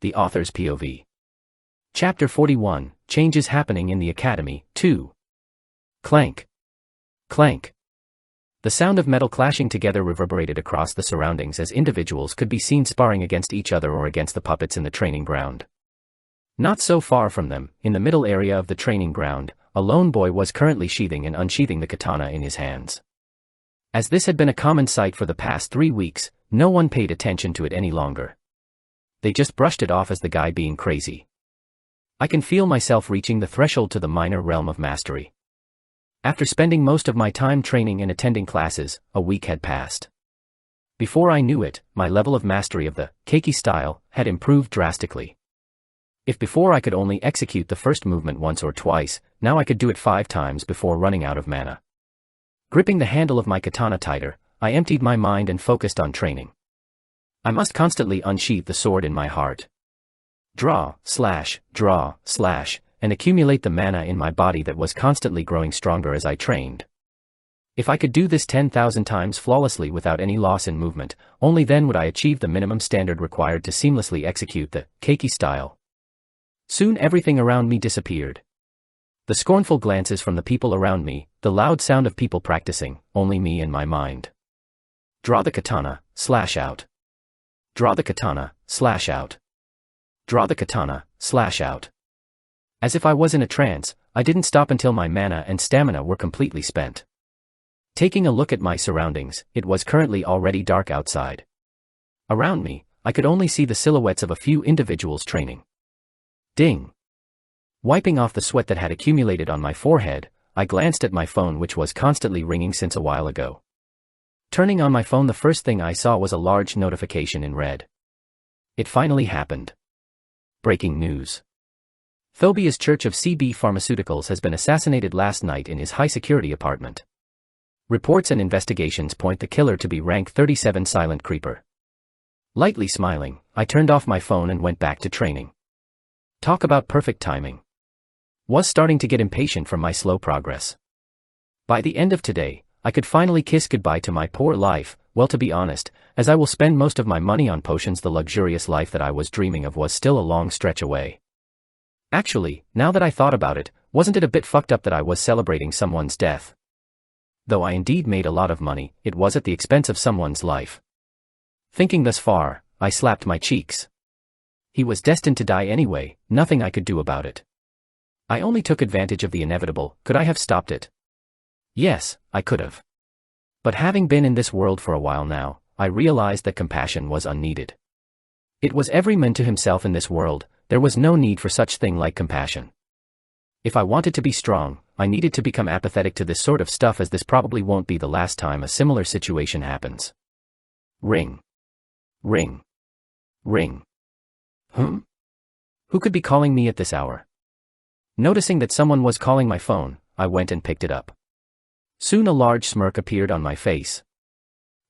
The Author's POV. Chapter 41, Changes Happening in the Academy, 2. Clank. Clank. The sound of metal clashing together reverberated across the surroundings as individuals could be seen sparring against each other or against the puppets in the training ground. Not so far from them, in the middle area of the training ground, a lone boy was currently sheathing and unsheathing the katana in his hands. As this had been a common sight for the past 3 weeks, no one paid attention to it any longer. They just brushed it off as the guy being crazy. I can feel myself reaching the threshold to the minor realm of mastery. After spending most of my time training and attending classes, a week had passed. Before I knew it, my level of mastery of the keiki style had improved drastically. If before I could only execute the first movement once or twice, now I could do it 5 times before running out of mana. Gripping the handle of my katana tighter, I emptied my mind and focused on training. I must constantly unsheath the sword in my heart. Draw, slash, and accumulate the mana in my body that was constantly growing stronger as I trained. If I could do this 10,000 times flawlessly without any loss in movement, only then would I achieve the minimum standard required to seamlessly execute the keiki style. Soon everything around me disappeared. The scornful glances from the people around me, the loud sound of people practicing, only me and my mind. Draw the katana, slash out. Draw the katana, slash out. Draw the katana, slash out. As if I was in a trance, I didn't stop until my mana and stamina were completely spent. Taking a look at my surroundings, it was currently already dark outside. Around me, I could only see the silhouettes of a few individuals training. Ding! Wiping off the sweat that had accumulated on my forehead, I glanced at my phone, which was constantly ringing since a while ago. Turning on my phone, the first thing I saw was a large notification in red. It finally happened. Breaking news. Thobia's Church of CB Pharmaceuticals has been assassinated last night in his high-security apartment. Reports and investigations point the killer to be rank 37 Silent Creeper. Lightly smiling, I turned off my phone and went back to training. Talk about perfect timing. Was starting to get impatient from my slow progress. By the end of today, I could finally kiss goodbye to my poor life. Well, to be honest, as I will spend most of my money on potions, the luxurious life that I was dreaming of was still a long stretch away. Actually, now that I thought about it, wasn't it a bit fucked up that I was celebrating someone's death? Though I indeed made a lot of money, it was at the expense of someone's life. Thinking thus far, I slapped my cheeks. He was destined to die anyway, nothing I could do about it. I only took advantage of the inevitable. Could I have stopped it? Yes, I could have. But having been in this world for a while now, I realized that compassion was unneeded. It was every man to himself in this world. There was no need for such thing like compassion. If I wanted to be strong, I needed to become apathetic to this sort of stuff, as this probably won't be the last time a similar situation happens. Ring. Ring. Ring. Who could be calling me at this hour? Noticing that someone was calling my phone, I went and picked it up. Soon a large smirk appeared on my face.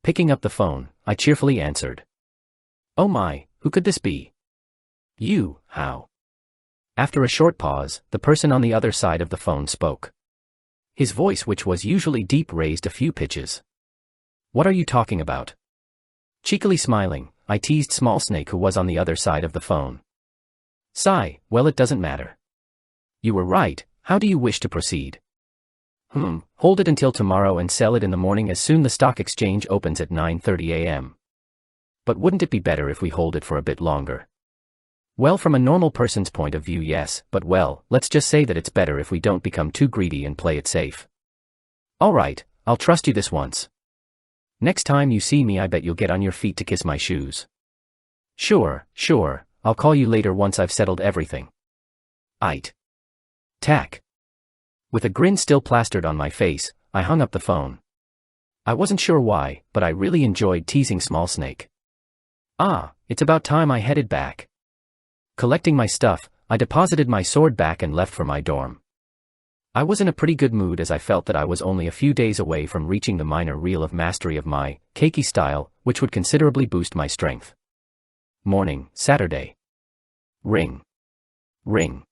Picking up the phone, I cheerfully answered. Oh my, who could this be? You, how? After a short pause, the person on the other side of the phone spoke. His voice, which was usually deep, raised a few pitches. What are you talking about? Cheekily smiling, I teased Small Snake, who was on the other side of the phone. Sigh, well, it doesn't matter. You were right. How do you wish to proceed? Hold it until tomorrow and sell it in the morning, as soon the stock exchange opens at 9:30 a.m. But wouldn't it be better if we hold it for a bit longer? Well, from a normal person's point of view, yes, but well, let's just say that it's better if we don't become too greedy and play it safe. Alright, I'll trust you this once. Next time you see me, I bet you'll get on your feet to kiss my shoes. Sure, I'll call you later once I've settled everything. Aight. Tack. With a grin still plastered on my face, I hung up the phone. I wasn't sure why, but I really enjoyed teasing Small Snake. It's about time I headed back. Collecting my stuff, I deposited my sword back and left for my dorm. I was in a pretty good mood, as I felt that I was only a few days away from reaching the minor reel of mastery of my keiki style, which would considerably boost my strength. Morning, Saturday. Ring. Ring.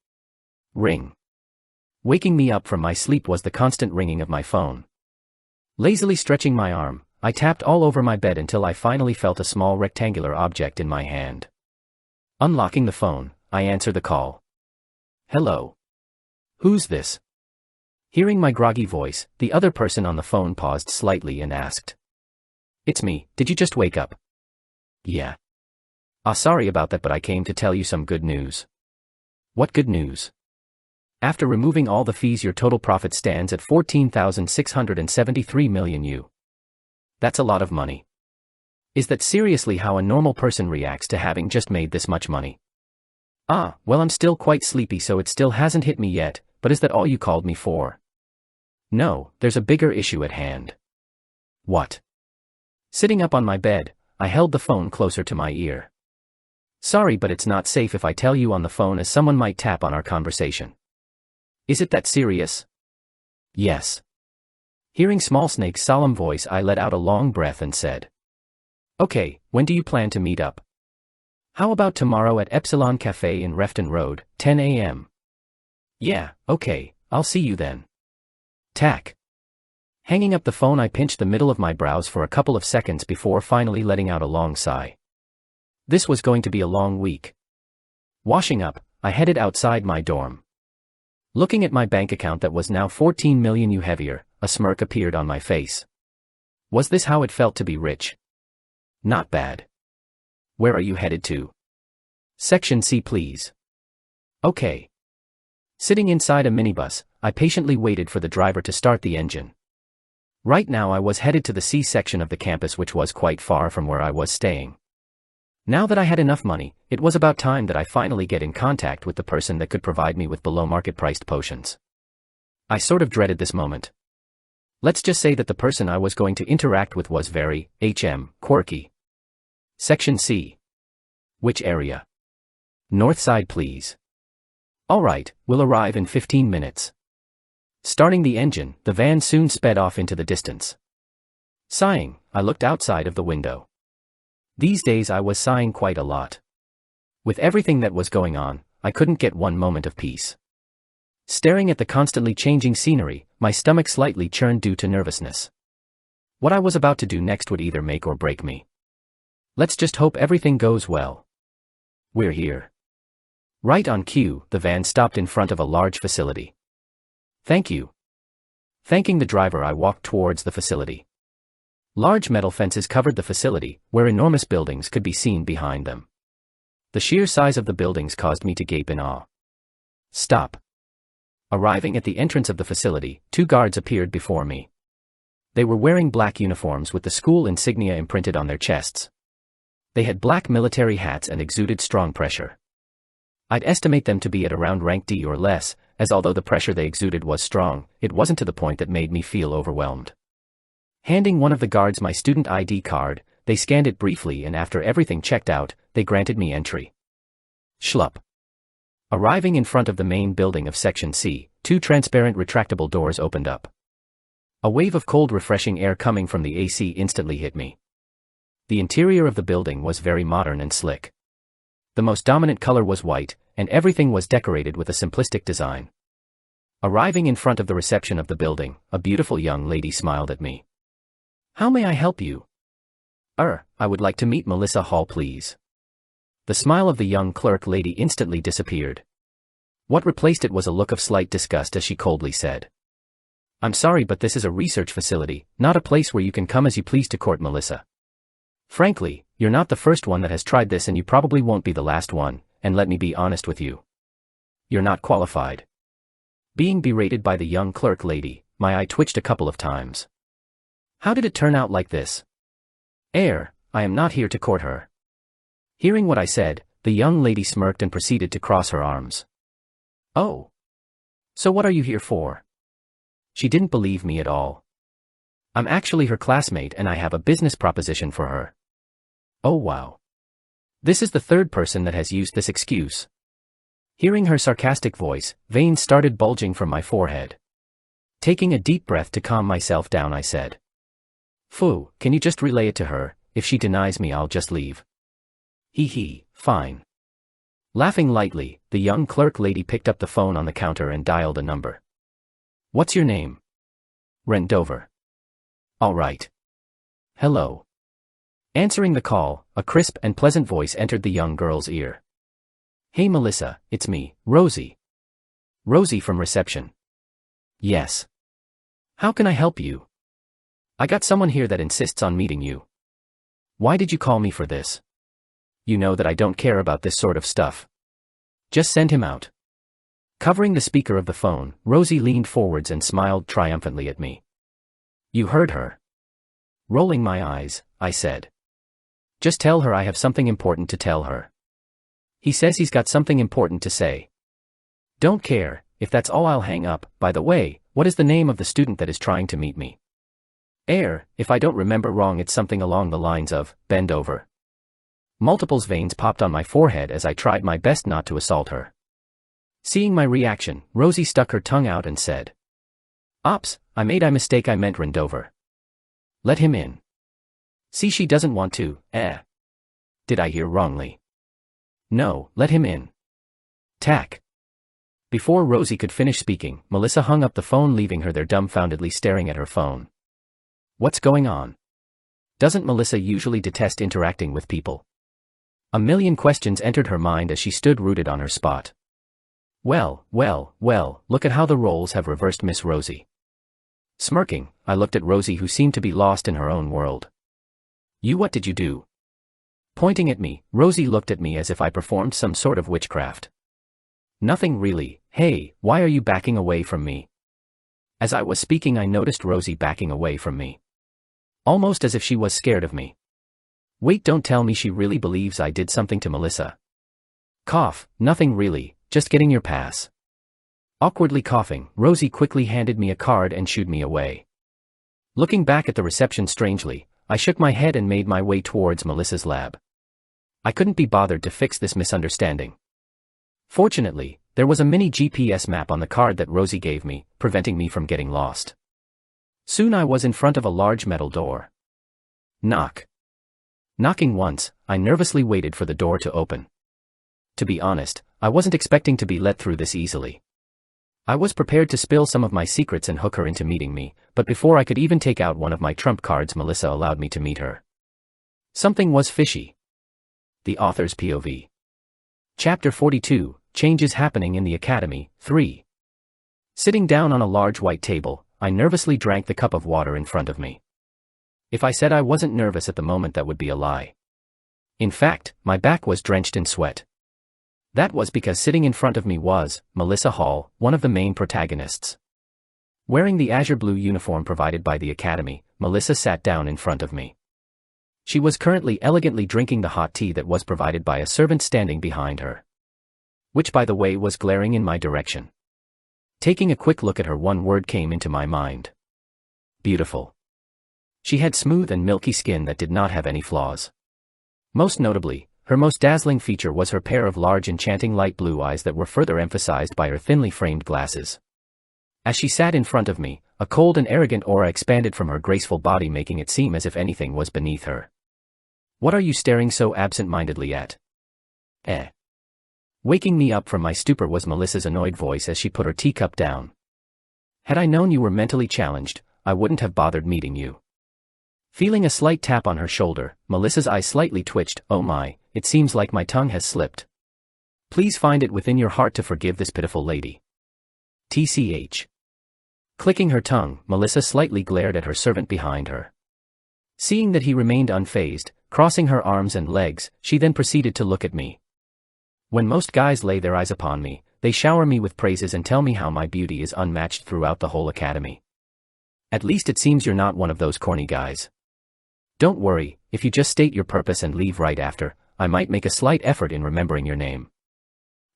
Ring. Waking me up from my sleep was the constant ringing of my phone. Lazily stretching my arm, I tapped all over my bed until I finally felt a small rectangular object in my hand. Unlocking the phone, I answer the call. Hello. Who's this? Hearing my groggy voice, the other person on the phone paused slightly and asked. It's me, did you just wake up? Yeah. Sorry about that, but I came to tell you some good news. What good news? After removing all the fees, your total profit stands at 14,673 million U. That's a lot of money. Is that seriously how a normal person reacts to having just made this much money? Well, I'm still quite sleepy, so it still hasn't hit me yet, but is that all you called me for? No, there's a bigger issue at hand. What? Sitting up on my bed, I held the phone closer to my ear. Sorry, but it's not safe if I tell you on the phone, as someone might tap on our conversation. Is it that serious? Yes. Hearing Small Snake's solemn voice, I let out a long breath and said, Okay, when do you plan to meet up? How about tomorrow at Epsilon Cafe in Refton Road, 10 a.m.? Yeah, okay, I'll see you then. Tack. Hanging up the phone, I pinched the middle of my brows for a couple of seconds before finally letting out a long sigh. This was going to be a long week. Washing up, I headed outside my dorm. Looking at my bank account that was now 14 million U heavier, a smirk appeared on my face. Was this how it felt to be rich? Not bad. Where are you headed to? Section C, please. Okay. Sitting inside a minibus, I patiently waited for the driver to start the engine. Right now I was headed to the C section of the campus, which was quite far from where I was staying. Now that I had enough money, it was about time that I finally get in contact with the person that could provide me with below market priced potions. I sort of dreaded this moment. Let's just say that the person I was going to interact with was very, quirky. Section C. Which area? North side, please. Alright, we'll arrive in 15 minutes. Starting the engine, the van soon sped off into the distance. Sighing, I looked outside of the window. These days I was sighing quite a lot. With everything that was going on, I couldn't get one moment of peace. Staring at the constantly changing scenery, my stomach slightly churned due to nervousness. What I was about to do next would either make or break me. Let's just hope everything goes well. We're here. Right on cue, the van stopped in front of a large facility. Thank you. Thanking the driver, I walked towards the facility. Large metal fences covered the facility, where enormous buildings could be seen behind them. The sheer size of the buildings caused me to gape in awe. Stop. Arriving at the entrance of the facility, two guards appeared before me. They were wearing black uniforms with the school insignia imprinted on their chests. They had black military hats and exuded strong pressure. I'd estimate them to be at around rank D or less, as although the pressure they exuded was strong, it wasn't to the point that made me feel overwhelmed. Handing one of the guards my student ID card, they scanned it briefly, and after everything checked out, they granted me entry. Schlup. Arriving in front of the main building of Section C, two transparent retractable doors opened up. A wave of cold, refreshing air coming from the AC instantly hit me. The interior of the building was very modern and slick. The most dominant color was white, and everything was decorated with a simplistic design. Arriving in front of the reception of the building, a beautiful young lady smiled at me. How may I help you? I would like to meet Melissa Hall, please. The smile of the young clerk lady instantly disappeared. What replaced it was a look of slight disgust as she coldly said, I'm sorry, but this is a research facility, not a place where you can come as you please to court Melissa. Frankly, you're not the first one that has tried this, and you probably won't be the last one, and let me be honest with you. You're not qualified. Being berated by the young clerk lady, my eye twitched a couple of times. How did it turn out like this? I am not here to court her. Hearing what I said, the young lady smirked and proceeded to cross her arms. Oh. So what are you here for? She didn't believe me at all. I'm actually her classmate, and I have a business proposition for her. Oh wow. This is the third person that has used this excuse. Hearing her sarcastic voice, veins started bulging from my forehead. Taking a deep breath to calm myself down, I said, Phew, can you just relay it to her? If she denies me, I'll just leave. Hee, fine. Laughing lightly, the young clerk lady picked up the phone on the counter and dialed a number. What's your name? Rendover. All right. Hello. Answering the call, a crisp and pleasant voice entered the young girl's ear. Hey Melissa, it's me, Rosie. Rosie from reception. Yes. How can I help you? I got someone here that insists on meeting you. Why did you call me for this? You know that I don't care about this sort of stuff. Just send him out. Covering the speaker of the phone, Rosie leaned forwards and smiled triumphantly at me. You heard her. Rolling my eyes, I said. Just tell her I have something important to tell her. He says he's got something important to say. Don't care, if that's all I'll hang up. By the way, what is the name of the student that is trying to meet me? If I don't remember wrong, it's something along the lines of, bend over. Multiple veins popped on my forehead as I tried my best not to assault her. Seeing my reaction, Rosie stuck her tongue out and said. Ops, I made a mistake, I meant rend over. Let him in. See, she doesn't want to, Did I hear wrongly? No, let him in. Tack. Before Rosie could finish speaking, Melissa hung up the phone, leaving her there dumbfoundedly staring at her phone. What's going on? Doesn't Melissa usually detest interacting with people? A million questions entered her mind as she stood rooted on her spot. Well, look at how the roles have reversed, Miss Rosie. Smirking, I looked at Rosie, who seemed to be lost in her own world. What did you do? Pointing at me, Rosie looked at me as if I performed some sort of witchcraft. Nothing really. Hey, why are you backing away from me? As I was speaking, I noticed Rosie backing away from me. Almost as if she was scared of me. Wait, don't tell me she really believes I did something to Melissa. Cough, nothing really, just getting your pass. Awkwardly coughing, Rosie quickly handed me a card and shooed me away. Looking back at the reception strangely, I shook my head and made my way towards Melissa's lab. I couldn't be bothered to fix this misunderstanding. Fortunately, there was a mini GPS map on the card that Rosie gave me, preventing me from getting lost. Soon I was in front of a large metal door. Knock. Knocking once, I nervously waited for the door to open. To be honest, I wasn't expecting to be let through this easily. I was prepared to spill some of my secrets and hook her into meeting me, but before I could even take out one of my trump cards, Melissa allowed me to meet her. Something was fishy. The Author's POV. Chapter 42, Changes Happening in the Academy, 3. Sitting down on a large white table, I nervously drank the cup of water in front of me. If I said I wasn't nervous at the moment, that would be a lie. In fact, my back was drenched in sweat. That was because sitting in front of me was Melissa Hall, one of the main protagonists. Wearing the azure blue uniform provided by the Academy, Melissa sat down in front of me. She was currently elegantly drinking the hot tea that was provided by a servant standing behind her. Which, by the way, was glaring in my direction. Taking a quick look at her, one word came into my mind. Beautiful. She had smooth and milky skin that did not have any flaws. Most notably, her most dazzling feature was her pair of large enchanting light blue eyes that were further emphasized by her thinly framed glasses. As she sat in front of me, a cold and arrogant aura expanded from her graceful body, making it seem as if anything was beneath her. What are you staring so absent-mindedly at? Waking me up from my stupor was Melissa's annoyed voice as she put her teacup down. Had I known you were mentally challenged, I wouldn't have bothered meeting you. Feeling a slight tap on her shoulder, Melissa's eyes slightly twitched. Oh my, it seems like my tongue has slipped. Please find it within your heart to forgive this pitiful lady. TCH. Clicking her tongue, Melissa slightly glared at her servant behind her. Seeing that he remained unfazed, crossing her arms and legs, she then proceeded to look at me. When most guys lay their eyes upon me, they shower me with praises and tell me how my beauty is unmatched throughout the whole academy. At least it seems you're not one of those corny guys. Don't worry, if you just state your purpose and leave right after, I might make a slight effort in remembering your name.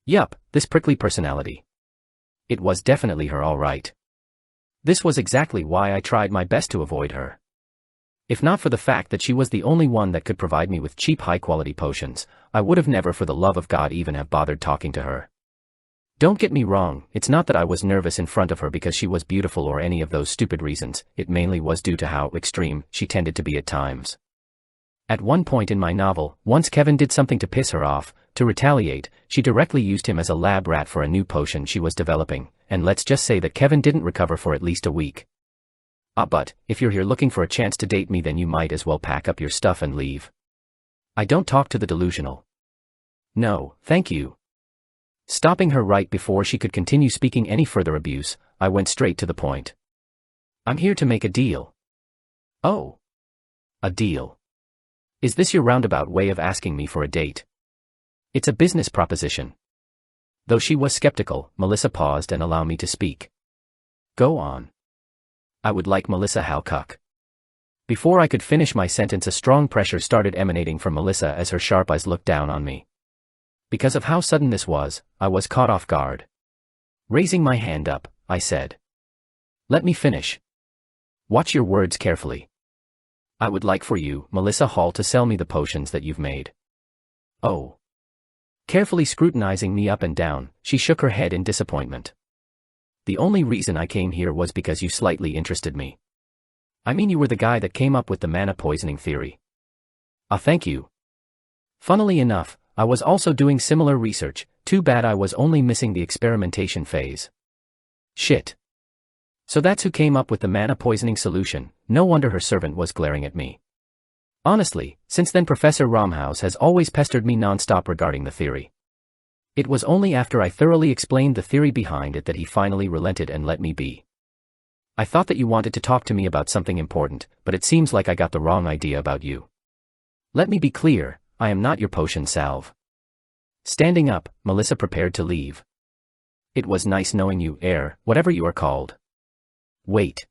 Yup, this prickly personality. It was definitely her, all right. This was exactly why I tried my best to avoid her. If not for the fact that she was the only one that could provide me with cheap high-quality potions, I would have never for the love of God even have bothered talking to her. Don't get me wrong, it's not that I was nervous in front of her because she was beautiful or any of those stupid reasons, it mainly was due to how extreme she tended to be at times. At one point in my novel, once Kevin did something to piss her off. To retaliate, she directly used him as a lab rat for a new potion she was developing, and let's just say that Kevin didn't recover for at least a week. But, if you're here looking for a chance to date me, then you might as well pack up your stuff and leave. I don't talk to the delusional. No, thank you. Stopping her right before she could continue speaking any further abuse, I went straight to the point. I'm here to make a deal. Oh. A deal. Is this your roundabout way of asking me for a date? It's a business proposition. Though she was skeptical, Melissa paused and allowed me to speak. Go on. I would like Melissa Halcuck. Before I could finish my sentence, a strong pressure started emanating from Melissa as her sharp eyes looked down on me. Because of how sudden this was, I was caught off guard. Raising my hand up, I said. Let me finish. Watch your words carefully. I would like for you, Melissa Hall, to sell me the potions that you've made. Oh. Carefully scrutinizing me up and down, she shook her head in disappointment. The only reason I came here was because you slightly interested me. I mean, you were the guy that came up with the mana poisoning theory. Ah, thank you. Funnily enough, I was also doing similar research, too bad I was only missing the experimentation phase. Shit. So that's who came up with the mana poisoning solution. No wonder her servant was glaring at me. Honestly, since then Professor Romhouse has always pestered me non-stop regarding the theory. It was only after I thoroughly explained the theory behind it that he finally relented and let me be. I thought that you wanted to talk to me about something important, but it seems like I got the wrong idea about you. Let me be clear, I am not your potion salve. Standing up, Melissa prepared to leave. It was nice knowing you, whatever you are called. Wait.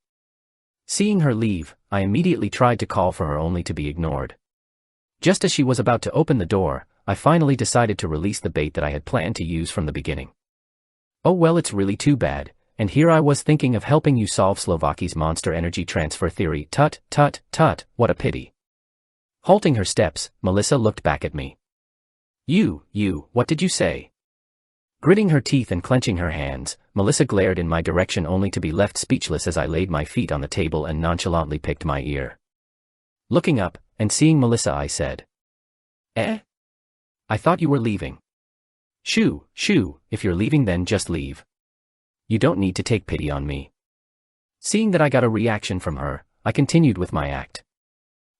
Seeing her leave, I immediately tried to call for her only to be ignored. Just as she was about to open the door, I finally decided to release the bait that I had planned to use from the beginning. Oh well, it's really too bad, and here I was thinking of helping you solve Slovaki's monster energy transfer theory. Tut, tut, tut, what a pity. Halting her steps, Melissa looked back at me. You, what did you say? Gritting her teeth and clenching her hands, Melissa glared in my direction only to be left speechless as I laid my feet on the table and nonchalantly picked my ear. Looking up, and seeing Melissa, I said. I thought you were leaving. Shoo, if you're leaving then just leave. You don't need to take pity on me. Seeing that I got a reaction from her, I continued with my act.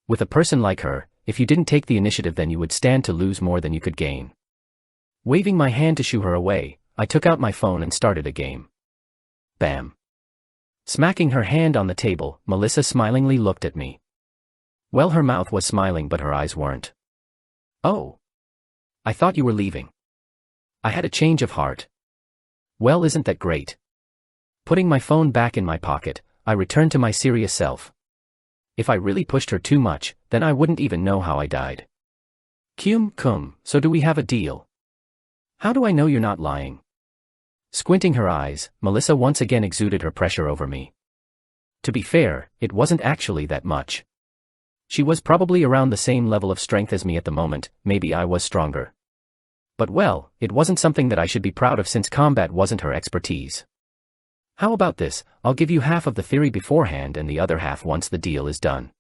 With a person like her, if you didn't take the initiative then you would stand to lose more than you could gain. Waving my hand to shoo her away, I took out my phone and started a game. Bam. Smacking her hand on the table, Melissa smilingly looked at me. Well, her mouth was smiling but her eyes weren't. Oh. I thought you were leaving. I had a change of heart. Well, isn't that great? Putting my phone back in my pocket, I returned to my serious self. If I really pushed her too much, then I wouldn't even know how I died. Cum, so do we have a deal? How do I know you're not lying? Squinting her eyes, Melissa once again exuded her pressure over me. To be fair, it wasn't actually that much. She was probably around the same level of strength as me at the moment, maybe I was stronger. But well, it wasn't something that I should be proud of since combat wasn't her expertise. How about this, I'll give you half of the theory beforehand and the other half once the deal is done.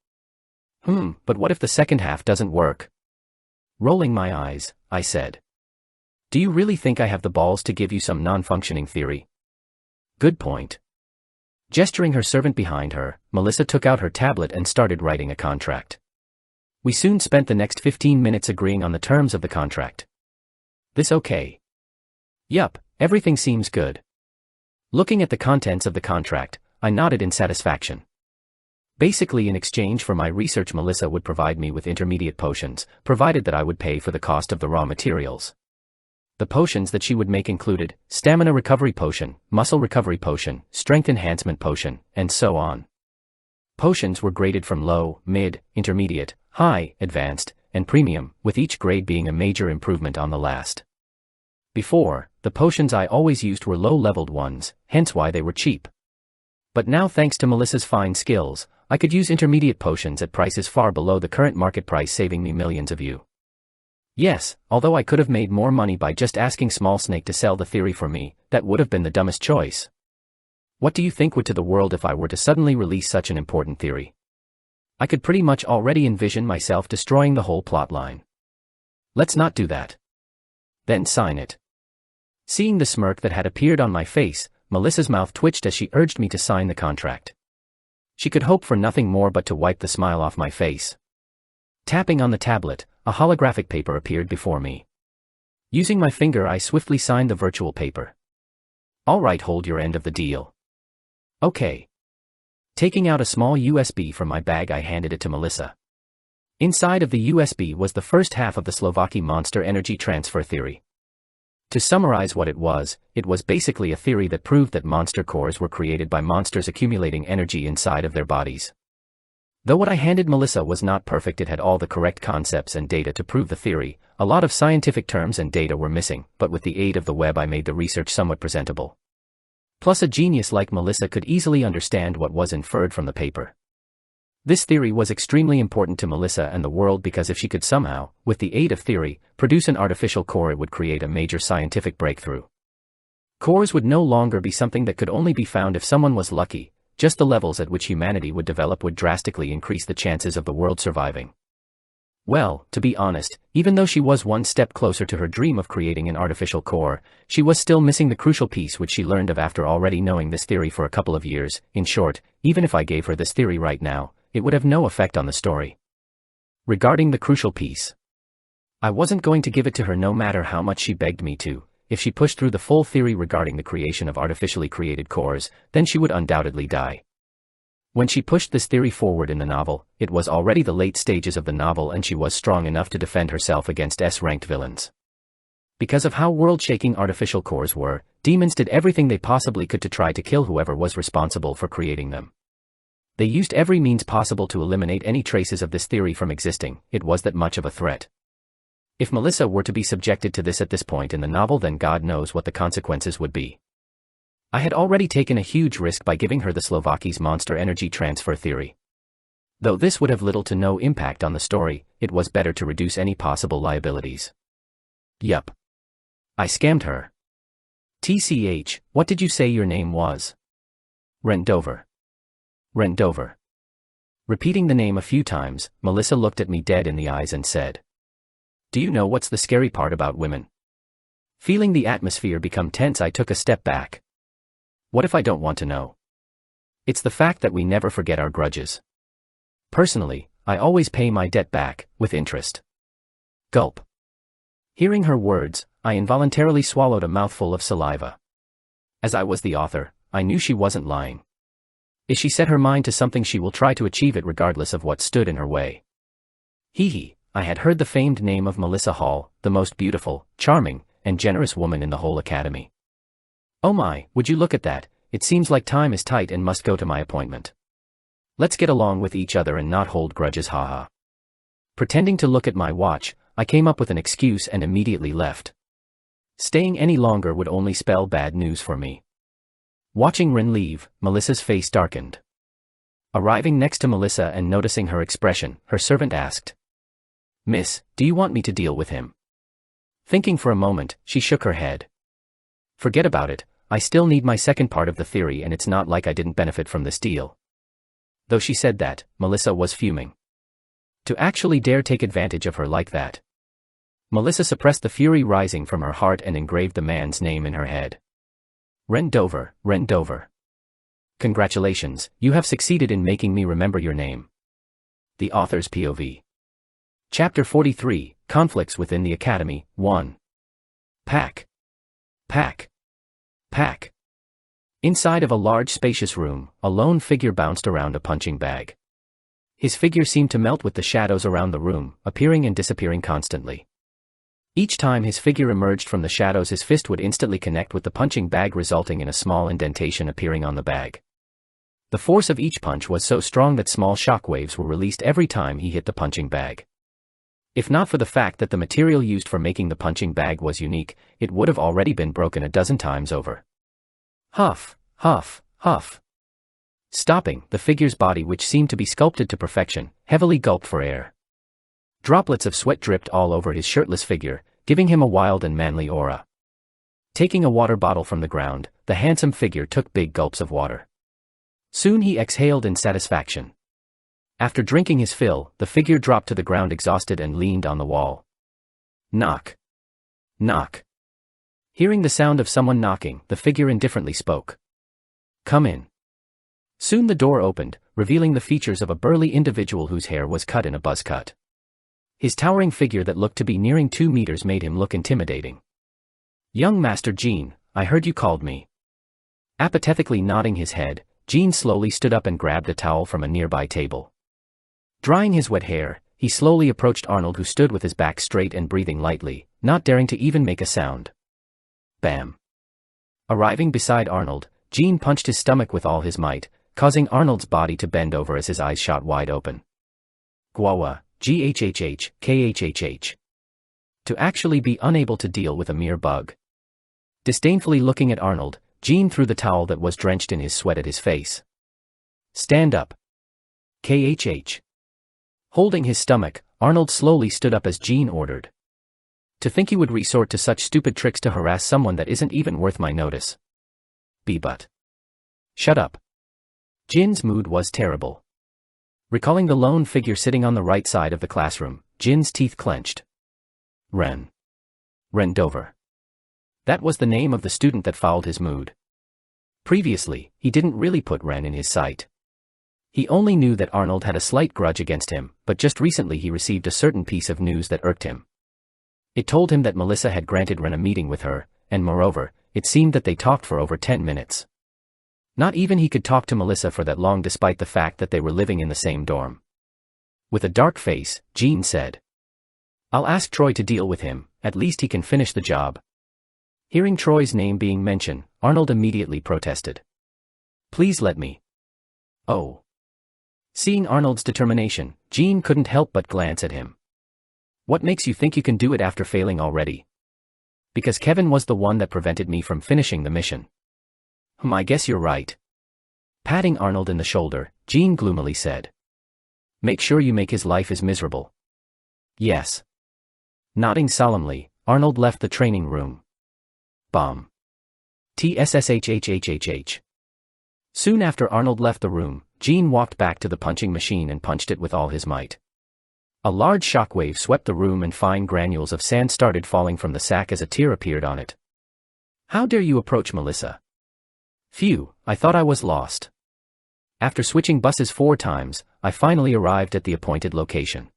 But what if the second half doesn't work? Rolling my eyes, I said. Do you really think I have the balls to give you some non-functioning theory? Good point. Gesturing her servant behind her, Melissa took out her tablet and started writing a contract. We soon spent the next 15 minutes agreeing on the terms of the contract. This okay? Yup, everything seems good. Looking at the contents of the contract, I nodded in satisfaction. Basically, in exchange for my research, Melissa would provide me with intermediate potions, provided that I would pay for the cost of the raw materials. The potions that she would make included stamina recovery potion, muscle recovery potion, strength enhancement potion, and so on. Potions were graded from low, mid, intermediate, high, advanced, and premium, with each grade being a major improvement on the last. Before, the potions I always used were low-leveled ones, hence why they were cheap. But now, thanks to Melissa's fine skills, I could use intermediate potions at prices far below the current market price, saving me millions of U. Yes, although I could have made more money by just asking Small Snake to sell the theory for me, that would have been the dumbest choice. What do you think would to the world if I were to suddenly release such an important theory? I could pretty much already envision myself destroying the whole plotline. Let's not do that. Then sign it. Seeing the smirk that had appeared on my face, Melissa's mouth twitched as she urged me to sign the contract. She could hope for nothing more but to wipe the smile off my face. Tapping on the tablet, a holographic paper appeared before me. Using my finger, I swiftly signed the virtual paper. All right, hold your end of the deal. Okay. Taking out a small USB from my bag, I handed it to Melissa. Inside of the USB was the first half of the Slovaki monster energy transfer theory. To summarize what it was basically a theory that proved that monster cores were created by monsters accumulating energy inside of their bodies. Though what I handed Melissa was not perfect, it had all the correct concepts and data to prove the theory. A lot of scientific terms and data were missing, but with the aid of the web I made the research somewhat presentable. Plus, a genius like Melissa could easily understand what was inferred from the paper. This theory was extremely important to Melissa and the world because if she could somehow, with the aid of theory, produce an artificial core, it would create a major scientific breakthrough. Cores would no longer be something that could only be found if someone was lucky. Just the levels at which humanity would develop would drastically increase the chances of the world surviving. Well, to be honest, even though she was one step closer to her dream of creating an artificial core, she was still missing the crucial piece which she learned of after already knowing this theory for a couple of years. In short, even if I gave her this theory right now, it would have no effect on the story. Regarding the crucial piece, I wasn't going to give it to her no matter how much she begged me to. If she pushed through the full theory regarding the creation of artificially created cores, then she would undoubtedly die. When she pushed this theory forward in the novel, it was already the late stages of the novel and she was strong enough to defend herself against S-ranked villains. Because of how world-shaking artificial cores were, demons did everything they possibly could to try to kill whoever was responsible for creating them. They used every means possible to eliminate any traces of this theory from existing. It was that much of a threat. If Melissa were to be subjected to this at this point in the novel, then God knows what the consequences would be. I had already taken a huge risk by giving her the Slovaki's monster energy transfer theory. Though this would have little to no impact on the story, it was better to reduce any possible liabilities. Yup. I scammed her. TCH, what did you say your name was? Rendover. Rendover. Repeating the name a few times, Melissa looked at me dead in the eyes and said, "Do you know what's the scary part about women?" Feeling the atmosphere become tense, I took a step back. What if I don't want to know? It's the fact that we never forget our grudges. Personally, I always pay my debt back, with interest. Gulp. Hearing her words, I involuntarily swallowed a mouthful of saliva. As I was the author, I knew she wasn't lying. If she set her mind to something, she will try to achieve it regardless of what stood in her way. Hee. I had heard the famed name of Melissa Hall, the most beautiful, charming, and generous woman in the whole academy. Oh my, would you look at that, it seems like time is tight and must go to my appointment. Let's get along with each other and not hold grudges, haha. Pretending to look at my watch, I came up with an excuse and immediately left. Staying any longer would only spell bad news for me. Watching Rin leave, Melissa's face darkened. Arriving next to Melissa and noticing her expression, her servant asked, "Miss, do you want me to deal with him?" Thinking for a moment, she shook her head. "Forget about it, I still need my second part of the theory and it's not like I didn't benefit from this deal." Though she said that, Melissa was fuming. To actually dare take advantage of her like that. Melissa suppressed the fury rising from her heart and engraved the man's name in her head. Rendover, Rendover. Congratulations, you have succeeded in making me remember your name. The Author's POV. Chapter 43, Conflicts Within the Academy, 1. Pack. Pack. Pack. Inside of a large spacious room, a lone figure bounced around a punching bag. His figure seemed to melt with the shadows around the room, appearing and disappearing constantly. Each time his figure emerged from the shadows, his fist would instantly connect with the punching bag, resulting in a small indentation appearing on the bag. The force of each punch was so strong that small shockwaves were released every time he hit the punching bag. If not for the fact that the material used for making the punching bag was unique, it would have already been broken a dozen times over. Huff, huff, huff. Stopping, the figure's body, which seemed to be sculpted to perfection, heavily gulped for air. Droplets of sweat dripped all over his shirtless figure, giving him a wild and manly aura. Taking a water bottle from the ground, the handsome figure took big gulps of water. Soon he exhaled in satisfaction. After drinking his fill, the figure dropped to the ground exhausted and leaned on the wall. Knock. Knock. Hearing the sound of someone knocking, the figure indifferently spoke. Come in. Soon the door opened, revealing the features of a burly individual whose hair was cut in a buzz cut. His towering figure that looked to be nearing 2 meters made him look intimidating. "Young Master Jean, I heard you called me." Apathetically nodding his head, Jean slowly stood up and grabbed a towel from a nearby table. Drying his wet hair, he slowly approached Arnold, who stood with his back straight and breathing lightly, not daring to even make a sound. Bam! Arriving beside Arnold, Jean punched his stomach with all his might, causing Arnold's body to bend over as his eyes shot wide open. Gwawa, ghhh, khhh. To actually be unable to deal with a mere bug. Disdainfully looking at Arnold, Jean threw the towel that was drenched in his sweat at his face. "Stand up." Khh. Holding his stomach, Arnold slowly stood up as Jean ordered. To think he would resort to such stupid tricks to harass someone that isn't even worth my notice. But. Shut up. Jin's mood was terrible. Recalling the lone figure sitting on the right side of the classroom, Jin's teeth clenched. Ren Dover. That was the name of the student that fouled his mood. Previously, he didn't really put Ren in his sight. He only knew that Arnold had a slight grudge against him, but just recently he received a certain piece of news that irked him. It told him that Melissa had granted Ren a meeting with her, and moreover, it seemed that they talked for over 10 minutes. Not even he could talk to Melissa for that long despite the fact that they were living in the same dorm. With a dark face, Jean said, "I'll ask Troy to deal with him, at least he can finish the job." Hearing Troy's name being mentioned, Arnold immediately protested. "Please let me." "Oh." Seeing Arnold's determination, Jean couldn't help but glance at him. "What makes you think you can do it after failing already?" "Because Kevin was the one that prevented me from finishing the mission." I guess you're right." Patting Arnold in the shoulder, Jean gloomily said. "Make sure you make his life as miserable." "Yes." Nodding solemnly, Arnold left the training room. Bomb. TSSHHHHH. Soon after Arnold left the room, Jean walked back to the punching machine and punched it with all his might. A large shockwave swept the room and fine granules of sand started falling from the sack as a tear appeared on it. "How dare you approach Melissa?" "Phew, I thought I was lost." After switching buses 4 times, I finally arrived at the appointed location.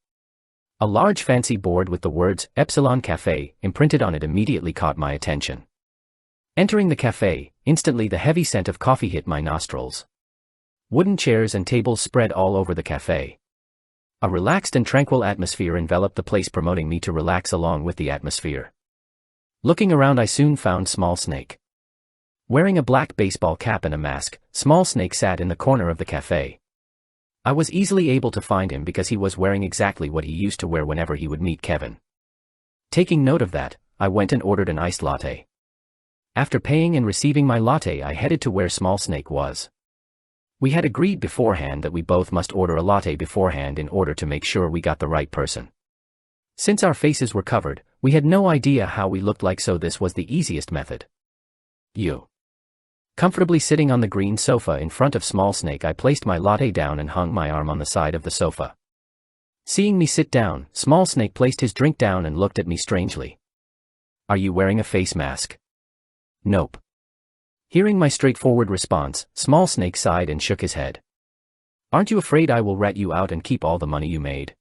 A large fancy board with the words Epsilon Cafe imprinted on it immediately caught my attention. Entering the cafe, instantly the heavy scent of coffee hit my nostrils. Wooden chairs and tables spread all over the cafe. A relaxed and tranquil atmosphere enveloped the place, promoting me to relax along with the atmosphere. Looking around, I soon found Small Snake. Wearing a black baseball cap and a mask, Small Snake sat in the corner of the cafe. I was easily able to find him because he was wearing exactly what he used to wear whenever he would meet Kevin. Taking note of that, I went and ordered an iced latte. After paying and receiving my latte, I headed to where Small Snake was. We had agreed beforehand that we both must order a latte beforehand in order to make sure we got the right person. Since our faces were covered, we had no idea how we looked like, so this was the easiest method. Comfortably sitting on the green sofa in front of Small Snake, I placed my latte down and hung my arm on the side of the sofa. Seeing me sit down, Small Snake placed his drink down and looked at me strangely. "Are you wearing a face mask?" "Nope." Hearing my straightforward response, Small Snake sighed and shook his head. "Aren't you afraid I will rat you out and keep all the money you made?"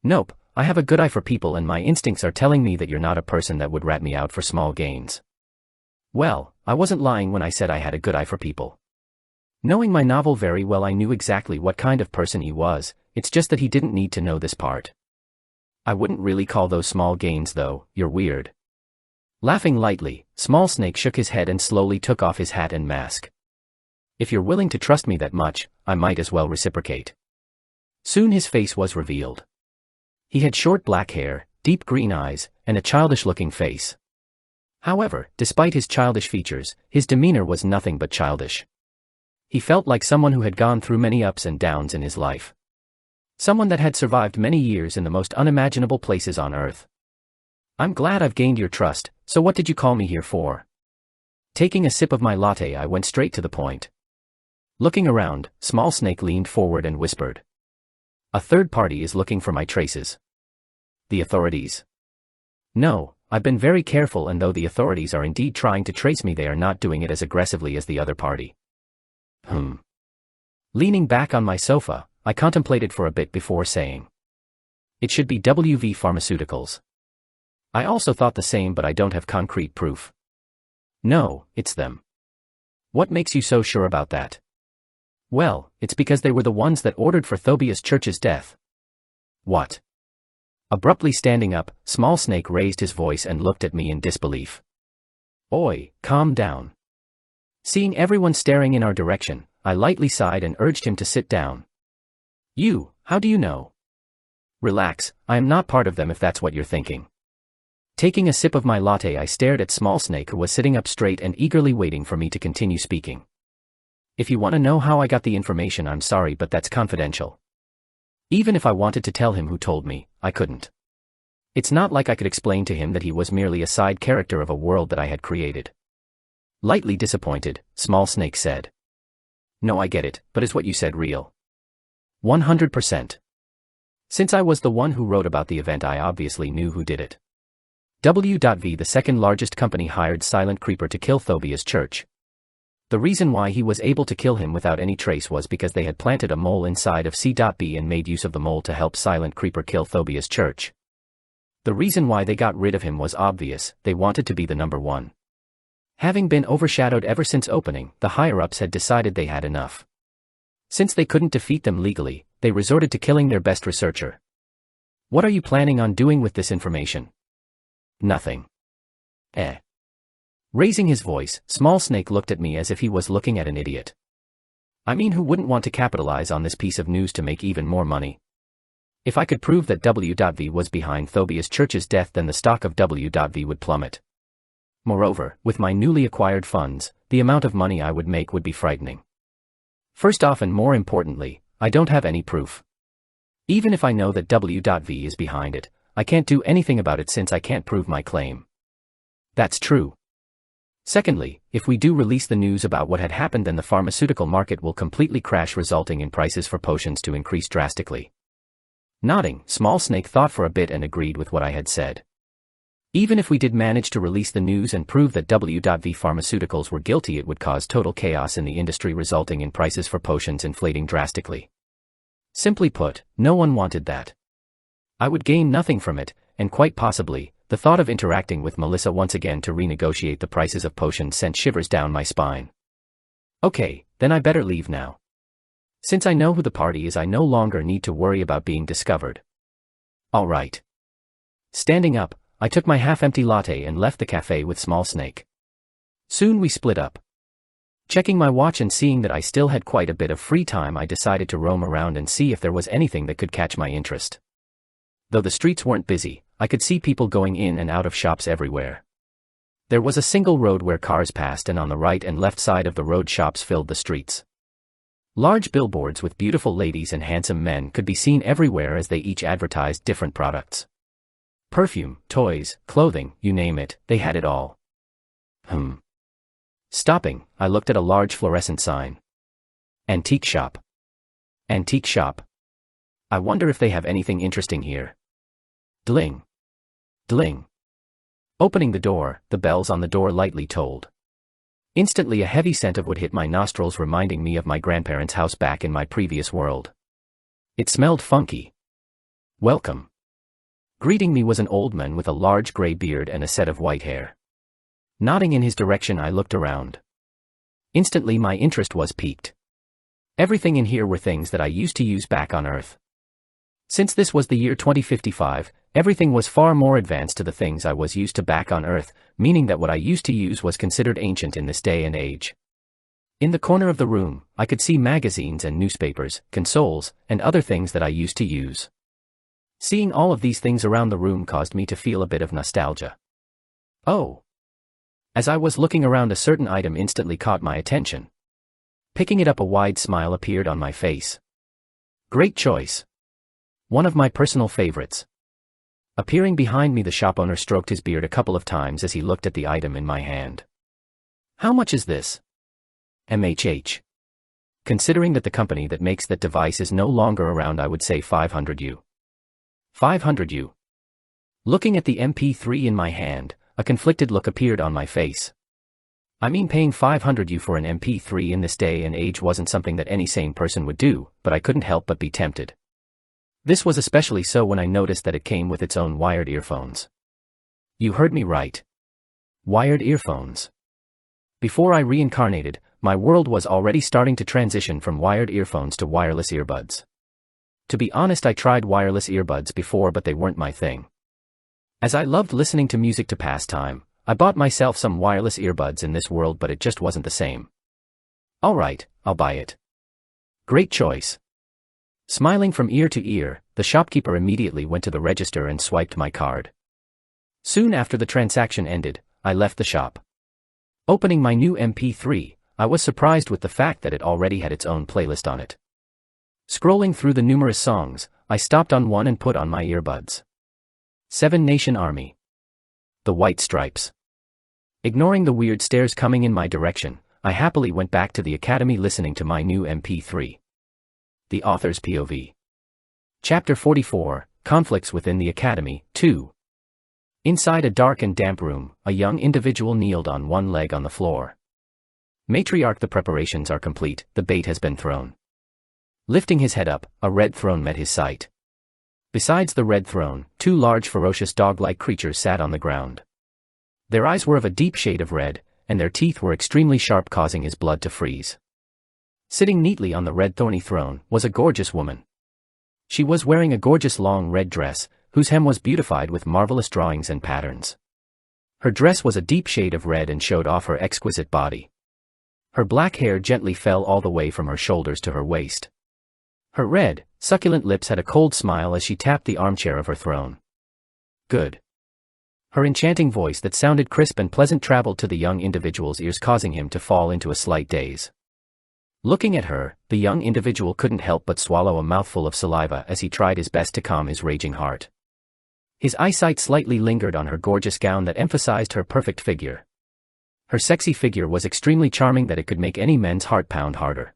"Nope, I have a good eye for people and my instincts are telling me that you're not a person that would rat me out for small gains." Well, I wasn't lying when I said I had a good eye for people. Knowing my novel very well, I knew exactly what kind of person he was, it's just that he didn't need to know this part. "I wouldn't really call those small gains though, you're weird." Laughing lightly, Small Snake shook his head and slowly took off his hat and mask. "If you're willing to trust me that much, I might as well reciprocate." Soon his face was revealed. He had short black hair, deep green eyes, and a childish-looking face. However, despite his childish features, his demeanor was nothing but childish. He felt like someone who had gone through many ups and downs in his life. Someone that had survived many years in the most unimaginable places on Earth. "I'm glad I've gained your trust, so what did you call me here for?" Taking a sip of my latte, I went straight to the point. Looking around, Small Snake leaned forward and whispered. "A third party is looking for my traces." "The authorities?" "No. I've been very careful, and though the authorities are indeed trying to trace me, they are not doing it as aggressively as the other party." Leaning back on my sofa, I contemplated for a bit before saying, It should be WV Pharmaceuticals. I also thought the same, but I don't have concrete proof. No, it's them. What makes you so sure about that? Well, it's because they were the ones that ordered for Thobias Church's death. What? Abruptly standing up, Small Snake raised his voice and looked at me in disbelief. Oi, calm down. Seeing everyone staring in our direction, I lightly sighed and urged him to sit down. How do you know? Relax, I am not part of them if that's what you're thinking. Taking a sip of my latte, I stared at Small Snake, who was sitting up straight and eagerly waiting for me to continue speaking. If you want to know how I got the information, I'm sorry, but that's confidential. Even if I wanted to tell him who told me, I couldn't. It's not like I could explain to him that he was merely a side character of a world that I had created. Lightly disappointed, Small Snake said. No, I get it, but is what you said real? 100%. Since I was the one who wrote about the event, I obviously knew who did it. W.V, the second largest company, hired Silent Creeper to kill Thobias Church. The reason why he was able to kill him without any trace was because they had planted a mole inside of C.B and made use of the mole to help Silent Creeper kill Thobias Church. The reason why they got rid of him was obvious: they wanted to be the number one. Having been overshadowed ever since opening, the higher-ups had decided they had enough. Since they couldn't defeat them legally, they resorted to killing their best researcher. What are you planning on doing with this information? Nothing. Raising his voice, Small Snake looked at me as if he was looking at an idiot. I mean, who wouldn't want to capitalize on this piece of news to make even more money? If I could prove that W.V was behind Thobias Church's death, then the stock of W.V would plummet. Moreover, with my newly acquired funds, the amount of money I would make would be frightening. First off, and more importantly, I don't have any proof. Even if I know that W.V is behind it, I can't do anything about it since I can't prove my claim. That's true. Secondly, if we do release the news about what had happened, then the pharmaceutical market will completely crash, resulting in prices for potions to increase drastically. Nodding, Small Snake thought for a bit and agreed with what I had said. Even if we did manage to release the news and prove that W.V Pharmaceuticals were guilty, it would cause total chaos in the industry, resulting in prices for potions inflating drastically. Simply put, no one wanted that. I would gain nothing from it, and quite possibly, the thought of interacting with Melissa once again to renegotiate the prices of potions sent shivers down my spine. Okay, then I better leave now. Since I know who the party is, I no longer need to worry about being discovered. All right. Standing up, I took my half-empty latte and left the cafe with Small Snake. Soon we split up. Checking my watch and seeing that I still had quite a bit of free time, I decided to roam around and see if there was anything that could catch my interest. Though the streets weren't busy, I could see people going in and out of shops everywhere. There was a single road where cars passed, and on the right and left side of the road, shops filled the streets. Large billboards with beautiful ladies and handsome men could be seen everywhere, as they each advertised different products. Perfume, toys, clothing, you name it, they had it all. Stopping, I looked at a large fluorescent sign. Antique shop. Antique shop. I wonder if they have anything interesting here. Dling. Dling. Opening the door, the bells on the door lightly tolled. Instantly a heavy scent of wood hit my nostrils, reminding me of my grandparents' house back in my previous world. It smelled funky. Welcome. Greeting me was an old man with a large gray beard and a set of white hair. Nodding in his direction, I looked around. Instantly my interest was piqued. Everything in here were things that I used to use back on Earth. Since this was the year 2055, everything was far more advanced to the things I was used to back on Earth, meaning that what I used to use was considered ancient in this day and age. In the corner of the room, I could see magazines and newspapers, consoles, and other things that I used to use. Seeing all of these things around the room caused me to feel a bit of nostalgia. Oh! As I was looking around, a certain item instantly caught my attention. Picking it up, a wide smile appeared on my face. Great choice. One of my personal favorites. Appearing behind me, the shop owner stroked his beard a couple of times as he looked at the item in my hand. How much is this? MHH. Considering that the company that makes that device is no longer around, I would say 500 U. 500 U. Looking at the MP3 in my hand, a conflicted look appeared on my face. I mean, paying 500 U for an MP3 in this day and age wasn't something that any sane person would do, but I couldn't help but be tempted. This was especially so when I noticed that it came with its own wired earphones. You heard me right. Wired earphones. Before I reincarnated, my world was already starting to transition from wired earphones to wireless earbuds. To be honest, I tried wireless earbuds before, but they weren't my thing. As I loved listening to music to pass time, I bought myself some wireless earbuds in this world, but it just wasn't the same. Alright, I'll buy it. Great choice. Smiling from ear to ear, the shopkeeper immediately went to the register and swiped my card. Soon after the transaction ended, I left the shop. Opening my new MP3, I was surprised with the fact that it already had its own playlist on it. Scrolling through the numerous songs, I stopped on one and put on my earbuds. 7 Nation Army. The White Stripes. Ignoring the weird stares coming in my direction, I happily went back to the academy listening to my new MP3. The Author's POV. Chapter 44, Conflicts Within the Academy, 2. Inside a dark and damp room, a young individual kneeled on one leg on the floor. Matriarch, the preparations are complete, the bait has been thrown. Lifting his head up, a red throne met his sight. Besides the red throne, 2 large ferocious dog-like creatures sat on the ground. Their eyes were of a deep shade of red, and their teeth were extremely sharp, causing his blood to freeze. Sitting neatly on the red thorny throne was a gorgeous woman. She was wearing a gorgeous long red dress, whose hem was beautified with marvelous drawings and patterns. Her dress was a deep shade of red and showed off her exquisite body. Her black hair gently fell all the way from her shoulders to her waist. Her red, succulent lips had a cold smile as she tapped the armchair of her throne. Good. Her enchanting voice that sounded crisp and pleasant traveled to the young individual's ears, causing him to fall into a slight daze. Looking at her, the young individual couldn't help but swallow a mouthful of saliva as he tried his best to calm his raging heart. His eyesight slightly lingered on her gorgeous gown that emphasized her perfect figure. Her sexy figure was extremely charming, that it could make any man's heart pound harder.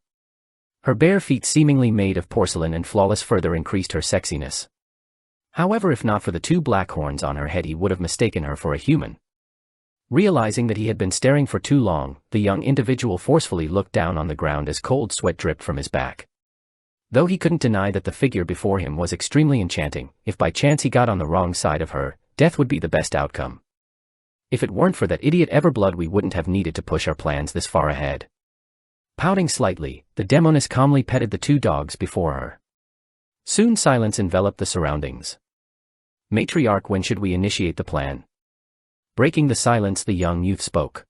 Her bare feet, seemingly made of porcelain and flawless, further increased her sexiness. However, if not for the 2 black horns on her head, he would have mistaken her for a human. Realizing that he had been staring for too long, the young individual forcefully looked down on the ground as cold sweat dripped from his back. Though he couldn't deny that the figure before him was extremely enchanting, if by chance he got on the wrong side of her, death would be the best outcome. If it weren't for that idiot Everblood, we wouldn't have needed to push our plans this far ahead. Pouting slightly, the demoness calmly petted the 2 dogs before her. Soon silence enveloped the surroundings. Matriarch, when should we initiate the plan? Breaking the silence, the young youth spoke.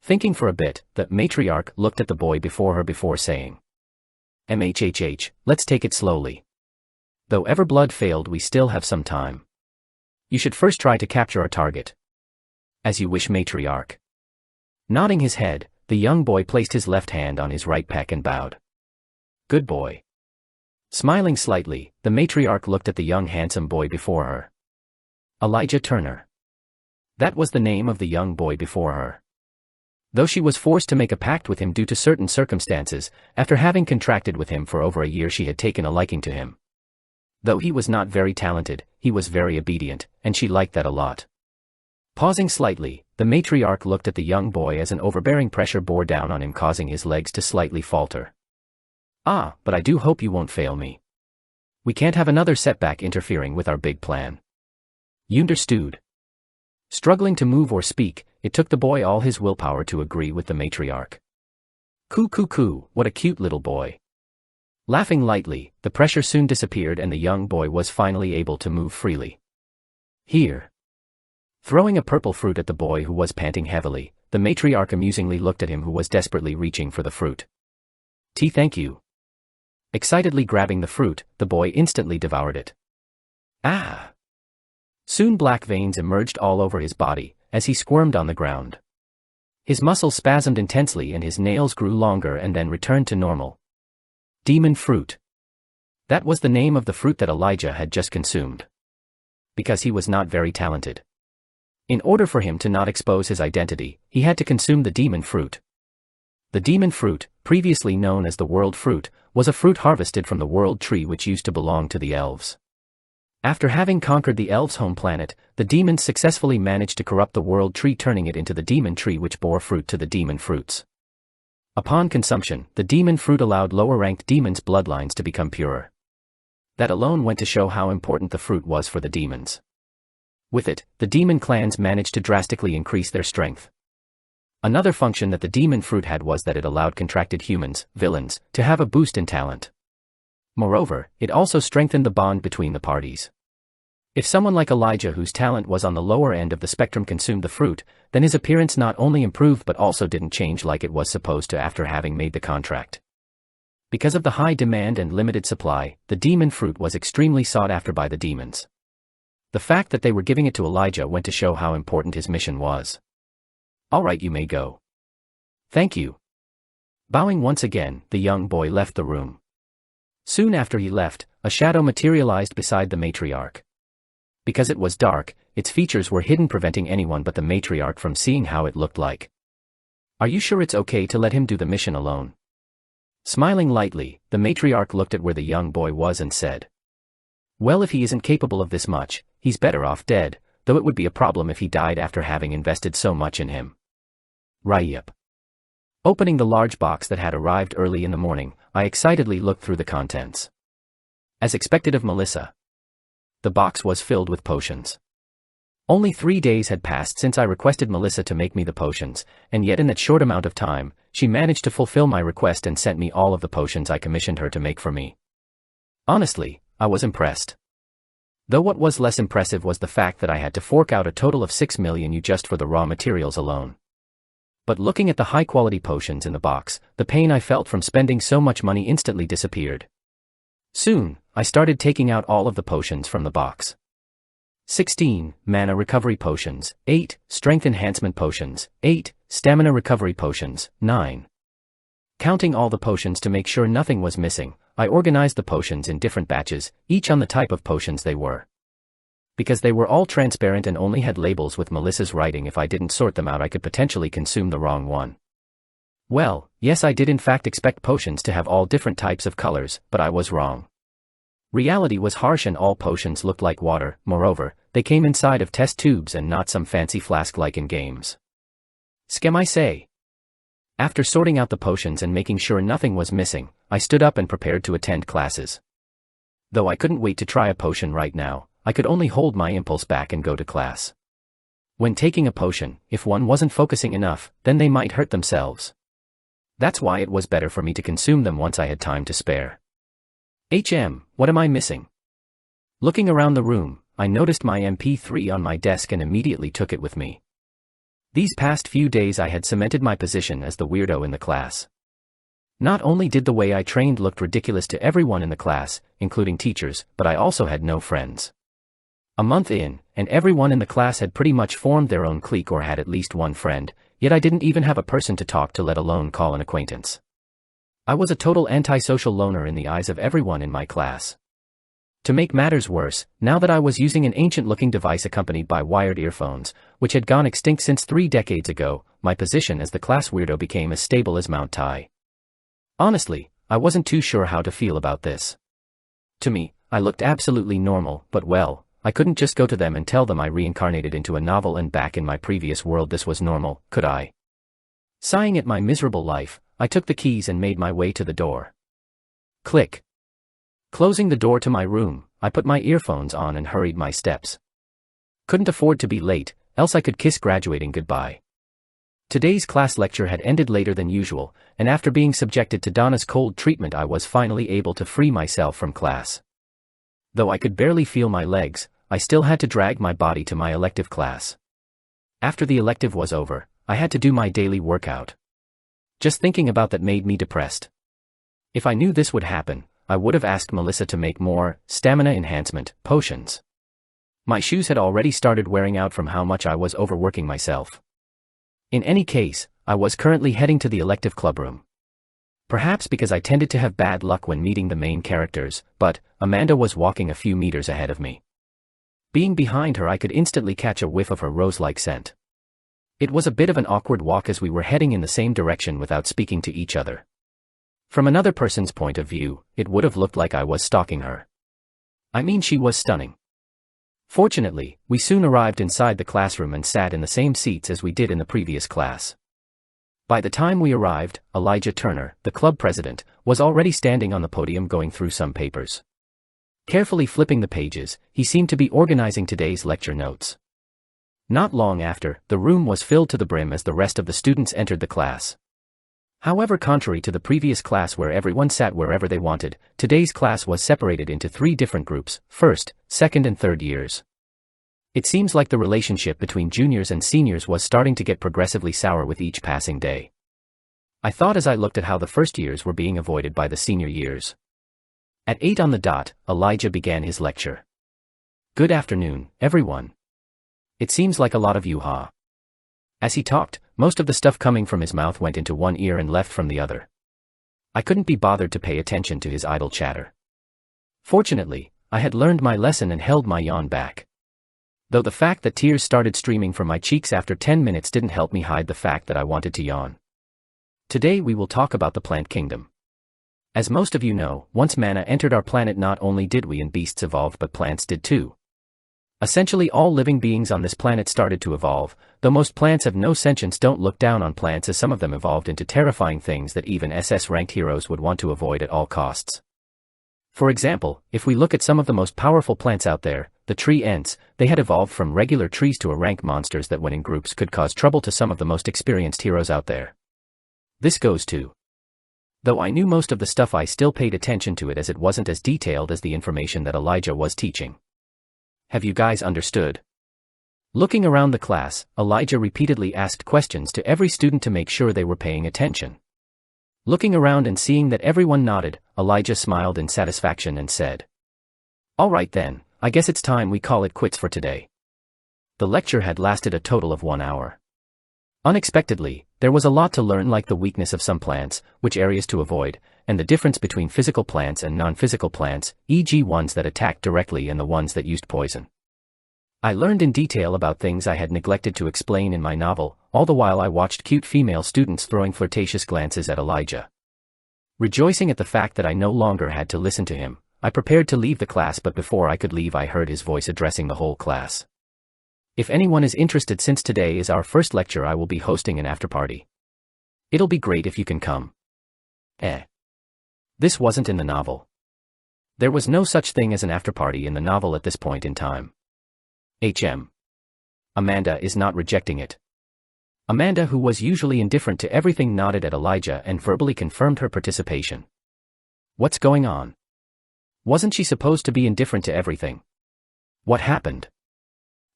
Thinking for a bit, the matriarch looked at the boy before her before saying, "MHHH, let's take it slowly. Though Everblood failed, we still have some time. You should first try to capture our target." "As you wish, matriarch." Nodding his head, the young boy placed his left hand on his right pec and bowed. "Good boy." Smiling slightly, the matriarch looked at the young handsome boy before her. Elijah Turner. That was the name of the young boy before her. Though she was forced to make a pact with him due to certain circumstances, after having contracted with him for over a year, she had taken a liking to him. Though he was not very talented, he was very obedient, and she liked that a lot. Pausing slightly, the matriarch looked at the young boy as an overbearing pressure bore down on him, causing his legs to slightly falter. "Ah, but I do hope you won't fail me. We can't have another setback interfering with our big plan. You understood?" Struggling to move or speak, it took the boy all his willpower to agree with the matriarch. Coo, what a cute little boy." Laughing lightly, the pressure soon disappeared and the young boy was finally able to move freely. "Here." Throwing a purple fruit at the boy who was panting heavily, the matriarch amusingly looked at him who was desperately reaching for the fruit. Thank you." Excitedly grabbing the fruit, the boy instantly devoured it. Ah! Soon black veins emerged all over his body, as he squirmed on the ground. His muscles spasmed intensely and his nails grew longer and then returned to normal. Demon fruit. That was the name of the fruit that Elijah had just consumed. Because he was not very talented. In order for him to not expose his identity, he had to consume the demon fruit. The demon fruit, previously known as the world fruit, was a fruit harvested from the world tree which used to belong to the elves. After having conquered the elves' home planet, the demons successfully managed to corrupt the world tree, turning it into the demon tree which bore fruit to the demon fruits. Upon consumption, the demon fruit allowed lower-ranked demons' bloodlines to become purer. That alone went to show how important the fruit was for the demons. With it, the demon clans managed to drastically increase their strength. Another function that the demon fruit had was that it allowed contracted humans, villains, to have a boost in talent. Moreover, it also strengthened the bond between the parties. If someone like Elijah, whose talent was on the lower end of the spectrum, consumed the fruit, then his appearance not only improved but also didn't change like it was supposed to after having made the contract. Because of the high demand and limited supply, the demon fruit was extremely sought after by the demons. The fact that they were giving it to Elijah went to show how important his mission was. "Alright, you may go." "Thank you." Bowing once again, the young boy left the room. Soon after he left, a shadow materialized beside the matriarch. Because it was dark, its features were hidden, preventing anyone but the matriarch from seeing how it looked like. "Are you sure it's okay to let him do the mission alone?" Smiling lightly, the matriarch looked at where the young boy was and said, "Well, if he isn't capable of this much, he's better off dead, though it would be a problem if he died after having invested so much in him." Yep. Opening the large box that had arrived early in the morning, I excitedly looked through the contents. As expected of Melissa, the box was filled with potions. Only 3 days had passed since I requested Melissa to make me the potions, and yet in that short amount of time, she managed to fulfill my request and sent me all of the potions I commissioned her to make for me. Honestly, I was impressed. Though what was less impressive was the fact that I had to fork out a total of 6 million just for the raw materials alone. But looking at the high-quality potions in the box, the pain I felt from spending so much money instantly disappeared. Soon, I started taking out all of the potions from the box. 16 mana recovery potions, 8 strength enhancement potions, 8 stamina recovery potions, 9. Counting all the potions to make sure nothing was missing, I organized the potions in different batches, each on the type of potions they were. Because they were all transparent and only had labels with Melissa's writing, if I didn't sort them out I could potentially consume the wrong one. Well, yes, I did in fact expect potions to have all different types of colors, but I was wrong. Reality was harsh and all potions looked like water. Moreover, they came inside of test tubes and not some fancy flask like in games. Scam, I say. After sorting out the potions and making sure nothing was missing, I stood up and prepared to attend classes. Though I couldn't wait to try a potion right now, I could only hold my impulse back and go to class. When taking a potion, if one wasn't focusing enough, then they might hurt themselves. That's why it was better for me to consume them once I had time to spare. What am I missing? Looking around the room, I noticed my MP3 on my desk and immediately took it with me. These past few days I had cemented my position as the weirdo in the class. Not only did the way I trained look ridiculous to everyone in the class, including teachers, but I also had no friends. A month in, and everyone in the class had pretty much formed their own clique or had at least one friend, yet I didn't even have a person to talk to, let alone call an acquaintance. I was a total antisocial loner in the eyes of everyone in my class. To make matters worse, now that I was using an ancient-looking device accompanied by wired earphones, which had gone extinct since 3 decades ago, my position as the class weirdo became as stable as Mount Tai. Honestly, I wasn't too sure how to feel about this. To me, I looked absolutely normal, but well, I couldn't just go to them and tell them I reincarnated into a novel and back in my previous world this was normal, could I? Sighing at my miserable life, I took the keys and made my way to the door. Click. Closing the door to my room, I put my earphones on and hurried my steps. Couldn't afford to be late, else I could kiss graduating goodbye. Today's class lecture had ended later than usual, and after being subjected to Donna's cold treatment I was finally able to free myself from class. Though I could barely feel my legs, I still had to drag my body to my elective class. After the elective was over, I had to do my daily workout. Just thinking about that made me depressed. If I knew this would happen, I would have asked Melissa to make more stamina enhancement potions. My shoes had already started wearing out from how much I was overworking myself. In any case, I was currently heading to the elective clubroom. Perhaps because I tended to have bad luck when meeting the main characters, but Amanda was walking a few meters ahead of me. Being behind her I could instantly catch a whiff of her rose-like scent. It was a bit of an awkward walk as we were heading in the same direction without speaking to each other. From another person's point of view, it would have looked like I was stalking her. I mean, she was stunning. Fortunately, we soon arrived inside the classroom and sat in the same seats as we did in the previous class. By the time we arrived, Elijah Turner, the club president, was already standing on the podium going through some papers. Carefully flipping the pages, he seemed to be organizing today's lecture notes. Not long after, the room was filled to the brim as the rest of the students entered the class. However, contrary to the previous class where everyone sat wherever they wanted, today's class was separated into 3 different groups: first, second and third years. It seems like the relationship between juniors and seniors was starting to get progressively sour with each passing day. I thought as I looked at how the first years were being avoided by the senior years. At 8 on the dot, Elijah began his lecture. "Good afternoon, everyone. It seems like a lot of you, huh?" As he talked, most of the stuff coming from his mouth went into one ear and left from the other. I couldn't be bothered to pay attention to his idle chatter. Fortunately, I had learned my lesson and held my yawn back. Though the fact that tears started streaming from my cheeks after 10 minutes didn't help me hide the fact that I wanted to yawn. Today we will talk about the plant kingdom. As most of you know, once mana entered our planet, not only did we and beasts evolve, but plants did too. Essentially all living beings on this planet started to evolve, though most plants have no sentience. Don't look down on plants, as some of them evolved into terrifying things that even SS-ranked heroes would want to avoid at all costs. For example, if we look at some of the most powerful plants out there, the tree ants, they had evolved from regular trees to a rank monsters that when in groups could cause trouble to some of the most experienced heroes out there. This goes to. Though I knew most of the stuff, I still paid attention to it as it wasn't as detailed as the information that Elijah was teaching. Have you guys understood? Looking around the class, Elijah repeatedly asked questions to every student to make sure they were paying attention. Looking around and seeing that everyone nodded, Elijah smiled in satisfaction and said, "All right then, I guess it's time we call it quits for today." The lecture had lasted a total of 1 hour. Unexpectedly, there was a lot to learn, like the weakness of some plants, which areas to avoid, and the difference between physical plants and non-physical plants, e.g. ones that attacked directly and the ones that used poison. I learned in detail about things I had neglected to explain in my novel, all the while I watched cute female students throwing flirtatious glances at Elijah. Rejoicing at the fact that I no longer had to listen to him, I prepared to leave the class, but before I could leave I heard his voice addressing the whole class. "If anyone is interested, since today is our first lecture, I will be hosting an after-party. It'll be great if you can come." This wasn't in the novel. There was no such thing as an after-party in the novel at this point in time. Amanda is not rejecting it. Amanda, who was usually indifferent to everything, nodded at Elijah and verbally confirmed her participation. What's going on? Wasn't she supposed to be indifferent to everything? What happened?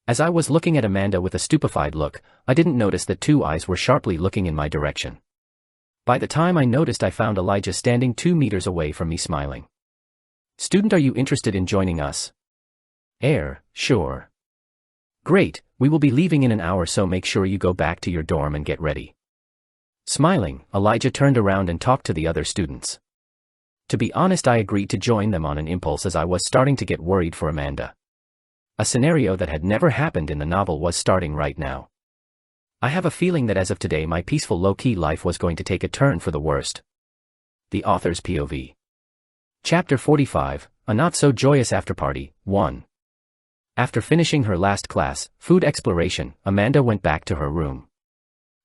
As I was looking at Amanda with a stupefied look, I didn't notice that 2 eyes were sharply looking in my direction. By the time I noticed, I found Elijah standing 2 meters away from me, smiling. "Student, are you interested in joining us?" Sure. "Great, we will be leaving in an hour, so make sure you go back to your dorm and get ready." Smiling, Elijah turned around and talked to the other students. To be honest, I agreed to join them on an impulse, as I was starting to get worried for Amanda. A scenario that had never happened in the novel was starting right now. I have a feeling that as of today my peaceful low-key life was going to take a turn for the worst. The author's POV. Chapter 45, A Not-So-Joyous After-Party, 1. After finishing her last class, food exploration, Amanda went back to her room.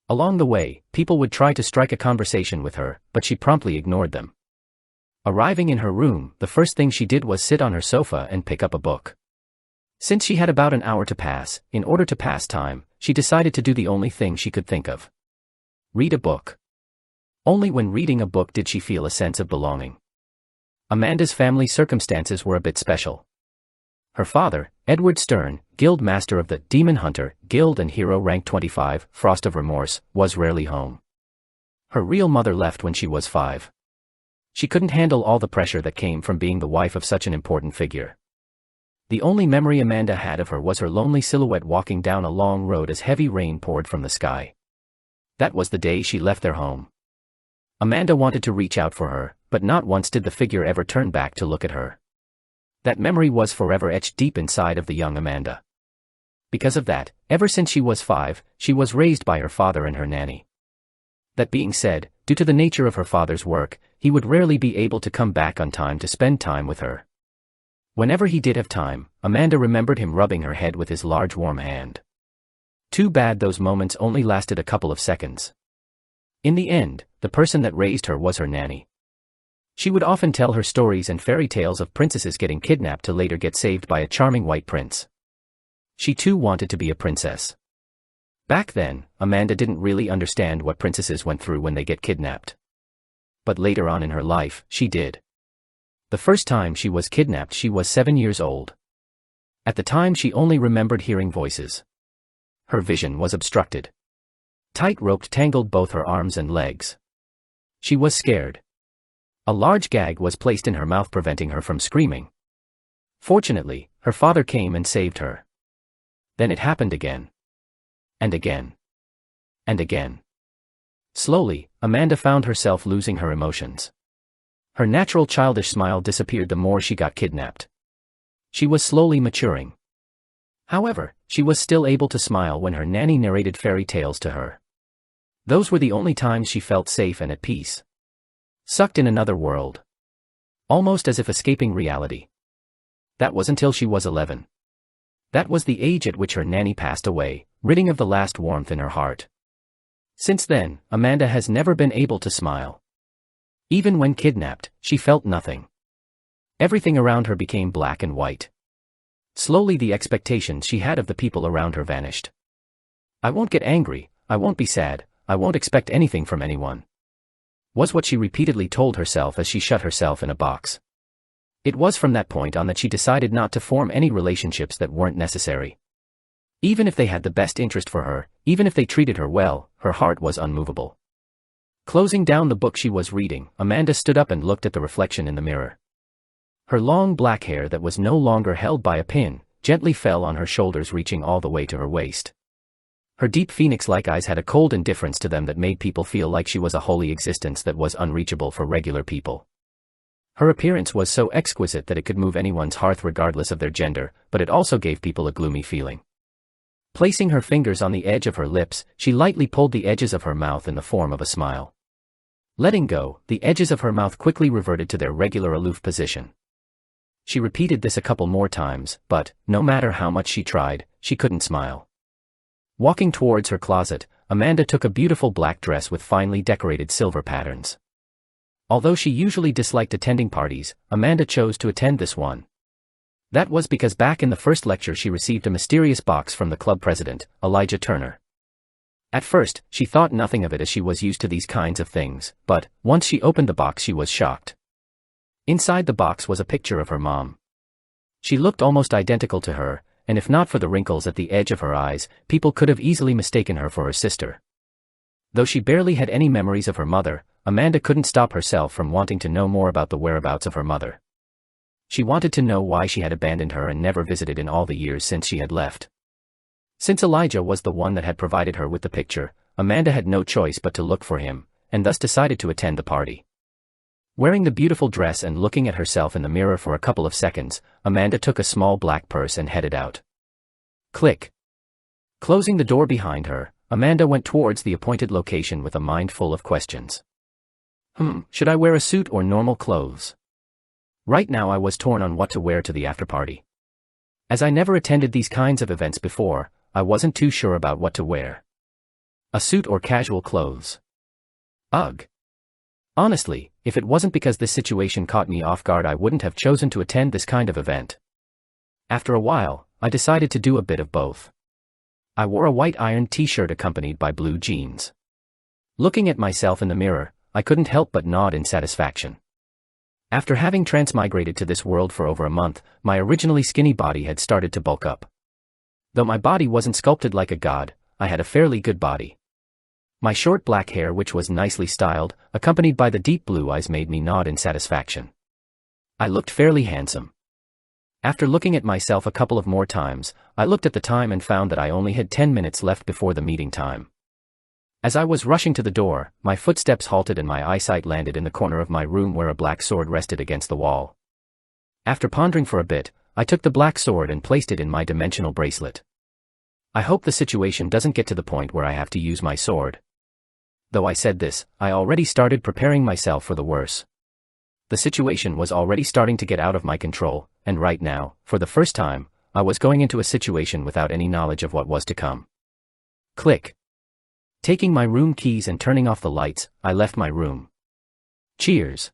Along the way, people would try to strike a conversation with her, but she promptly ignored them. Arriving in her room, the first thing she did was sit on her sofa and pick up a book. Since she had about an hour to pass, in order to pass time, she decided to do the only thing she could think of. Read a book. Only when reading a book did she feel a sense of belonging. Amanda's family circumstances were a bit special. Her father, Edward Stern, Guild Master of the Demon Hunter Guild and Hero Rank 25, Frost of Remorse, was rarely home. Her real mother left when she was 5. She couldn't handle all the pressure that came from being the wife of such an important figure. The only memory Amanda had of her was her lonely silhouette walking down a long road as heavy rain poured from the sky. That was the day she left their home. Amanda wanted to reach out for her, but not once did the figure ever turn back to look at her. That memory was forever etched deep inside of the young Amanda. Because of that, ever since she was 5, she was raised by her father and her nanny. That being said, due to the nature of her father's work, he would rarely be able to come back on time to spend time with her. Whenever he did have time, Amanda remembered him rubbing her head with his large warm hand. Too bad those moments only lasted a couple of seconds. In the end, the person that raised her was her nanny. She would often tell her stories and fairy tales of princesses getting kidnapped to later get saved by a charming white prince. She too wanted to be a princess. Back then, Amanda didn't really understand what princesses went through when they get kidnapped. But later on in her life, she did. The first time she was kidnapped, she was 7 years old. At the time, she only remembered hearing voices. Her vision was obstructed. Tight rope tangled both her arms and legs. She was scared. A large gag was placed in her mouth, preventing her from screaming. Fortunately, her father came and saved her. Then it happened again. And again. And again. Slowly, Amanda found herself losing her emotions. Her natural childish smile disappeared the more she got kidnapped. She was slowly maturing. However, she was still able to smile when her nanny narrated fairy tales to her. Those were the only times she felt safe and at peace. Sucked in another world. Almost as if escaping reality. That was until she was 11. That was the age at which her nanny passed away, ridding of the last warmth in her heart. Since then, Amanda has never been able to smile. Even when kidnapped, she felt nothing. Everything around her became black and white. Slowly the expectations she had of the people around her vanished. I won't get angry, I won't be sad, I won't expect anything from anyone, was what she repeatedly told herself as she shut herself in a box. It was from that point on that she decided not to form any relationships that weren't necessary. Even if they had the best interest for her, even if they treated her well, her heart was unmovable. Closing down the book she was reading, Amanda stood up and looked at the reflection in the mirror. Her long black hair that was no longer held by a pin, gently fell on her shoulders, reaching all the way to her waist. Her deep phoenix-like eyes had a cold indifference to them that made people feel like she was a holy existence that was unreachable for regular people. Her appearance was so exquisite that it could move anyone's heart regardless of their gender, but it also gave people a gloomy feeling. Placing her fingers on the edge of her lips, she lightly pulled the edges of her mouth in the form of a smile. Letting go, the edges of her mouth quickly reverted to their regular aloof position. She repeated this a couple more times, but, no matter how much she tried, she couldn't smile. Walking towards her closet, Amanda took a beautiful black dress with finely decorated silver patterns. Although she usually disliked attending parties, Amanda chose to attend this one. That was because back in the first lecture she received a mysterious box from the club president, Elijah Turner. At first, she thought nothing of it as she was used to these kinds of things, but, once she opened the box she was shocked. Inside the box was a picture of her mom. She looked almost identical to her, and if not for the wrinkles at the edge of her eyes, people could have easily mistaken her for her sister. Though she barely had any memories of her mother, Amanda couldn't stop herself from wanting to know more about the whereabouts of her mother. She wanted to know why she had abandoned her and never visited in all the years since she had left. Since Elijah was the one that had provided her with the picture, Amanda had no choice but to look for him, and thus decided to attend the party. Wearing the beautiful dress and looking at herself in the mirror for a couple of seconds, Amanda took a small black purse and headed out. Click. Closing the door behind her, Amanda went towards the appointed location with a mind full of questions. Should I wear a suit or normal clothes? Right now I was torn on what to wear to the after-party. As I never attended these kinds of events before, I wasn't too sure about what to wear. A suit or casual clothes? Ugh. Honestly, if it wasn't because this situation caught me off guard, I wouldn't have chosen to attend this kind of event. After a while, I decided to do a bit of both. I wore a white ironed t-shirt accompanied by blue jeans. Looking at myself in the mirror, I couldn't help but nod in satisfaction. After having transmigrated to this world for over a month, my originally skinny body had started to bulk up. Though my body wasn't sculpted like a god, I had a fairly good body. My short black hair, which was nicely styled, accompanied by the deep blue eyes, made me nod in satisfaction. I looked fairly handsome. After looking at myself a couple of more times, I looked at the time and found that I only had 10 minutes left before the meeting time. As I was rushing to the door, my footsteps halted and my eyesight landed in the corner of my room where a black sword rested against the wall. After pondering for a bit, I took the black sword and placed it in my dimensional bracelet. I hope the situation doesn't get to the point where I have to use my sword. Though I said this, I already started preparing myself for the worse. The situation was already starting to get out of my control, and right now, for the first time, I was going into a situation without any knowledge of what was to come. Click. Taking my room keys and turning off the lights, I left my room. Cheers.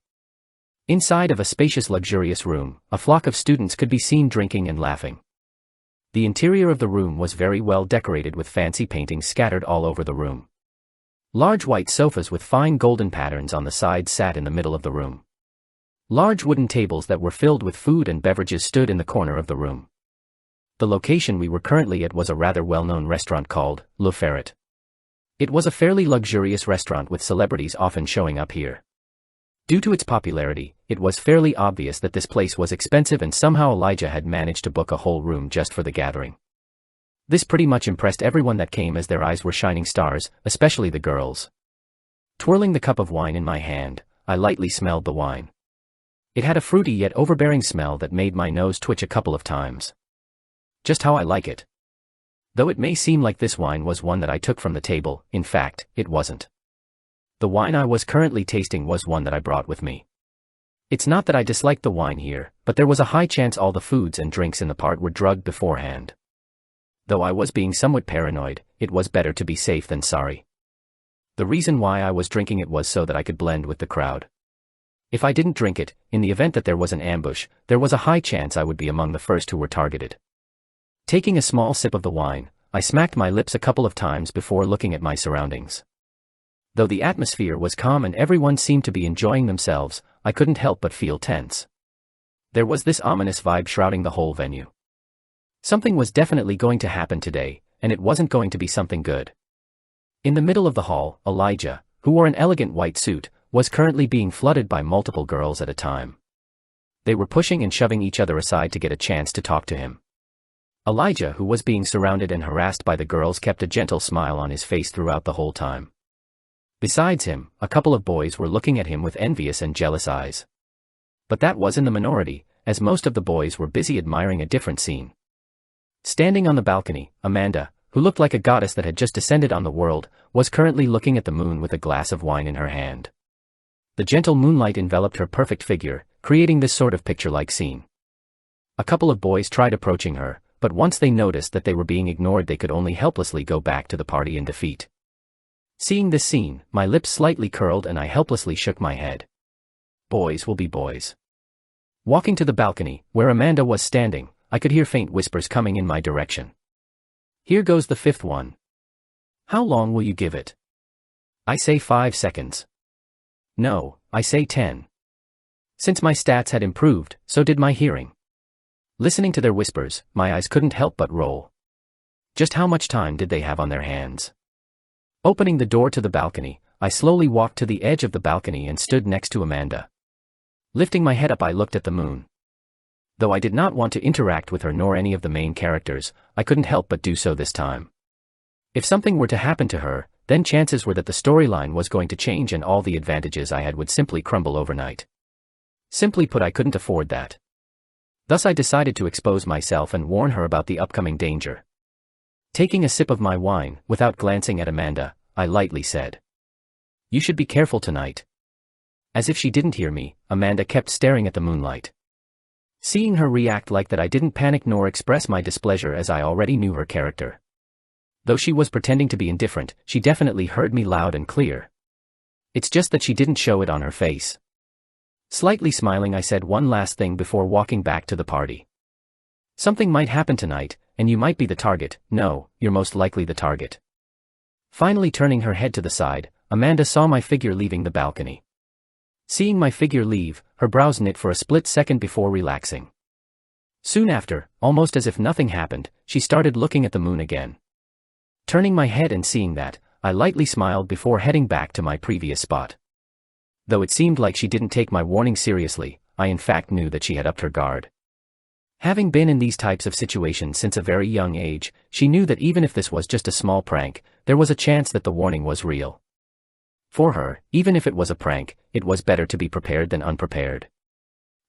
Inside of a spacious luxurious room, a flock of students could be seen drinking and laughing. The interior of the room was very well decorated with fancy paintings scattered all over the room. Large white sofas with fine golden patterns on the sides sat in the middle of the room. Large wooden tables that were filled with food and beverages stood in the corner of the room. The location we were currently at was a rather well-known restaurant called Le Ferret. It was a fairly luxurious restaurant with celebrities often showing up here. Due to its popularity, it was fairly obvious that this place was expensive, and somehow Elijah had managed to book a whole room just for the gathering. This pretty much impressed everyone that came, as their eyes were shining stars, especially the girls. Twirling the cup of wine in my hand, I lightly smelled the wine. It had a fruity yet overbearing smell that made my nose twitch a couple of times. Just how I like it. Though it may seem like this wine was one that I took from the table, in fact, it wasn't. The wine I was currently tasting was one that I brought with me. It's not that I disliked the wine here, but there was a high chance all the foods and drinks in the part were drugged beforehand. Though I was being somewhat paranoid, it was better to be safe than sorry. The reason why I was drinking it was so that I could blend with the crowd. If I didn't drink it, in the event that there was an ambush, there was a high chance I would be among the first who were targeted. Taking a small sip of the wine, I smacked my lips a couple of times before looking at my surroundings. Though the atmosphere was calm and everyone seemed to be enjoying themselves, I couldn't help but feel tense. There was this ominous vibe shrouding the whole venue. Something was definitely going to happen today, and it wasn't going to be something good. In the middle of the hall, Elijah, who wore an elegant white suit, was currently being flooded by multiple girls at a time. They were pushing and shoving each other aside to get a chance to talk to him. Elijah, who was being surrounded and harassed by the girls, kept a gentle smile on his face throughout the whole time. Besides him, a couple of boys were looking at him with envious and jealous eyes. But that was in the minority, as most of the boys were busy admiring a different scene. Standing on the balcony, Amanda, who looked like a goddess that had just descended on the world, was currently looking at the moon with a glass of wine in her hand. The gentle moonlight enveloped her perfect figure, creating this sort of picture-like scene. A couple of boys tried approaching her, but once they noticed that they were being ignored, they could only helplessly go back to the party in defeat. Seeing this scene, my lips slightly curled and I helplessly shook my head. Boys will be boys. Walking to the balcony, where Amanda was standing, I could hear faint whispers coming in my direction. Here goes the fifth one. How long will you give it? I say 5 seconds. No, I say 10. Since my stats had improved, so did my hearing. Listening to their whispers, my eyes couldn't help but roll. Just how much time did they have on their hands? Opening the door to the balcony, I slowly walked to the edge of the balcony and stood next to Amanda. Lifting my head up, I looked at the moon. Though I did not want to interact with her nor any of the main characters, I couldn't help but do so this time. If something were to happen to her, then chances were that the storyline was going to change and all the advantages I had would simply crumble overnight. Simply put, I couldn't afford that. Thus I decided to expose myself and warn her about the upcoming danger. Taking a sip of my wine, without glancing at Amanda, I lightly said, "You should be careful tonight." As if she didn't hear me, Amanda kept staring at the moonlight. Seeing her react like that, I didn't panic nor express my displeasure, as I already knew her character. Though she was pretending to be indifferent, she definitely heard me loud and clear. It's just that she didn't show it on her face. Slightly smiling, I said one last thing before walking back to the party. Something might happen tonight, and you might be the target. No, you're most likely the target. Finally turning her head to the side, Amanda saw my figure leaving the balcony. Seeing my figure leave, her brows knit for a split second before relaxing. Soon after, almost as if nothing happened, she started looking at the moon again. Turning my head and seeing that, I lightly smiled before heading back to my previous spot. Though it seemed like she didn't take my warning seriously, I in fact knew that she had upped her guard. Having been in these types of situations since a very young age, she knew that even if this was just a small prank, there was a chance that the warning was real. For her, even if it was a prank, it was better to be prepared than unprepared.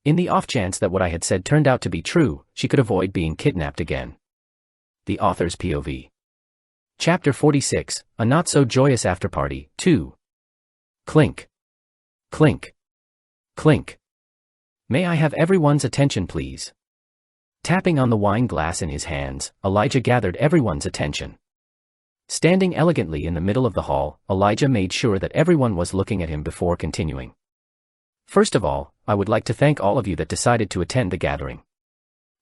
In the off chance that what I had said turned out to be true, she could avoid being kidnapped again. The author's POV. Chapter 46, A Not-So-Joyous After-Party, 2. Clink. Clink. Clink. May I have everyone's attention, please? Tapping on the wine glass in his hands, Elijah gathered everyone's attention. Standing elegantly in the middle of the hall, Elijah made sure that everyone was looking at him before continuing. First of all, I would like to thank all of you that decided to attend the gathering.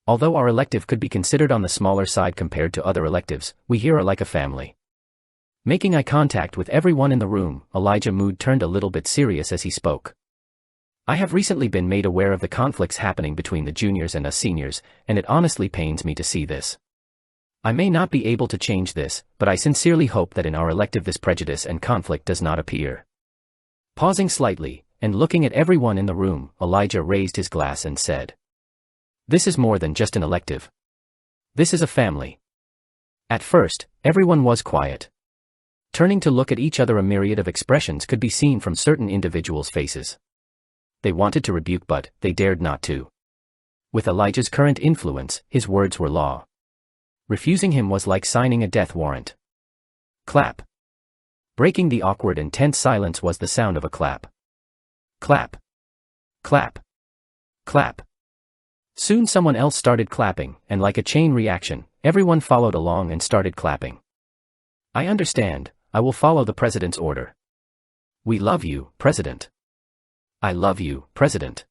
Although our elective could be considered on the smaller side compared to other electives, we here are like a family. Making eye contact with everyone in the room, Elijah's mood turned a little bit serious as he spoke. I have recently been made aware of the conflicts happening between the juniors and us seniors, and it honestly pains me to see this. I may not be able to change this, but I sincerely hope that in our elective this prejudice and conflict does not appear. Pausing slightly, and looking at everyone in the room, Elijah raised his glass and said, "This is more than just an elective. This is a family." At first, everyone was quiet. Turning to look at each other, a myriad of expressions could be seen from certain individuals' faces. They wanted to rebuke but they dared not to. With Elijah's current influence, his words were law. Refusing him was like signing a death warrant. Clap. Breaking the awkward and tense silence was the sound of a clap. Clap. Clap. Clap. Soon someone else started clapping, and like a chain reaction, everyone followed along and started clapping. "I understand, I will follow the President's order." "We love you, President." "I love you, President."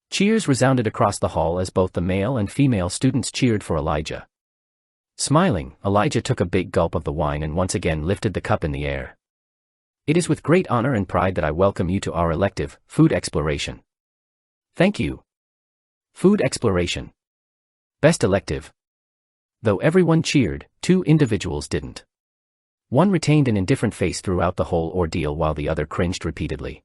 Cheers resounded across the hall as both the male and female students cheered for Elijah. Smiling, Elijah took a big gulp of the wine and once again lifted the cup in the air. "It is with great honor and pride that I welcome you to our elective, Food Exploration." "Thank you." Food Exploration. Best elective. Though everyone cheered, two individuals didn't. One retained an indifferent face throughout the whole ordeal while the other cringed repeatedly.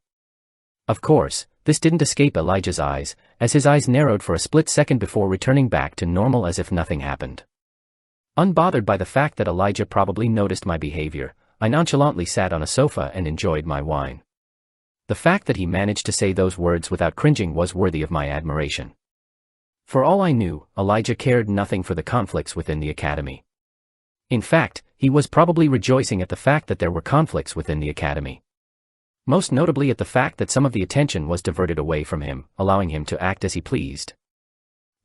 Of course, this didn't escape Elijah's eyes, as his eyes narrowed for a split second before returning back to normal as if nothing happened. Unbothered by the fact that Elijah probably noticed my behavior, I nonchalantly sat on a sofa and enjoyed my wine. The fact that he managed to say those words without cringing was worthy of my admiration. For all I knew, Elijah cared nothing for the conflicts within the academy. In fact, he was probably rejoicing at the fact that there were conflicts within the academy. Most notably at the fact that some of the attention was diverted away from him, allowing him to act as he pleased.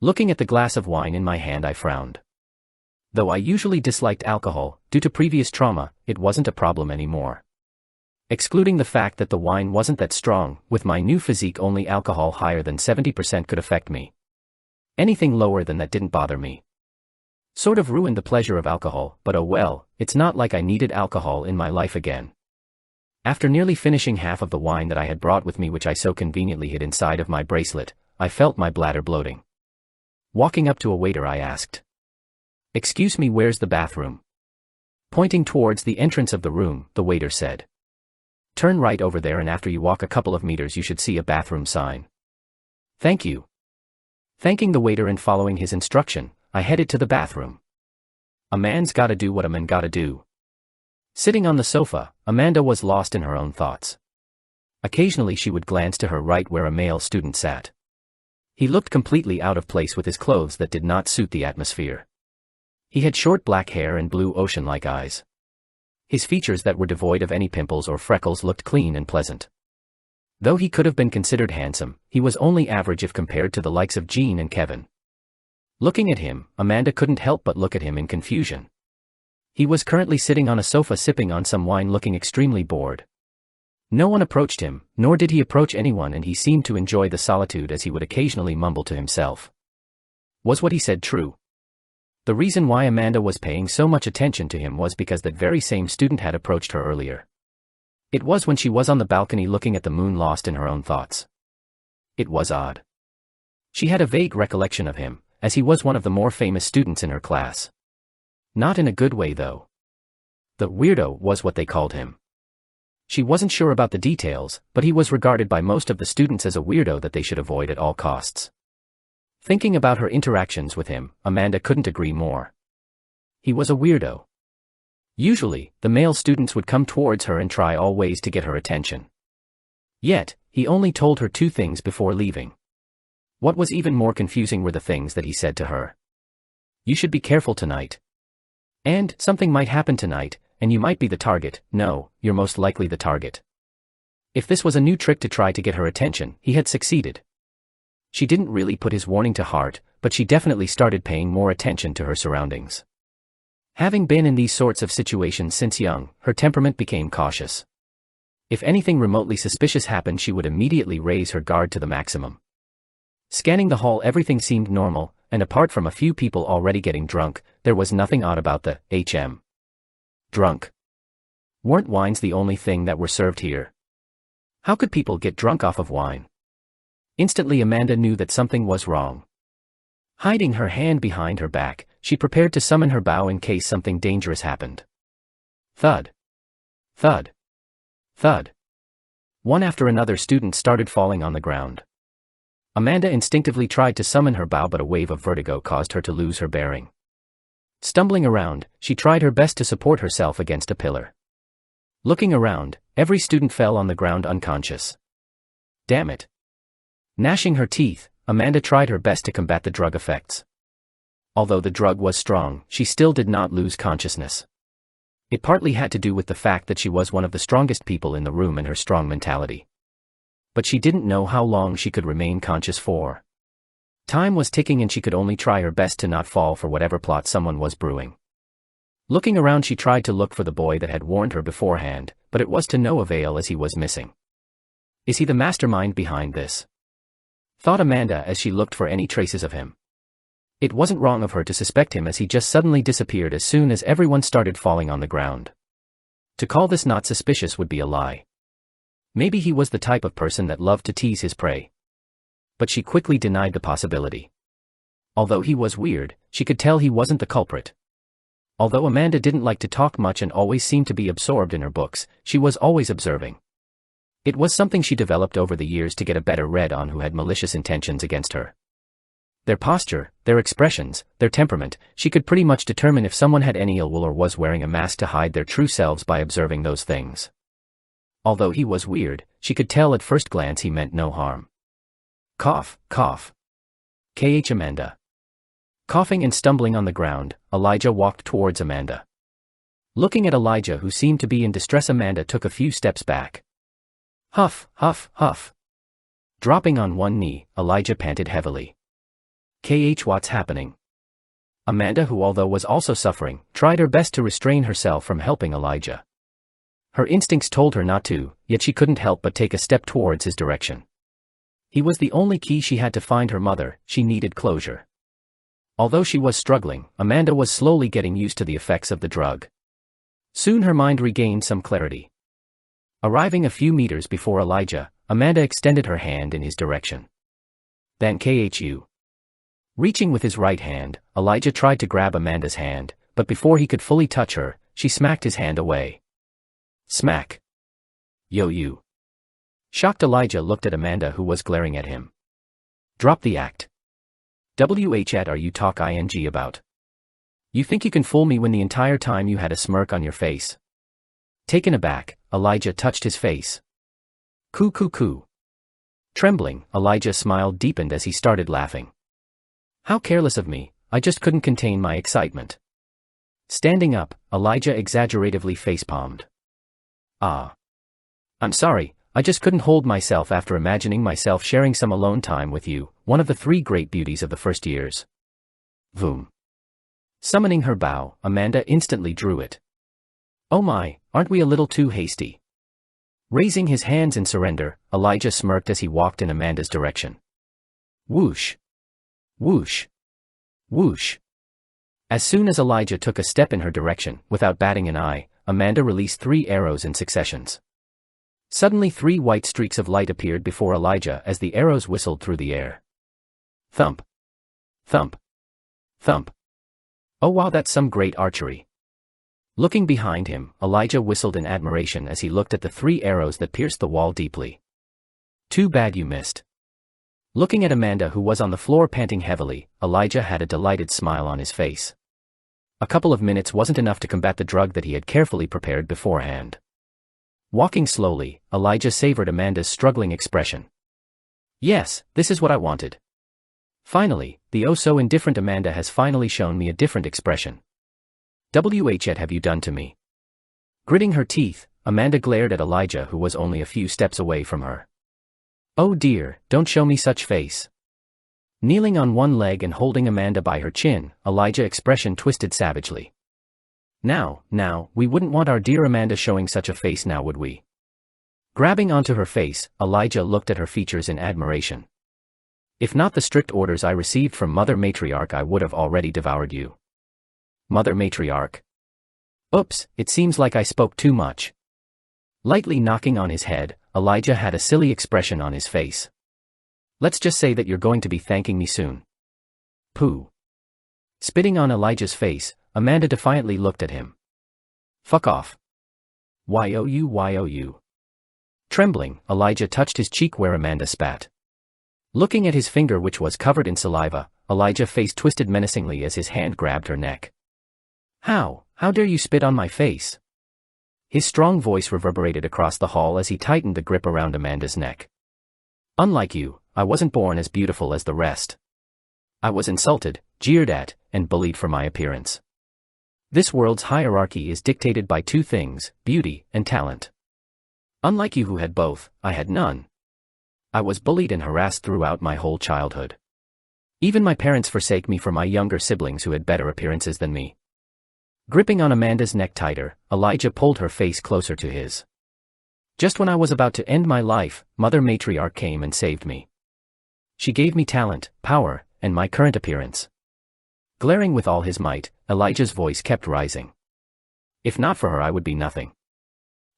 Looking at the glass of wine in my hand, I frowned. Though I usually disliked alcohol, due to previous trauma, it wasn't a problem anymore. Excluding the fact that the wine wasn't that strong, with my new physique only alcohol higher than 70% could affect me. Anything lower than that didn't bother me. Sort of ruined the pleasure of alcohol, but oh well, it's not like I needed alcohol in my life again. After nearly finishing half of the wine that I had brought with me, which I so conveniently hid inside of my bracelet, I felt my bladder bloating. Walking up to a waiter, I asked, "Excuse me, where's the bathroom?" Pointing towards the entrance of the room, the waiter said, "Turn right over there and after you walk a couple of meters you should see a bathroom sign." "Thank you." Thanking the waiter and following his instruction, I headed to the bathroom. A man's gotta do what a man gotta do. Sitting on the sofa, Amanda was lost in her own thoughts. Occasionally she would glance to her right where a male student sat. He looked completely out of place with his clothes that did not suit the atmosphere. He had short black hair and blue ocean-like eyes. His features that were devoid of any pimples or freckles looked clean and pleasant. Though he could have been considered handsome, he was only average if compared to the likes of Jean and Kevin. Looking at him, Amanda couldn't help but look at him in confusion. He was currently sitting on a sofa sipping on some wine, looking extremely bored. No one approached him, nor did he approach anyone, and he seemed to enjoy the solitude as he would occasionally mumble to himself. Was what he said true? The reason why Amanda was paying so much attention to him was because that very same student had approached her earlier. It was when she was on the balcony looking at the moon, lost in her own thoughts. It was odd. She had a vague recollection of him, as he was one of the more famous students in her class. Not in a good way though. The weirdo was what they called him. She wasn't sure about the details, but he was regarded by most of the students as a weirdo that they should avoid at all costs. Thinking about her interactions with him, Amanda couldn't agree more. He was a weirdo. Usually, the male students would come towards her and try all ways to get her attention. Yet, he only told her two things before leaving. What was even more confusing were the things that he said to her. "You should be careful tonight." And, "Something might happen tonight, and you might be the target." No, you're most likely the target. If this was a new trick to try to get her attention, he had succeeded. She didn't really put his warning to heart, but she definitely started paying more attention to her surroundings. Having been in these sorts of situations since young, her temperament became cautious. If anything remotely suspicious happened, she would immediately raise her guard to the maximum. Scanning the hall, everything seemed normal, and apart from a few people already getting drunk, there was nothing odd about the HM. Drunk. Weren't wines the only thing that were served here? How could people get drunk off of wine? Instantly Amanda knew that something was wrong. Hiding her hand behind her back, she prepared to summon her bow in case something dangerous happened. Thud. Thud. Thud. One after another, students started falling on the ground. Amanda instinctively tried to summon her bow, but a wave of vertigo caused her to lose her bearing. Stumbling around, she tried her best to support herself against a pillar. Looking around, every student fell on the ground unconscious. Damn it. Gnashing her teeth, Amanda tried her best to combat the drug effects. Although the drug was strong, she still did not lose consciousness. It partly had to do with the fact that she was one of the strongest people in the room and her strong mentality. But she didn't know how long she could remain conscious for. Time was ticking and she could only try her best to not fall for whatever plot someone was brewing. Looking around, she tried to look for the boy that had warned her beforehand, but it was to no avail as he was missing. Is he the mastermind behind this? Thought Amanda as she looked for any traces of him. It wasn't wrong of her to suspect him, as he just suddenly disappeared as soon as everyone started falling on the ground. To call this not suspicious would be a lie. Maybe he was the type of person that loved to tease his prey. But she quickly denied the possibility. Although he was weird, she could tell he wasn't the culprit. Although Amanda didn't like to talk much and always seemed to be absorbed in her books, she was always observing. It was something she developed over the years to get a better read on who had malicious intentions against her. Their posture, their expressions, their temperament, she could pretty much determine if someone had any ill will or was wearing a mask to hide their true selves by observing those things. Although he was weird, she could tell at first glance he meant no harm. Cough, cough. Amanda. Coughing and stumbling on the ground, Elijah walked towards Amanda. Looking at Elijah, who seemed to be in distress, Amanda took a few steps back. Huff, huff, huff. Dropping on one knee, Elijah panted heavily. What's happening? Amanda, who although was also suffering, tried her best to restrain herself from helping Elijah. Her instincts told her not to, yet she couldn't help but take a step towards his direction. He was the only key she had to find her mother. She needed closure. Although she was struggling, Amanda was slowly getting used to the effects of the drug. Soon her mind regained some clarity. Arriving a few meters before Elijah, Amanda extended her hand in his direction. Then Reaching with his right hand, Elijah tried to grab Amanda's hand, but before he could fully touch her, she smacked his hand away. Smack. Yo, you. Shocked Elijah looked at Amanda, who was glaring at him. Drop the act. What are you talking about? You think you can fool me when the entire time you had a smirk on your face? Taken aback, Elijah touched his face. Coo. Trembling, Elijah's smile deepened as he started laughing. How careless of me, I just couldn't contain my excitement. Standing up, Elijah exaggeratively facepalmed. I'm sorry, I just couldn't hold myself after imagining myself sharing some alone time with you, one of the 3 great beauties of the first years. Voom. Summoning her bow, Amanda instantly drew it. Oh my, aren't we a little too hasty? Raising his hands in surrender, Elijah smirked as he walked in Amanda's direction. Whoosh. Whoosh. Whoosh. As soon as Elijah took a step in her direction, without batting an eye, Amanda released 3 arrows in successions. Suddenly 3 white streaks of light appeared before Elijah as the arrows whistled through the air. Thump. Thump. Thump. Oh wow, that's some great archery. Looking behind him, Elijah whistled in admiration as he looked at the 3 arrows that pierced the wall deeply. Too bad you missed. Looking at Amanda, who was on the floor panting heavily, Elijah had a delighted smile on his face. A couple of minutes wasn't enough to combat the drug that he had carefully prepared beforehand. Walking slowly, Elijah savored Amanda's struggling expression. Yes, this is what I wanted. Finally, the oh-so-indifferent Amanda has finally shown me a different expression. What have you done to me? Gritting her teeth, Amanda glared at Elijah, who was only a few steps away from her. Oh dear, don't show me such face. Kneeling on one leg and holding Amanda by her chin, Elijah's expression twisted savagely. Now, we wouldn't want our dear Amanda showing such a face now, would we? Grabbing onto her face, Elijah looked at her features in admiration. If not the strict orders I received from Mother Matriarch, I would have already devoured you. Mother Matriarch. Oops, it seems like I spoke too much. Lightly knocking on his head, Elijah had a silly expression on his face. Let's just say that you're going to be thanking me soon. Pooh. Spitting on Elijah's face, Amanda defiantly looked at him. Fuck off. You. Trembling, Elijah touched his cheek where Amanda spat. Looking at his finger, which was covered in saliva, Elijah's face twisted menacingly as his hand grabbed her neck. How dare you spit on my face? His strong voice reverberated across the hall as he tightened the grip around Amanda's neck. Unlike you, I wasn't born as beautiful as the rest. I was insulted, jeered at, and bullied for my appearance. This world's hierarchy is dictated by two things, beauty and talent. Unlike you who had both, I had none. I was bullied and harassed throughout my whole childhood. Even my parents forsake me for my younger siblings who had better appearances than me. Gripping on Amanda's neck tighter, Elijah pulled her face closer to his. Just when I was about to end my life, Mother Matriarch came and saved me. She gave me talent, power, and my current appearance. Glaring with all his might, Elijah's voice kept rising. If not for her, I would be nothing.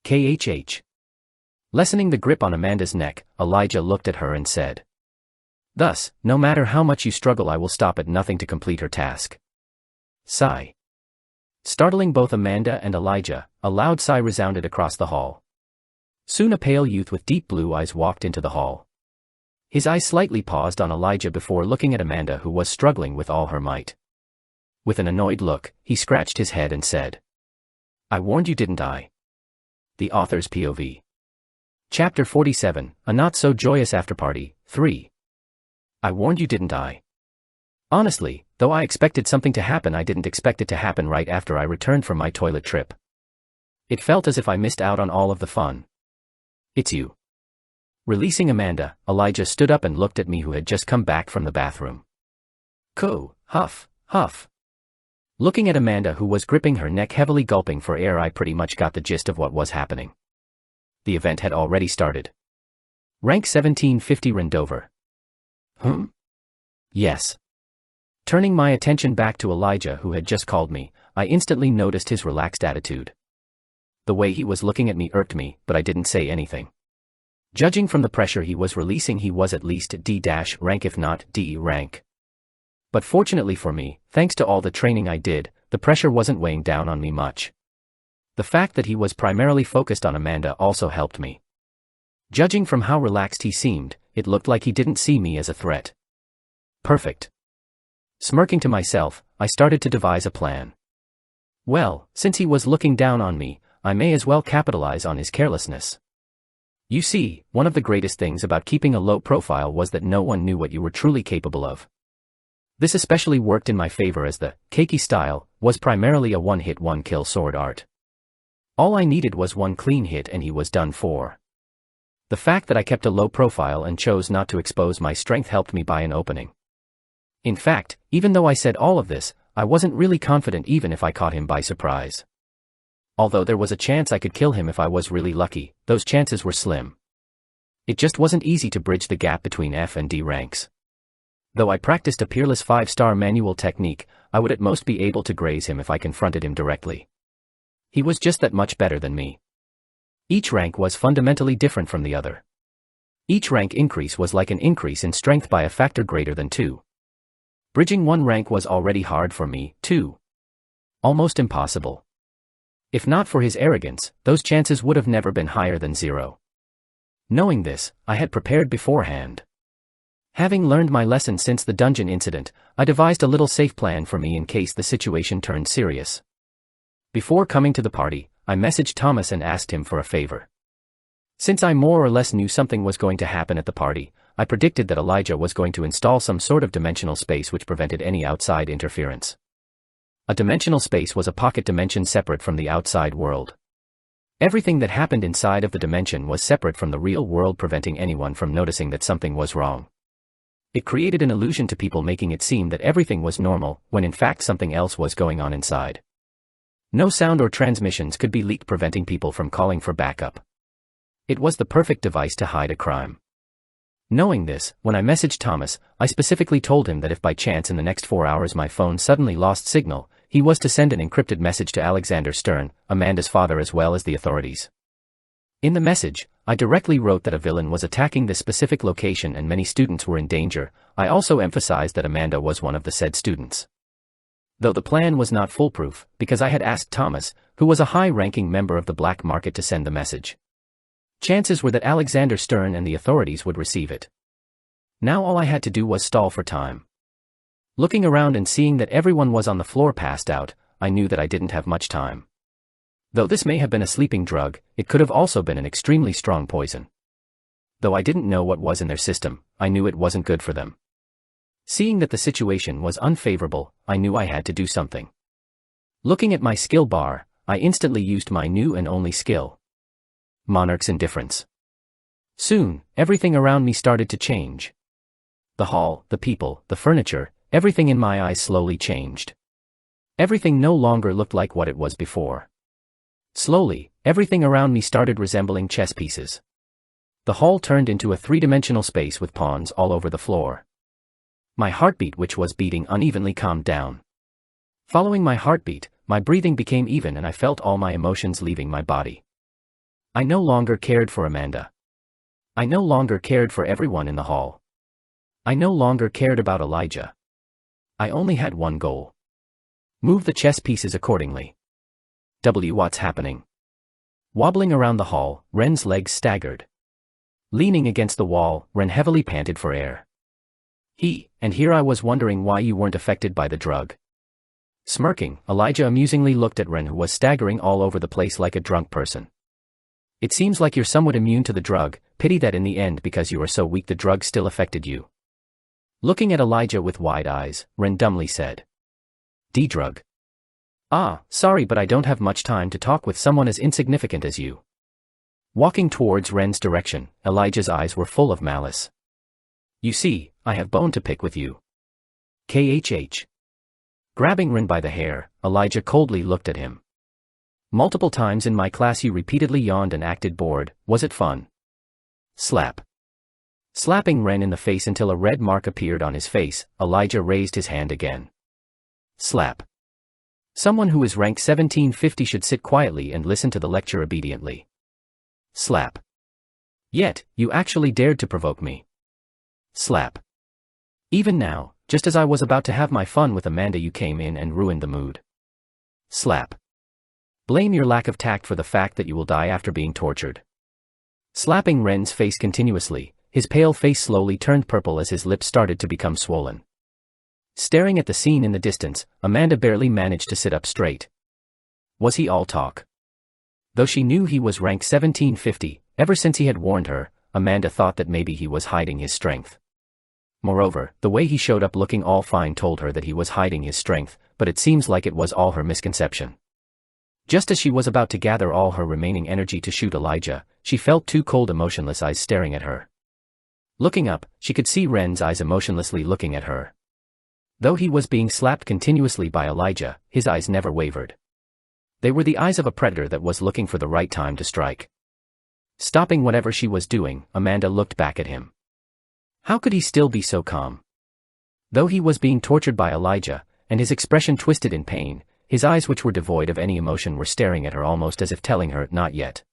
KHH. Lessening the grip on Amanda's neck, Elijah looked at her and said. Thus, no matter how much you struggle, I will stop at nothing to complete her task. Sigh. Startling both Amanda and Elijah, a loud sigh resounded across the hall. Soon a pale youth with deep blue eyes walked into the hall. His eyes slightly paused on Elijah before looking at Amanda, who was struggling with all her might. With an annoyed look, he scratched his head and said. I warned you, didn't I? The Author's POV. Chapter 47, A Not-So-Joyous Afterparty, 3. I warned you, didn't I? Honestly, though I expected something to happen, I didn't expect it to happen right after I returned from my toilet trip. It felt as if I missed out on all of the fun. It's you. Releasing Amanda, Elijah stood up and looked at me, who had just come back from the bathroom. Coo, huff, huff. Looking at Amanda, who was gripping her neck, heavily gulping for air, I pretty much got the gist of what was happening. The event had already started. Rank 1750 Rendover. Yes. Turning my attention back to Elijah, who had just called me, I instantly noticed his relaxed attitude. The way he was looking at me irked me, but I didn't say anything. Judging from the pressure he was releasing, he was at least D- rank, if not D rank. But fortunately for me, thanks to all the training I did, the pressure wasn't weighing down on me much. The fact that he was primarily focused on Amanda also helped me. Judging from how relaxed he seemed, it looked like he didn't see me as a threat. Perfect. Smirking to myself, I started to devise a plan. Well, since he was looking down on me, I may as well capitalize on his carelessness. You see, one of the greatest things about keeping a low profile was that no one knew what you were truly capable of. This especially worked in my favor, as the Keiki style was primarily a one-hit one-kill sword art. All I needed was one clean hit and he was done for. The fact that I kept a low profile and chose not to expose my strength helped me buy an opening. In fact, even though I said all of this, I wasn't really confident even if I caught him by surprise. Although there was a chance I could kill him if I was really lucky, those chances were slim. It just wasn't easy to bridge the gap between F and D ranks. Though I practiced a peerless 5-star manual technique, I would at most be able to graze him if I confronted him directly. He was just that much better than me. Each rank was fundamentally different from the other. Each rank increase was like an increase in strength by a factor greater than 2. Bridging one rank was already hard for me, too. Almost impossible. If not for his arrogance, those chances would have never been higher than 0. Knowing this, I had prepared beforehand. Having learned my lesson since the dungeon incident, I devised a little safe plan for me in case the situation turned serious. Before coming to the party, I messaged Thomas and asked him for a favor. Since I more or less knew something was going to happen at the party, I predicted that Elijah was going to install some sort of dimensional space which prevented any outside interference. A dimensional space was a pocket dimension separate from the outside world. Everything that happened inside of the dimension was separate from the real world, preventing anyone from noticing that something was wrong. It created an illusion to people, making it seem that everything was normal, when in fact something else was going on inside. No sound or transmissions could be leaked, preventing people from calling for backup. It was the perfect device to hide a crime. Knowing this, when I messaged Thomas, I specifically told him that if by chance in the next 4 hours my phone suddenly lost signal, he was to send an encrypted message to Alexander Stern, Amanda's father, as well as the authorities. In the message, I directly wrote that a villain was attacking this specific location and many students were in danger. I also emphasized that Amanda was one of the said students. Though the plan was not foolproof, because I had asked Thomas, who was a high-ranking member of the black market, to send the message. Chances were that Alexander Stern and the authorities would receive it. Now all I had to do was stall for time. Looking around and seeing that everyone was on the floor passed out, I knew that I didn't have much time. Though this may have been a sleeping drug, it could have also been an extremely strong poison. Though I didn't know what was in their system, I knew it wasn't good for them. Seeing that the situation was unfavorable, I knew I had to do something. Looking at my skill bar, I instantly used my new and only skill. Monarch's Indifference. Soon, everything around me started to change. The hall, the people, the furniture, everything in my eyes slowly changed. Everything no longer looked like what it was before. Slowly, everything around me started resembling chess pieces. The hall turned into a three-dimensional space with pawns all over the floor. My heartbeat, which was beating unevenly, calmed down. Following my heartbeat, my breathing became even and I felt all my emotions leaving my body. I no longer cared for Amanda. I no longer cared for everyone in the hall. I no longer cared about Elijah. I only had one goal. Move the chess pieces accordingly. What's happening? Wobbling around the hall, Ren's legs staggered. Leaning against the wall, Ren heavily panted for air. And here I was wondering why you weren't affected by the drug. Smirking, Elijah amusingly looked at Ren, who was staggering all over the place like a drunk person. It seems like you're somewhat immune to the drug. Pity that in the end, because you are so weak, the drug still affected you. Looking at Elijah with wide eyes, Ren dumbly said, "D-drug. Ah, sorry, but I don't have much time to talk with someone as insignificant as you." Walking towards Ren's direction, Elijah's eyes were full of malice. "You see, I have bone to pick with you. KHH. Grabbing Ren by the hair, Elijah coldly looked at him. "Multiple times in my class you repeatedly yawned and acted bored. Was it fun?" Slap. Slapping Ren in the face until a red mark appeared on his face, Elijah raised his hand again. Slap. Someone who is rank 1750 should sit quietly and listen to the lecture obediently. Slap. Yet, you actually dared to provoke me. Slap. Even now, just as I was about to have my fun with Amanda, you came in and ruined the mood. Slap. Blame your lack of tact for the fact that you will die after being tortured. Slapping Ren's face continuously, his pale face slowly turned purple as his lips started to become swollen. Staring at the scene in the distance, Amanda barely managed to sit up straight. Was he all talk? Though she knew he was rank 1750, ever since he had warned her, Amanda thought that maybe he was hiding his strength. Moreover, the way he showed up looking all fine told her that he was hiding his strength, but it seems like it was all her misconception. Just as she was about to gather all her remaining energy to shoot Elijah, she felt two cold, emotionless eyes staring at her. Looking up, she could see Ren's eyes emotionlessly looking at her. Though he was being slapped continuously by Elijah, his eyes never wavered. They were the eyes of a predator that was looking for the right time to strike. Stopping whatever she was doing, Amanda looked back at him. How could he still be so calm? Though he was being tortured by Elijah, and his expression twisted in pain, his eyes, which were devoid of any emotion, were staring at her almost as if telling her, not yet.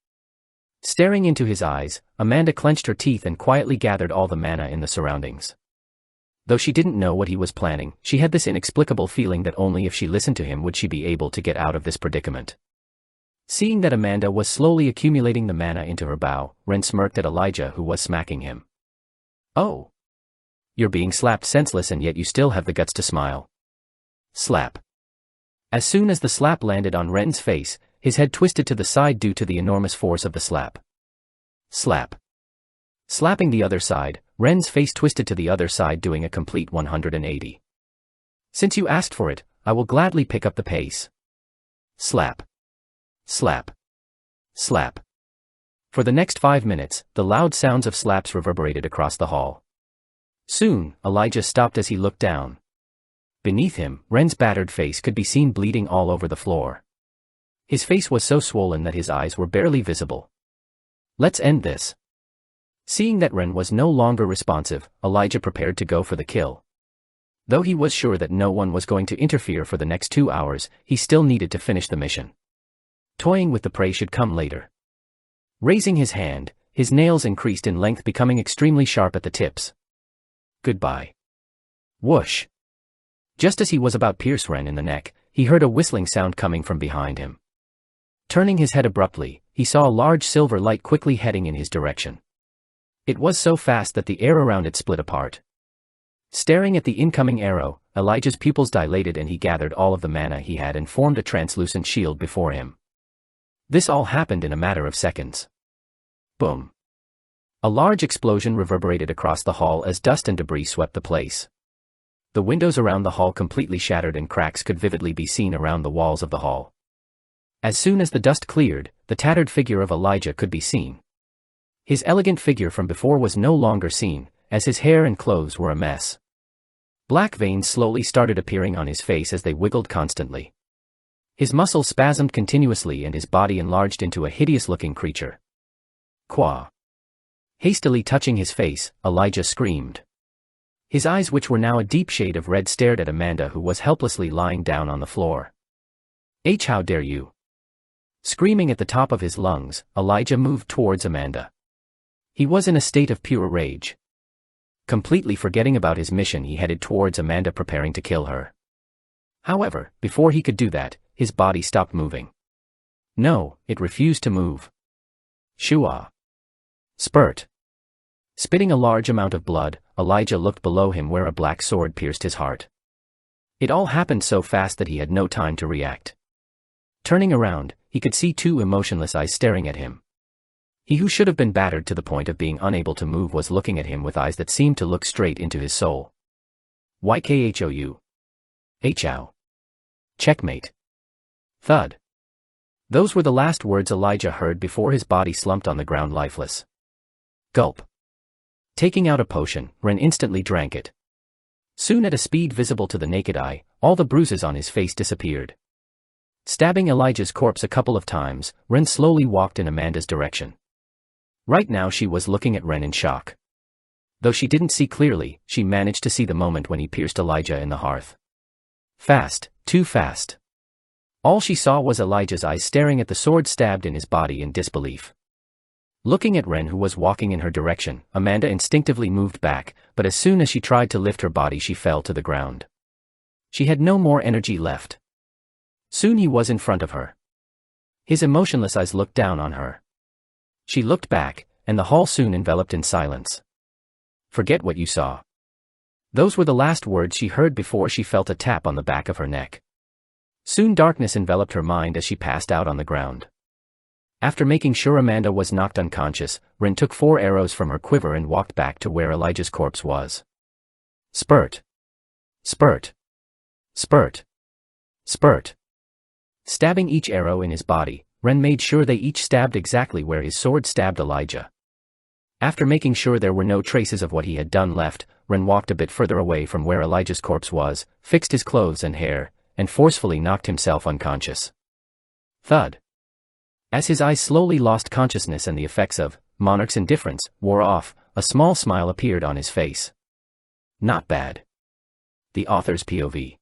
Staring into his eyes, Amanda clenched her teeth and quietly gathered all the mana in the surroundings. Though she didn't know what he was planning, she had this inexplicable feeling that only if she listened to him would she be able to get out of this predicament. Seeing that Amanda was slowly accumulating the mana into her bow, Ren smirked at Elijah, who was smacking him. "Oh. You're being slapped senseless and yet you still have the guts to smile." Slap. As soon as the slap landed on Ren's face, his head twisted to the side due to the enormous force of the slap. Slap. Slapping the other side, Ren's face twisted to the other side, doing a complete 180. "Since you asked for it, I will gladly pick up the pace." Slap. Slap. Slap. For the next 5 minutes, the loud sounds of slaps reverberated across the hall. Soon, Elijah stopped as he looked down. Beneath him, Ren's battered face could be seen bleeding all over the floor. His face was so swollen that his eyes were barely visible. Let's end this. Seeing that Ren was no longer responsive, Elijah prepared to go for the kill. Though he was sure that no one was going to interfere for the next 2 hours, he still needed to finish the mission. Toying with the prey should come later. Raising his hand, his nails increased in length, becoming extremely sharp at the tips. Goodbye. Whoosh. Just as he was about to pierce Ren in the neck, he heard a whistling sound coming from behind him. Turning his head abruptly, he saw a large silver light quickly heading in his direction. It was so fast that the air around it split apart. Staring at the incoming arrow, Elijah's pupils dilated and he gathered all of the mana he had and formed a translucent shield before him. This all happened in a matter of seconds. Boom. A large explosion reverberated across the hall as dust and debris swept the place. The windows around the hall completely shattered and cracks could vividly be seen around the walls of the hall. As soon as the dust cleared, the tattered figure of Elijah could be seen. His elegant figure from before was no longer seen, as his hair and clothes were a mess. Black veins slowly started appearing on his face as they wiggled constantly. His muscles spasmed continuously and his body enlarged into a hideous-looking creature. Qua. Hastily touching his face, Elijah screamed. His eyes, which were now a deep shade of red, stared at Amanda, who was helplessly lying down on the floor. How dare you! Screaming at the top of his lungs, Elijah moved towards Amanda. He was in a state of pure rage. Completely forgetting about his mission, he headed towards Amanda, preparing to kill her. However, before he could do that, his body stopped moving. No, it refused to move. Shua. Spurt. Spitting a large amount of blood, Elijah looked below him where a black sword pierced his heart. It all happened so fast that he had no time to react. Turning around, he could see 2 emotionless eyes staring at him. He who should have been battered to the point of being unable to move was looking at him with eyes that seemed to look straight into his soul. YKHOU. Hao. Checkmate. Thud. Those were the last words Elijah heard before his body slumped on the ground lifeless. Gulp. Taking out a potion, Ren instantly drank it. Soon, at a speed visible to the naked eye, all the bruises on his face disappeared. Stabbing Elijah's corpse a couple of times, Ren slowly walked in Amanda's direction. Right now she was looking at Ren in shock. Though she didn't see clearly, she managed to see the moment when he pierced Elijah in the hearth. Fast, too fast. All she saw was Elijah's eyes staring at the sword stabbed in his body in disbelief. Looking at Ren, who was walking in her direction, Amanda instinctively moved back, but as soon as she tried to lift her body she fell to the ground. She had no more energy left. Soon he was in front of her. His emotionless eyes looked down on her. She looked back, and the hall soon enveloped in silence. Forget what you saw. Those were the last words she heard before she felt a tap on the back of her neck. Soon darkness enveloped her mind as she passed out on the ground. After making sure Amanda was knocked unconscious, Ren took 4 arrows from her quiver and walked back to where Elijah's corpse was. Spurt. Spurt. Spurt. Spurt. Stabbing each arrow in his body, Ren made sure they each stabbed exactly where his sword stabbed Elijah. After making sure there were no traces of what he had done left, Ren walked a bit further away from where Elijah's corpse was, fixed his clothes and hair, and forcefully knocked himself unconscious. Thud. As his eyes slowly lost consciousness and the effects of Monarch's indifference wore off, a small smile appeared on his face. Not bad. The Author's POV.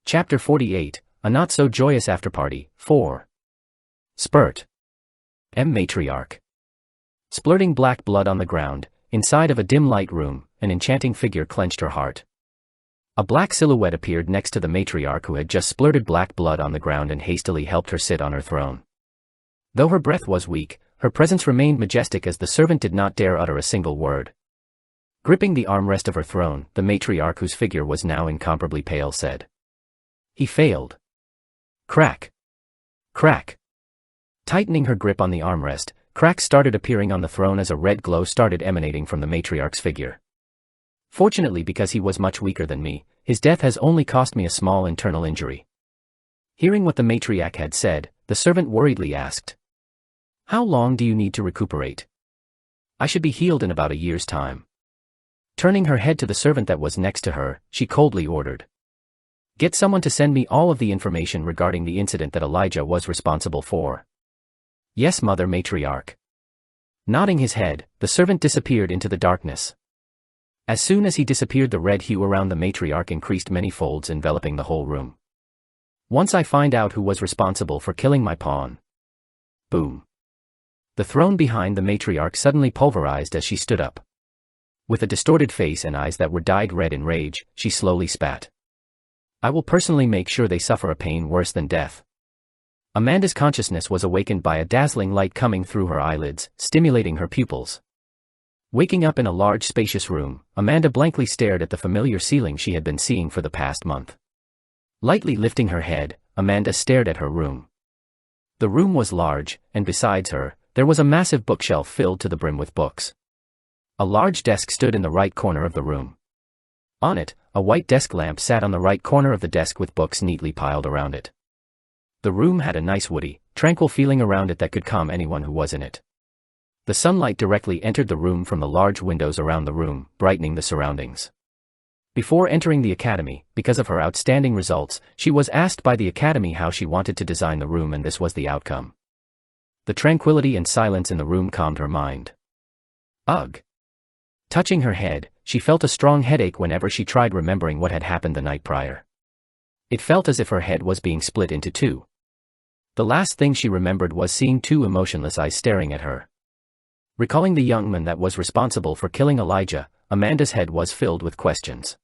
Chapter 48, A Not-So-Joyous Afterparty, 4. Spurt. Matriarch. Splurting black blood on the ground, inside of a dim light room, an enchanting figure clenched her heart. A black silhouette appeared next to the matriarch, who had just splurted black blood on the ground and hastily helped her sit on her throne. Though her breath was weak, her presence remained majestic as the servant did not dare utter a single word. Gripping the armrest of her throne, the matriarch, whose figure was now incomparably pale, said, "He failed." Crack. Crack. Tightening her grip on the armrest, cracks started appearing on the throne as a red glow started emanating from the matriarch's figure. Fortunately, because he was much weaker than me, his death has only cost me a small internal injury. Hearing what the matriarch had said, the servant worriedly asked, "How long do you need to recuperate?" "I should be healed in about a year's time." Turning her head to the servant that was next to her, she coldly ordered, "Get someone to send me all of the information regarding the incident that Elijah was responsible for." "Yes, Mother Matriarch." Nodding his head, the servant disappeared into the darkness. As soon as he disappeared, the red hue around the matriarch increased many folds, enveloping the whole room. Once I find out who was responsible for killing my pawn. Boom. The throne behind the matriarch suddenly pulverized as she stood up. With a distorted face and eyes that were dyed red in rage, she slowly spat. I will personally make sure they suffer a pain worse than death. Amanda's consciousness was awakened by a dazzling light coming through her eyelids, stimulating her pupils. Waking up in a large spacious room, Amanda blankly stared at the familiar ceiling she had been seeing for the past month. Lightly lifting her head, Amanda stared at her room. The room was large, and besides her, there was a massive bookshelf filled to the brim with books. A large desk stood in the right corner of the room. On it, a white desk lamp sat on the right corner of the desk with books neatly piled around it. The room had a nice woody, tranquil feeling around it that could calm anyone who was in it. The sunlight directly entered the room from the large windows around the room, brightening the surroundings. Before entering the academy, because of her outstanding results, she was asked by the academy how she wanted to design the room, and this was the outcome. The tranquility and silence in the room calmed her mind. Ugh! Touching her head, she felt a strong headache whenever she tried remembering what had happened the night prior. It felt as if her head was being split into two. The last thing she remembered was seeing two emotionless eyes staring at her. Recalling the young man that was responsible for killing Elijah, Amanda's head was filled with questions.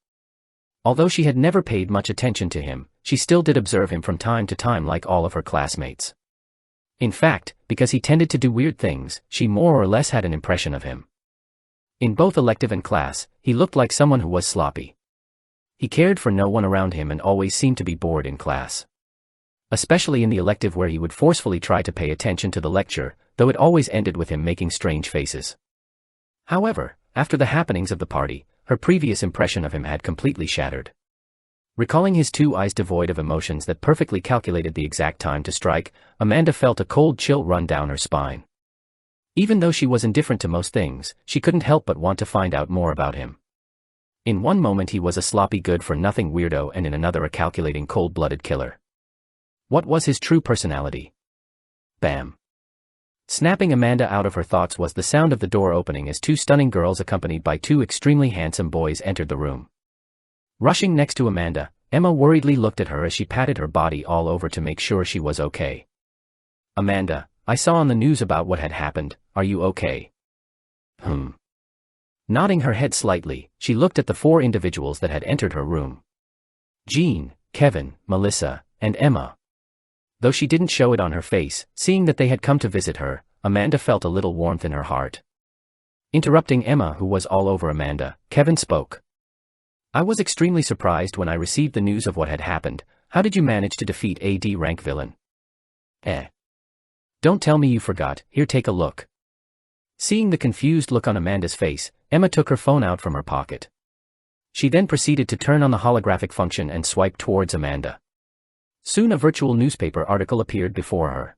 Although she had never paid much attention to him, she still did observe him from time to time like all of her classmates. In fact, because he tended to do weird things, she more or less had an impression of him. In both elective and class, he looked like someone who was sloppy. He cared for no one around him and always seemed to be bored in class. Especially in the elective, where he would forcefully try to pay attention to the lecture, though it always ended with him making strange faces. However, after the happenings of the party, her previous impression of him had completely shattered. Recalling his two eyes devoid of emotions that perfectly calculated the exact time to strike, Amanda felt a cold chill run down her spine. Even though she was indifferent to most things, she couldn't help but want to find out more about him. In one moment he was a sloppy good-for-nothing weirdo, and in another a calculating cold-blooded killer. What was his true personality? Bam! Snapping Amanda out of her thoughts was the sound of the door opening as two stunning girls accompanied by two extremely handsome boys entered the room. Rushing next to Amanda, Emma worriedly looked at her as she patted her body all over to make sure she was okay. Amanda, I saw on the news about what had happened, are you okay? Nodding her head slightly, she looked at the four individuals that had entered her room. Jean, Kevin, Melissa, and Emma. Though she didn't show it on her face, seeing that they had come to visit her, Amanda felt a little warmth in her heart. Interrupting Emma, who was all over Amanda, Kevin spoke. I was extremely surprised when I received the news of what had happened. How did you manage to defeat a D-rank villain? Don't tell me you forgot, here, take a look. Seeing the confused look on Amanda's face, Emma took her phone out from her pocket. She then proceeded to turn on the holographic function and swipe towards Amanda. Soon a virtual newspaper article appeared before her.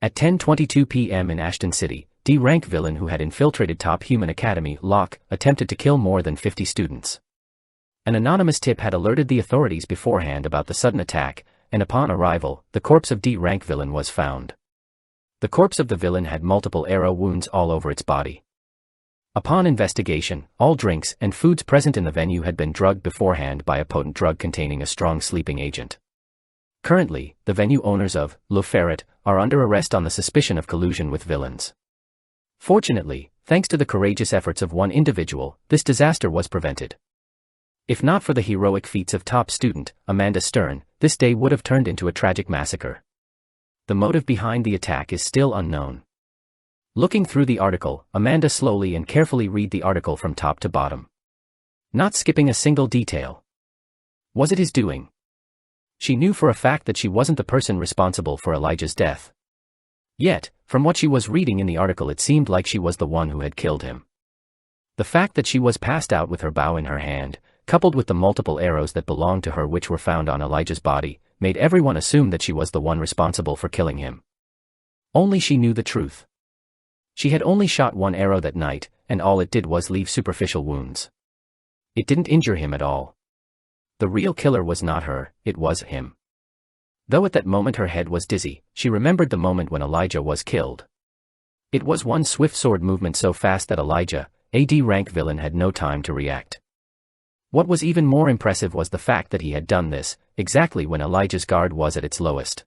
At 10:22 p.m. in Ashton City, D-rank villain who had infiltrated Top Human Academy, Locke, attempted to kill more than 50 students. An anonymous tip had alerted the authorities beforehand about the sudden attack, and upon arrival, the corpse of D-rank villain was found. The corpse of the villain had multiple arrow wounds all over its body. Upon investigation, all drinks and foods present in the venue had been drugged beforehand by a potent drug containing a strong sleeping agent. Currently, the venue owners of Le Ferret are under arrest on the suspicion of collusion with villains. Fortunately, thanks to the courageous efforts of one individual, this disaster was prevented. If not for the heroic feats of top student Amanda Stern, this day would have turned into a tragic massacre. The motive behind the attack is still unknown. Looking through the article, Amanda slowly and carefully read the article from top to bottom. Not skipping a single detail. Was it his doing? She knew for a fact that she wasn't the person responsible for Elijah's death. Yet, from what she was reading in the article, it seemed like she was the one who had killed him. The fact that she was passed out with her bow in her hand, coupled with the multiple arrows that belonged to her which were found on Elijah's body, made everyone assume that she was the one responsible for killing him. Only she knew the truth. She had only shot one arrow that night, and all it did was leave superficial wounds. It didn't injure him at all. The real killer was not her, it was him. Though at that moment her head was dizzy, she remembered the moment when Elijah was killed. It was one swift sword movement so fast that Elijah, a D-rank villain, had no time to react. What was even more impressive was the fact that he had done this, exactly when Elijah's guard was at its lowest.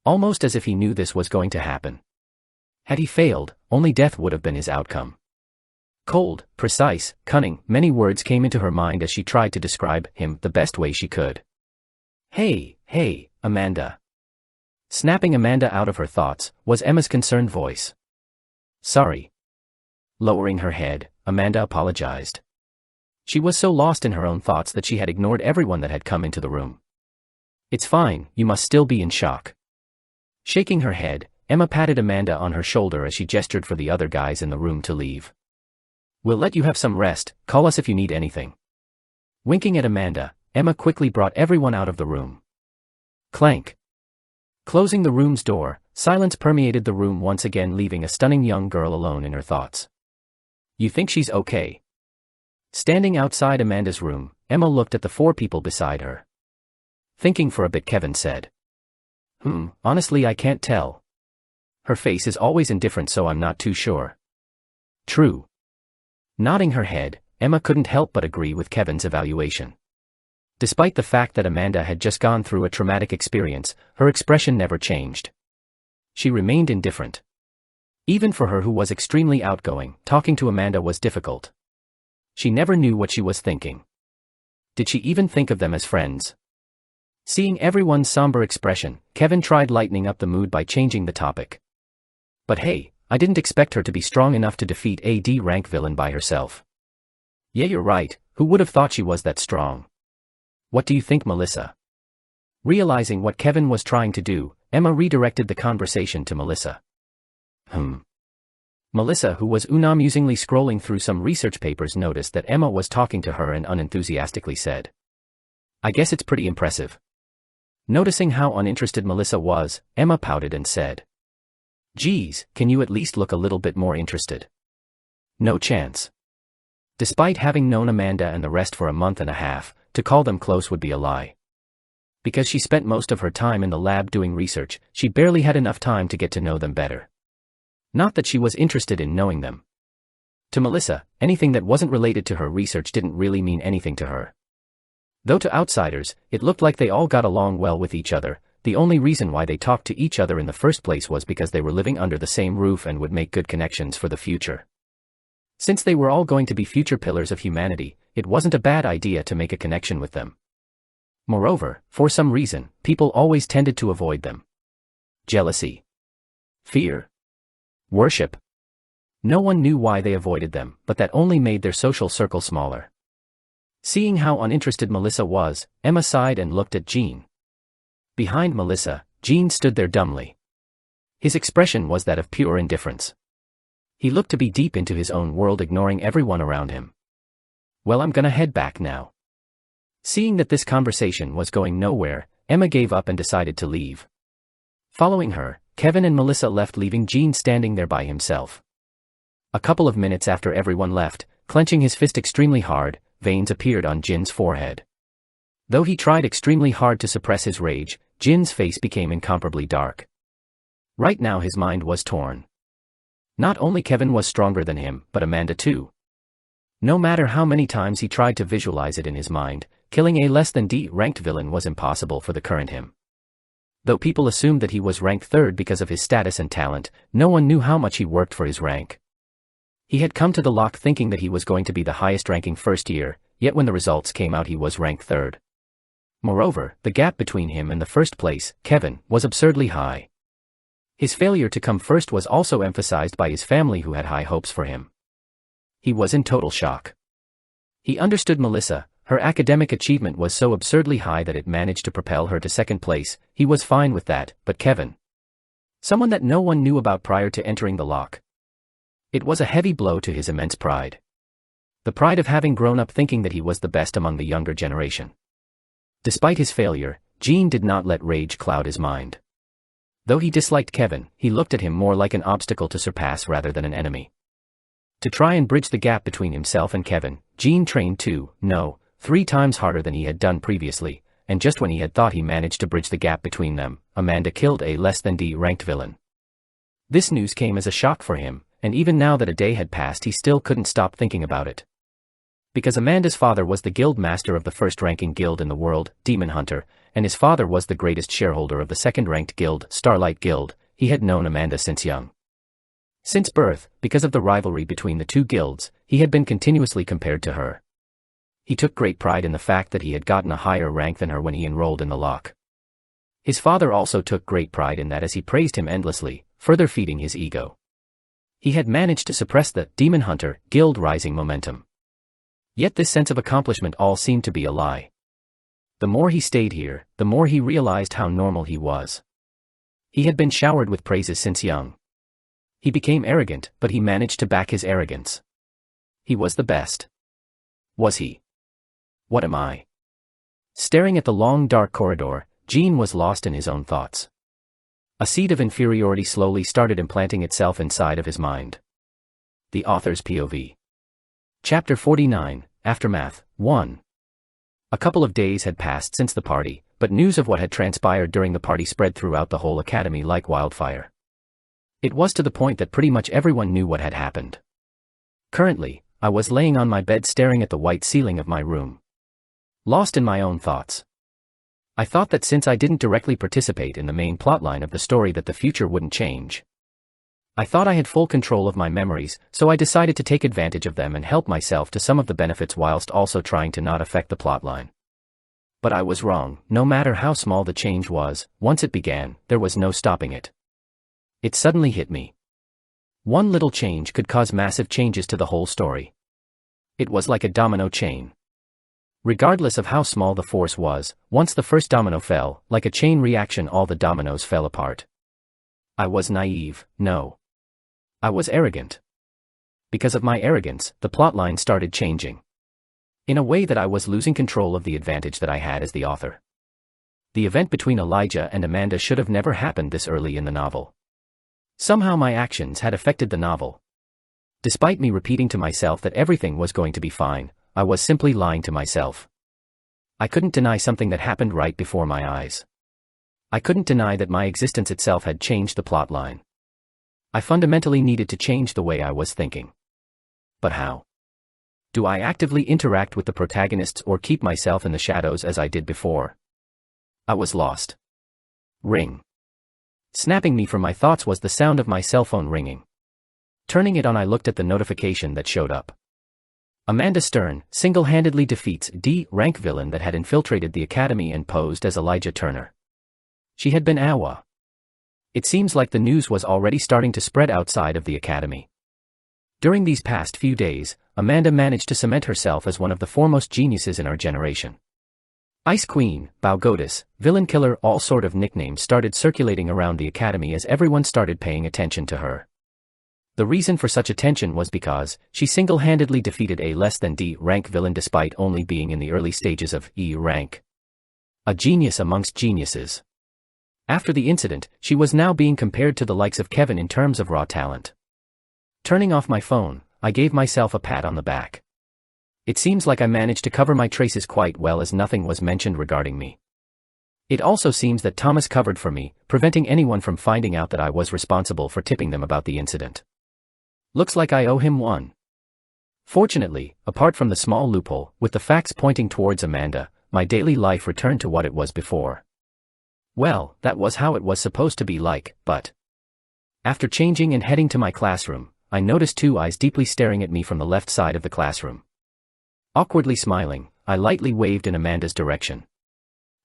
Almost as if he knew this was going to happen. Had he failed, only death would have been his outcome. Cold, precise, cunning, many words came into her mind as she tried to describe him the best way she could. Hey, Amanda. Snapping Amanda out of her thoughts was Emma's concerned voice. Sorry. Lowering her head, Amanda apologized. She was so lost in her own thoughts that she had ignored everyone that had come into the room. It's fine, you must still be in shock. Shaking her head, Emma patted Amanda on her shoulder as she gestured for the other guys in the room to leave. We'll let you have some rest, call us if you need anything. Winking at Amanda, Emma quickly brought everyone out of the room. Clank. Closing the room's door, silence permeated the room once again, leaving a stunning young girl alone in her thoughts. You think she's okay? Standing outside Amanda's room, Emma looked at the 4 people beside her. Thinking for a bit, Kevin said. Honestly, I can't tell. Her face is always indifferent, so I'm not too sure. True. Nodding her head, Emma couldn't help but agree with Kevin's evaluation. Despite the fact that Amanda had just gone through a traumatic experience, her expression never changed. She remained indifferent. Even for her, who was extremely outgoing, talking to Amanda was difficult. She never knew what she was thinking. Did she even think of them as friends? Seeing everyone's somber expression, Kevin tried lightening up the mood by changing the topic. But hey, I didn't expect her to be strong enough to defeat a D-rank villain by herself. Yeah, you're right, who would have thought she was that strong? What do you think, Melissa? Realizing what Kevin was trying to do, Emma redirected the conversation to Melissa. Melissa, who was unamusingly scrolling through some research papers, noticed that Emma was talking to her and unenthusiastically said, I guess it's pretty impressive. Noticing how uninterested Melissa was, Emma pouted and said, Geez, can you at least look a little bit more interested? No chance. Despite having known Amanda and the rest for a month and a half, to call them close would be a lie. Because she spent most of her time in the lab doing research, she barely had enough time to get to know them better. Not that she was interested in knowing them. To Melissa, anything that wasn't related to her research didn't really mean anything to her. Though to outsiders, it looked like they all got along well with each other. The only reason why they talked to each other in the first place was because they were living under the same roof and would make good connections for the future. Since they were all going to be future pillars of humanity, it wasn't a bad idea to make a connection with them. Moreover, for some reason, people always tended to avoid them. Jealousy. Fear. Worship. No one knew why they avoided them, but that only made their social circle smaller. Seeing how uninterested Melissa was, Emma sighed and looked at Jean. Behind Melissa, Jean stood there dumbly. His expression was that of pure indifference. He looked to be deep into his own world, ignoring everyone around him. Well, I'm gonna head back now. Seeing that this conversation was going nowhere, Emma gave up and decided to leave. Following her, Kevin and Melissa left, leaving Jean standing there by himself. A couple of minutes after everyone left, clenching his fist extremely hard, veins appeared on Jin's forehead. Though he tried extremely hard to suppress his rage, Jin's face became incomparably dark. Right now his mind was torn. Not only Kevin was stronger than him, but Amanda too. No matter how many times he tried to visualize it in his mind, killing a less than D-ranked villain was impossible for the current him. Though people assumed that he was ranked 3rd because of his status and talent, no one knew how much he worked for his rank. He had come to the lock thinking that he was going to be the highest ranking first year, yet when the results came out he was ranked 3rd. Moreover, the gap between him and the first place, Kevin, was absurdly high. His failure to come first was also emphasized by his family, who had high hopes for him. He was in total shock. He understood Melissa. Her academic achievement was so absurdly high that it managed to propel her to 2nd place. He was fine with that, but Kevin, someone that no one knew about prior to entering the lock. It was a heavy blow to his immense pride. The pride of having grown up thinking that he was the best among the younger generation. Despite his failure, Jean did not let rage cloud his mind. Though he disliked Kevin, he looked at him more like an obstacle to surpass rather than an enemy. To try and bridge the gap between himself and Kevin, Jean trained 3 times harder than he had done previously, and just when he had thought he managed to bridge the gap between them, Amanda killed a less than D-ranked villain. This news came as a shock for him, and even now that a day had passed he still couldn't stop thinking about it. Because Amanda's father was the guild master of the first-ranking guild in the world, Demon Hunter, and his father was the greatest shareholder of the second-ranked guild, Starlight Guild, he had known Amanda since young. Since birth, because of the rivalry between the two guilds, he had been continuously compared to her. He took great pride in the fact that he had gotten a higher rank than her when he enrolled in the lock. His father also took great pride in that as he praised him endlessly, further feeding his ego. He had managed to suppress the Demon Hunter guild rising momentum. Yet this sense of accomplishment all seemed to be a lie. The more he stayed here, the more he realized how normal he was. He had been showered with praises since young. He became arrogant, but he managed to back his arrogance. He was the best. Was he? What am I? Staring at the long dark corridor, Gene was lost in his own thoughts. A seed of inferiority slowly started implanting itself inside of his mind. The author's POV. Chapter 49, Aftermath, 1. A couple of days had passed since the party, but news of what had transpired during the party spread throughout the whole academy like wildfire. It was to the point that pretty much everyone knew what had happened. Currently, I was laying on my bed staring at the white ceiling of my room. Lost in my own thoughts. I thought that since I didn't directly participate in the main plotline of the story that the future wouldn't change. I thought I had full control of my memories, so I decided to take advantage of them and help myself to some of the benefits whilst also trying to not affect the plotline. But I was wrong. No matter how small the change was, once it began, there was no stopping it. It suddenly hit me. One little change could cause massive changes to the whole story. It was like a domino chain. Regardless of how small the force was, once the first domino fell, like a chain reaction all the dominoes fell apart. I was naive, no. I was arrogant. Because of my arrogance, the plotline started changing. In a way that I was losing control of the advantage that I had as the author. The event between Elijah and Amanda should have never happened this early in the novel. Somehow my actions had affected the novel. Despite me repeating to myself that everything was going to be fine, I was simply lying to myself. I couldn't deny something that happened right before my eyes. I couldn't deny that my existence itself had changed the plotline. I fundamentally needed to change the way I was thinking. But how? Do I actively interact with the protagonists or keep myself in the shadows as I did before? I was lost. Ring. Snapping me from my thoughts was the sound of my cell phone ringing. Turning it on, I looked at the notification that showed up. Amanda Stern single-handedly defeats D-rank villain that had infiltrated the academy and posed as Elijah Turner. She had been AWA. It seems like the news was already starting to spread outside of the academy. During these past few days, Amanda managed to cement herself as one of the foremost geniuses in our generation. Ice Queen, Bao Goddess, Villain Killer, all sort of nicknames started circulating around the academy as everyone started paying attention to her. The reason for such attention was because she single-handedly defeated a less than D-rank villain despite only being in the early stages of E rank. A genius amongst geniuses. After the incident, she was now being compared to the likes of Kevin in terms of raw talent. Turning off my phone, I gave myself a pat on the back. It seems like I managed to cover my traces quite well as nothing was mentioned regarding me. It also seems that Thomas covered for me, preventing anyone from finding out that I was responsible for tipping them about the incident. Looks like I owe him one. Fortunately, apart from the small loophole, with the facts pointing towards Amanda, my daily life returned to what it was before. Well, that was how it was supposed to be like, but... After changing and heading to my classroom, I noticed two eyes deeply staring at me from the left side of the classroom. Awkwardly smiling, I lightly waved in Amanda's direction.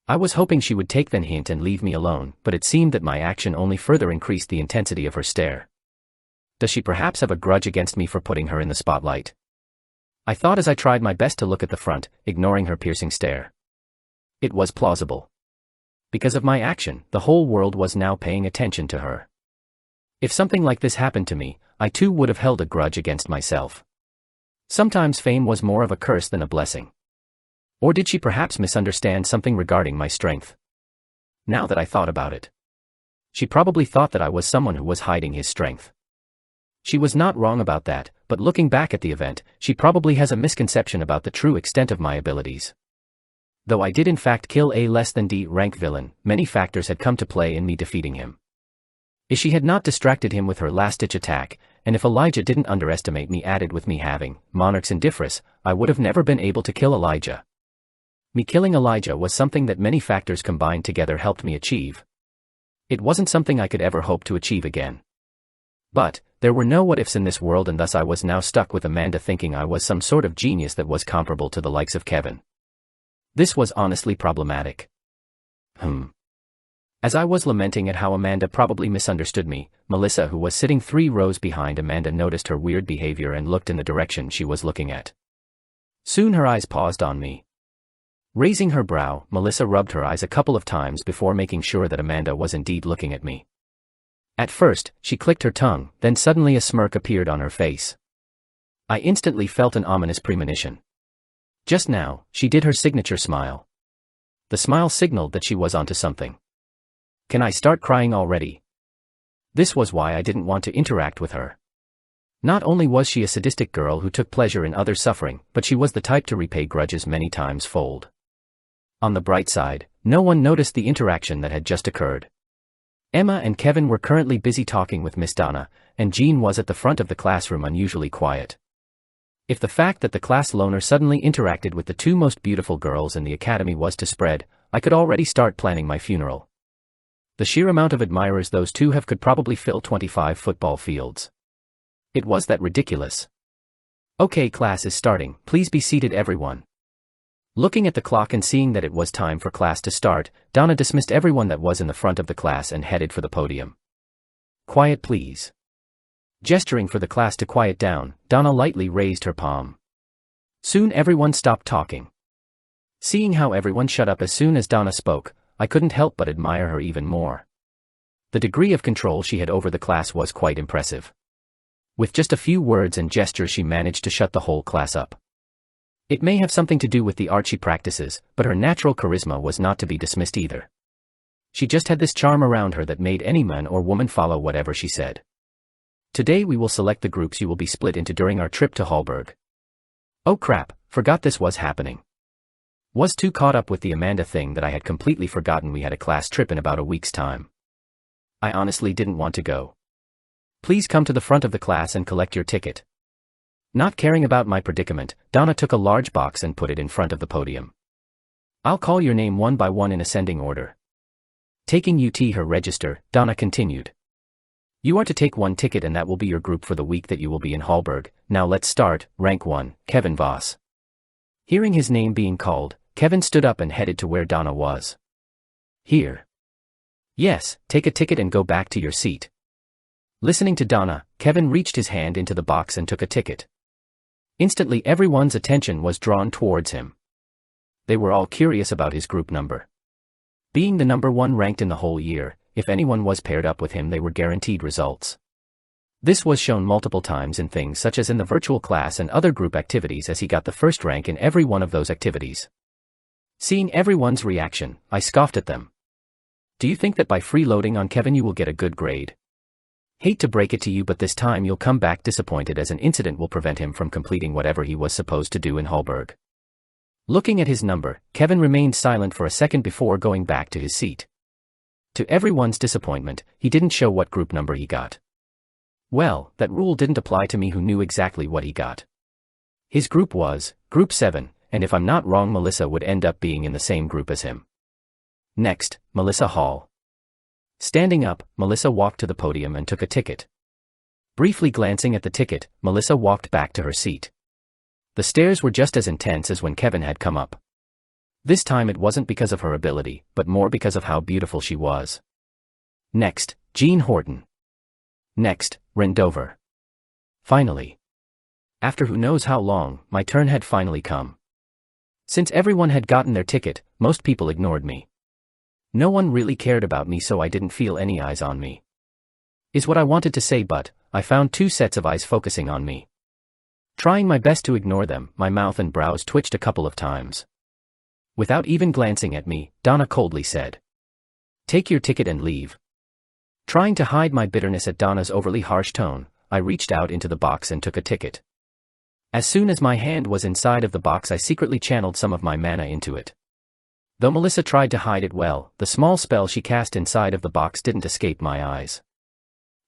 I was hoping she would take the hint and leave me alone, but it seemed that my action only further increased the intensity of her stare. Does she perhaps have a grudge against me for putting her in the spotlight? I thought as I tried my best to look at the front, ignoring her piercing stare. It was plausible. Because of my action, the whole world was now paying attention to her. If something like this happened to me, I too would have held a grudge against myself. Sometimes fame was more of a curse than a blessing. Or did she perhaps misunderstand something regarding my strength? Now that I thought about it. She probably thought that I was someone who was hiding his strength. She was not wrong about that, but looking back at the event, she probably has a misconception about the true extent of my abilities. Though I did in fact kill a less than D rank villain, many factors had come to play in me defeating him. If she had not distracted him with her last-ditch attack, and if Elijah didn't underestimate me added with me having Monarch's Indifference, I would have never been able to kill Elijah. Me killing Elijah was something that many factors combined together helped me achieve. It wasn't something I could ever hope to achieve again. But, there were no what-ifs in this world, and thus I was now stuck with Amanda thinking I was some sort of genius that was comparable to the likes of Kevin. This was honestly problematic. As I was lamenting at how Amanda probably misunderstood me, Melissa, who was sitting 3 rows behind Amanda, noticed her weird behavior and looked in the direction she was looking at. Soon her eyes paused on me. Raising her brow, Melissa rubbed her eyes a couple of times before making sure that Amanda was indeed looking at me. At first, she clicked her tongue, then suddenly a smirk appeared on her face. I instantly felt an ominous premonition. Just now, she did her signature smile. The smile signaled that she was onto something. Can I start crying already? This was why I didn't want to interact with her. Not only was she a sadistic girl who took pleasure in others' suffering, but she was the type to repay grudges many times fold. On the bright side, no one noticed the interaction that had just occurred. Emma and Kevin were currently busy talking with Miss Donna, and Jean was at the front of the classroom unusually quiet. If the fact that the class loner suddenly interacted with the 2 most beautiful girls in the academy was to spread, I could already start planning my funeral. The sheer amount of admirers those 2 have could probably fill 25 football fields. It was that ridiculous. Okay, class is starting, please be seated everyone. Looking at the clock and seeing that it was time for class to start, Donna dismissed everyone that was in the front of the class and headed for the podium. Quiet please. Gesturing for the class to quiet down, Donna lightly raised her palm. Soon everyone stopped talking. Seeing how everyone shut up as soon as Donna spoke, I couldn't help but admire her even more. The degree of control she had over the class was quite impressive. With just a few words and gestures she managed to shut the whole class up. It may have something to do with the art she practices, but her natural charisma was not to be dismissed either. She just had this charm around her that made any man or woman follow whatever she said. Today we will select the groups you will be split into during our trip to Hallberg. Oh crap, forgot this was happening. Was too caught up with the Amanda thing that I had completely forgotten we had a class trip in about a week's time. I honestly didn't want to go. Please come to the front of the class and collect your ticket. Not caring about my predicament, Donna took a large box and put it in front of the podium. I'll call your name one by one in ascending order. Taking her register, Donna continued. You are to take 1 ticket and that will be your group for the week that you will be in Hallberg. Now let's start. Rank 1, Kevin Voss. Hearing his name being called, Kevin stood up and headed to where Donna was. Here. Yes, take a ticket and go back to your seat. Listening to Donna, Kevin reached his hand into the box and took a ticket. Instantly everyone's attention was drawn towards him. They were all curious about his group number. Being the number 1 ranked in the whole year, if anyone was paired up with him they were guaranteed results. This was shown multiple times in things such as in the virtual class and other group activities as he got the first rank in every one of those activities. Seeing everyone's reaction, I scoffed at them. Do you think that by freeloading on Kevin you will get a good grade? Hate to break it to you, but this time you'll come back disappointed as an incident will prevent him from completing whatever he was supposed to do in Hallberg. Looking at his number, Kevin remained silent for a second before going back to his seat. To everyone's disappointment, he didn't show what group number he got. Well, that rule didn't apply to me who knew exactly what he got. His group was Group 7, and if I'm not wrong Melissa would end up being in the same group as him. Next, Melissa Hall. Standing up, Melissa walked to the podium and took a ticket. Briefly glancing at the ticket, Melissa walked back to her seat. The stares were just as intense as when Kevin had come up. This time it wasn't because of her ability, but more because of how beautiful she was. Next, Jean Horton. Next, Rendover. Finally. After who knows how long, my turn had finally come. Since everyone had gotten their ticket, most people ignored me. No one really cared about me, so I didn't feel any eyes on me. Is what I wanted to say, but I found 2 sets of eyes focusing on me. Trying my best to ignore them, my mouth and brows twitched a couple of times. Without even glancing at me, Donna coldly said, "Take your ticket and leave." Trying to hide my bitterness at Donna's overly harsh tone, I reached out into the box and took a ticket. As soon as my hand was inside of the box I secretly channeled some of my mana into it. Though Melissa tried to hide it well, the small spell she cast inside of the box didn't escape my eyes.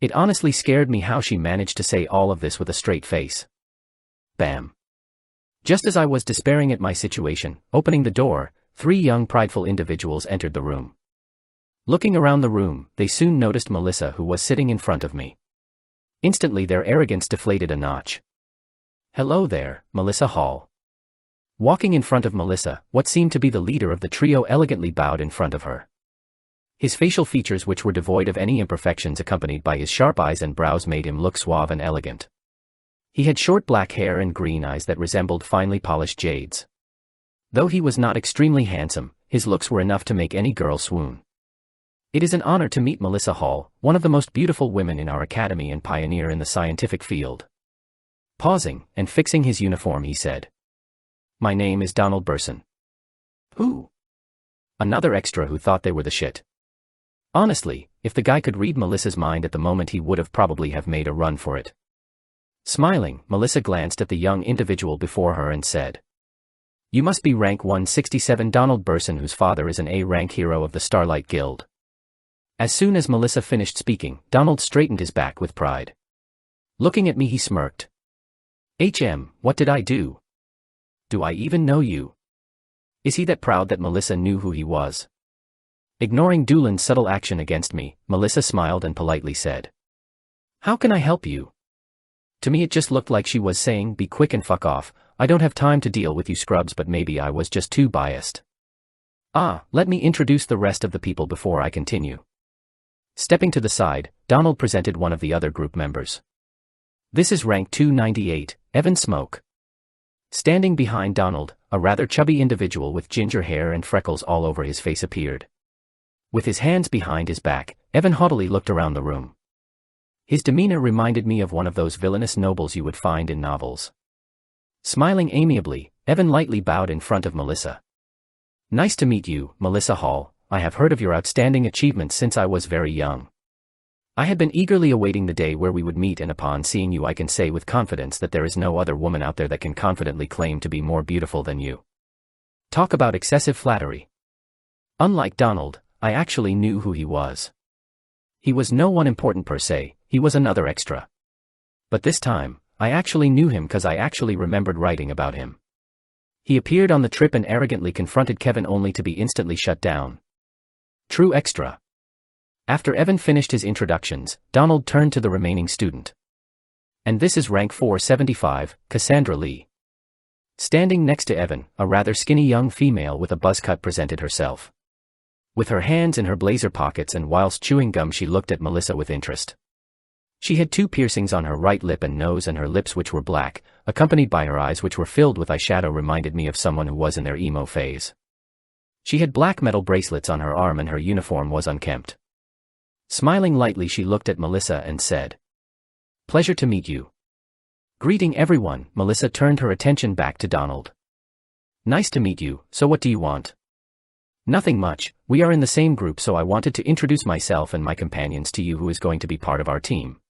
It honestly scared me how she managed to say all of this with a straight face. Bam. Just as I was despairing at my situation, opening the door, 3 young prideful individuals entered the room. Looking around the room, they soon noticed Melissa, who was sitting in front of me. Instantly their arrogance deflated a notch. "Hello there, Melissa Hall." Walking in front of Melissa, what seemed to be the leader of the trio elegantly bowed in front of her. His facial features, which were devoid of any imperfections, accompanied by his sharp eyes and brows, made him look suave and elegant. He had short black hair and green eyes that resembled finely polished jades. Though he was not extremely handsome, his looks were enough to make any girl swoon. "It is an honor to meet Melissa Hall, one of the most beautiful women in our academy and pioneer in the scientific field." Pausing and fixing his uniform, he said, "My name is Donald Burson." "Who?" Another extra who thought they were the shit. Honestly, if the guy could read Melissa's mind at the moment, he would have probably have made a run for it. Smiling, Melissa glanced at the young individual before her and said, "You must be rank 167 Donald Burson, whose father is an A-rank hero of the Starlight Guild." As soon as Melissa finished speaking, Donald straightened his back with pride. Looking at me, he smirked. What did I do? Do I even know you?" Is he that proud that Melissa knew who he was? Ignoring Doolin's subtle action against me, Melissa smiled and politely said, "How can I help you?" To me it just looked like she was saying, "Be quick and fuck off, I don't have time to deal with you scrubs," but maybe I was just too biased. Let me introduce the rest of the people before I continue. Stepping to the side, Donald presented one of the other group members. "This is rank 298, Evan Smoke." Standing behind Donald, a rather chubby individual with ginger hair and freckles all over his face appeared. With his hands behind his back, Evan haughtily looked around the room. His demeanor reminded me of one of those villainous nobles you would find in novels. Smiling amiably, Evan lightly bowed in front of Melissa. "Nice to meet you, Melissa Hall. I have heard of your outstanding achievements since I was very young. I had been eagerly awaiting the day where we would meet, and upon seeing you I can say with confidence that there is no other woman out there that can confidently claim to be more beautiful than you." Talk about excessive flattery. Unlike Donald, I actually knew who he was. He was no one important per se, he was another extra. But this time, I actually knew him because I actually remembered writing about him. He appeared on the trip and arrogantly confronted Kevin, only to be instantly shut down. True extra. After Evan finished his introductions, Donald turned to the remaining student. "And this is rank 475, Cassandra Lee." Standing next to Evan, a rather skinny young female with a buzz cut presented herself. With her hands in her blazer pockets and whilst chewing gum, she looked at Melissa with interest. She had 2 piercings on her right lip and nose, and her lips, which were black, accompanied by her eyes, which were filled with eyeshadow, reminded me of someone who was in their emo phase. She had black metal bracelets on her arm and her uniform was unkempt. Smiling lightly, she looked at Melissa and said, "Pleasure to meet you." Greeting everyone, Melissa turned her attention back to Donald. "Nice to meet you, so what do you want?" "Nothing much, we are in the same group, so I wanted to introduce myself and my companions to you, who is going to be part of our team.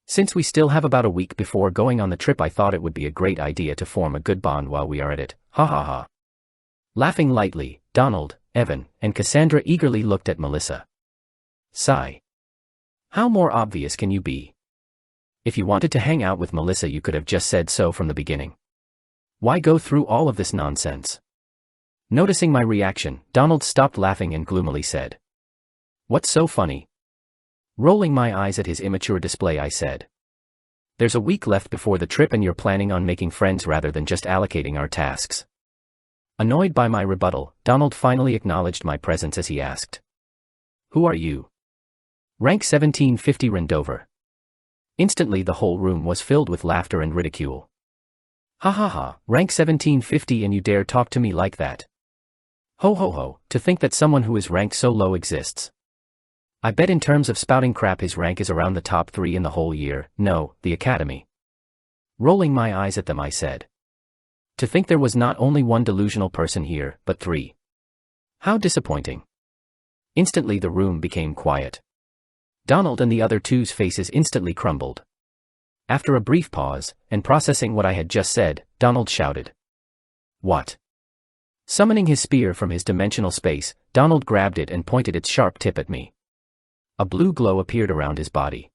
Since we still have about a week before going on the trip, I thought it would be a great idea to form a good bond while we are at it, ha ha ha." Laughing lightly, Donald, Evan, and Cassandra eagerly looked at Melissa. Sigh. How more obvious can you be? If you wanted to hang out with Melissa, you could have just said so from the beginning. Why go through all of this nonsense? Noticing my reaction, Donald stopped laughing and gloomily said, "What's so funny?" Rolling my eyes at his immature display, I said, "There's a week left before the trip and you're planning on making friends rather than just allocating our tasks." Annoyed by my rebuttal, Donald finally acknowledged my presence as he asked, "Who are you?" "Rank 1750 Rendover." Instantly the whole room was filled with laughter and ridicule. "Ha ha ha, rank 1750 and you dare talk to me like that? Ho ho ho, to think that someone who is ranked so low exists. I bet in terms of spouting crap his rank is around the top 3 in the whole year, no, the academy." Rolling my eyes at them, I said, "To think there was not only one delusional person here, but 3. How disappointing." Instantly the room became quiet. Donald and the other two's faces instantly crumbled. After a brief pause, and processing what I had just said, Donald shouted, "What?" Summoning his spear from his dimensional space, Donald grabbed it and pointed its sharp tip at me. A blue glow appeared around his body.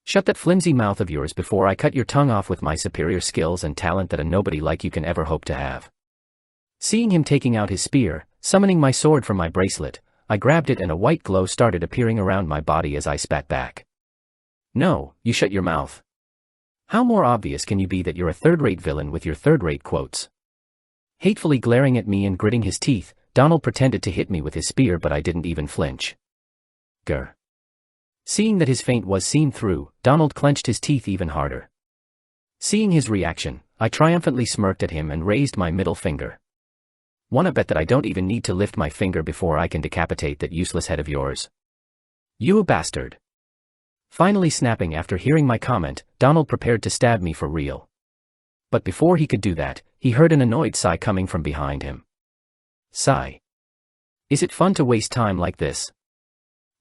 Shut that flimsy mouth of yours before I cut your tongue off with my superior skills and talent that a nobody like you can ever hope to have. Seeing him taking out his spear, summoning my sword from my bracelet, I grabbed it and a white glow started appearing around my body as I spat back. No, you shut your mouth. How more obvious can you be that you're a third-rate villain with your third-rate quotes? Hatefully glaring at me and gritting his teeth, Donald pretended to hit me with his spear, but I didn't even flinch. Grr. Seeing that his feint was seen through, Donald clenched his teeth even harder. Seeing his reaction, I triumphantly smirked at him and raised my middle finger. Wanna bet that I don't even need to lift my finger before I can decapitate that useless head of yours? You bastard. Finally snapping after hearing my comment, Donald prepared to stab me for real. But before he could do that, he heard an annoyed sigh coming from behind him. Sigh. Is it fun to waste time like this?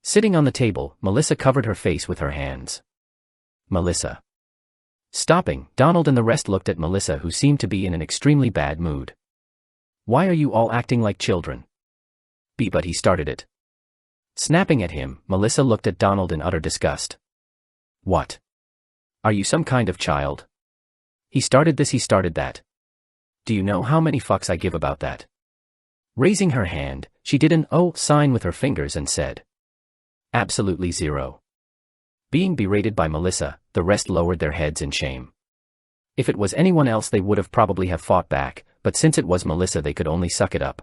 Sitting on the table, Melissa covered her face with her hands. Melissa. Stopping, Donald and the rest looked at Melissa, who seemed to be in an extremely bad mood. Why are you all acting like children? But he started it. Snapping at him, Melissa looked at Donald in utter disgust. What? Are you some kind of child? He started this, he started that. Do you know how many fucks I give about that? Raising her hand, she did an "oh" sign with her fingers and said. Absolutely zero. Being berated by Melissa, the rest lowered their heads in shame. If it was anyone else they would have probably fought back, but since it was Melissa they could only suck it up.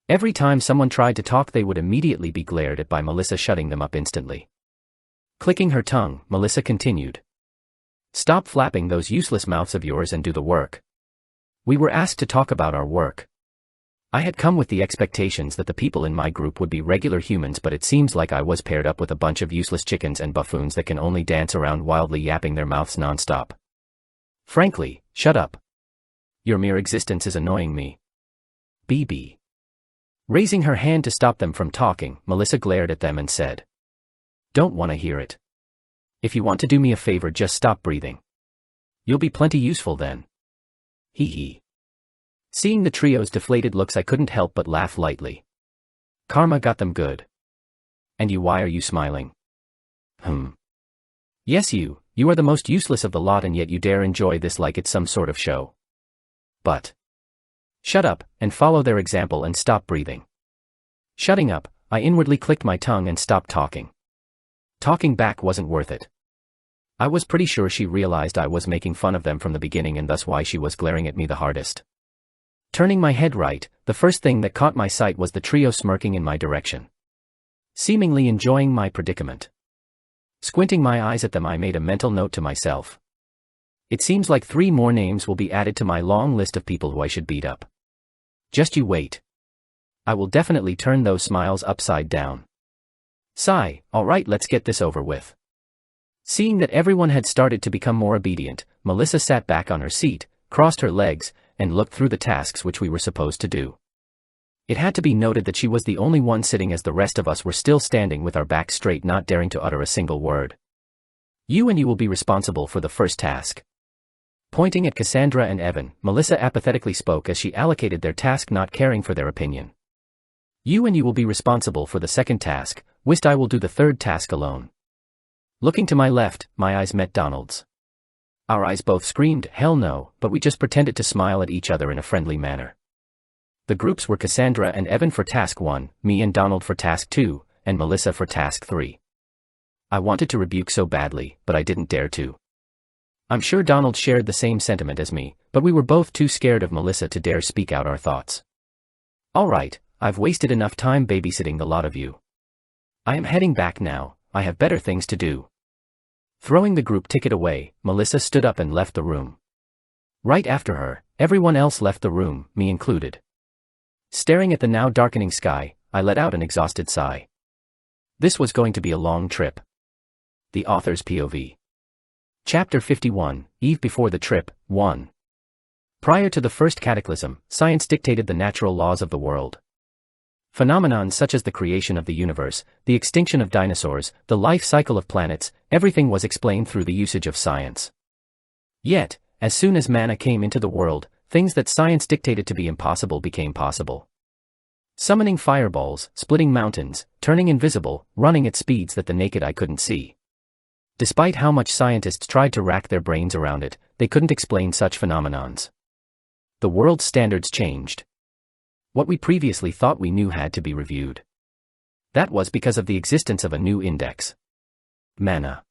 Every time someone tried to talk they would immediately be glared at by Melissa, shutting them up instantly. Clicking her tongue, Melissa continued. Stop flapping those useless mouths of yours and do the work. We were asked to talk about our work. I had come with the expectations that the people in my group would be regular humans, but it seems like I was paired up with a bunch of useless chickens and buffoons that can only dance around wildly yapping their mouths nonstop. Frankly, shut up. Your mere existence is annoying me. BB. Raising her hand to stop them from talking, Melissa glared at them and said. Don't want to hear it. If you want to do me a favor, just stop breathing. You'll be plenty useful then. Hee hee. Seeing the trio's deflated looks, I couldn't help but laugh lightly. Karma got them good. And you, why are you smiling? Yes, you are the most useless of the lot, and yet you dare enjoy this like it's some sort of show. But. Shut up, and follow their example and stop breathing. Shutting up, I inwardly clicked my tongue and stopped talking. Talking back wasn't worth it. I was pretty sure she realized I was making fun of them from the beginning, and thus why she was glaring at me the hardest. Turning my head right, the first thing that caught my sight was the trio smirking in my direction. Seemingly enjoying my predicament. Squinting my eyes at them, I made a mental note to myself. It seems like 3 more names will be added to my long list of people who I should beat up. Just you wait. I will definitely turn those smiles upside down. Sigh, alright, let's get this over with. Seeing that everyone had started to become more obedient, Melissa sat back on her seat, crossed her legs, and looked through the tasks which we were supposed to do. It had to be noted that she was the only one sitting, as the rest of us were still standing with our backs straight, not daring to utter a single word. You will be responsible for the first task. Pointing at Cassandra and Evan, Melissa apathetically spoke as she allocated their task, not caring for their opinion. You will be responsible for the second task, whilst I will do the third task alone. Looking to my left, my eyes met Donald's. Our eyes both screamed, hell no, but we just pretended to smile at each other in a friendly manner. The groups were Cassandra and Evan for task 1, me and Donald for task 2, and Melissa for task 3. I wanted to rebuke so badly, but I didn't dare to. I'm sure Donald shared the same sentiment as me, but we were both too scared of Melissa to dare speak out our thoughts. Alright, I've wasted enough time babysitting the lot of you. I am heading back now, I have better things to do. Throwing the group ticket away, Melissa stood up and left the room. Right after her, everyone else left the room, me included. Staring at the now darkening sky, I let out an exhausted sigh. This was going to be a long trip. The Author's POV. Chapter 51, Eve before the trip, 1. Prior to the first cataclysm, science dictated the natural laws of the world. Phenomenons such as the creation of the universe, the extinction of dinosaurs, the life cycle of planets, everything was explained through the usage of science. Yet, as soon as manna came into the world, things that science dictated to be impossible became possible. Summoning fireballs, splitting mountains, turning invisible, running at speeds that the naked eye couldn't see. Despite how much scientists tried to rack their brains around it, they couldn't explain such phenomenons. The world's standards changed. What we previously thought we knew had to be reviewed. That was because of the existence of a new index. Mana.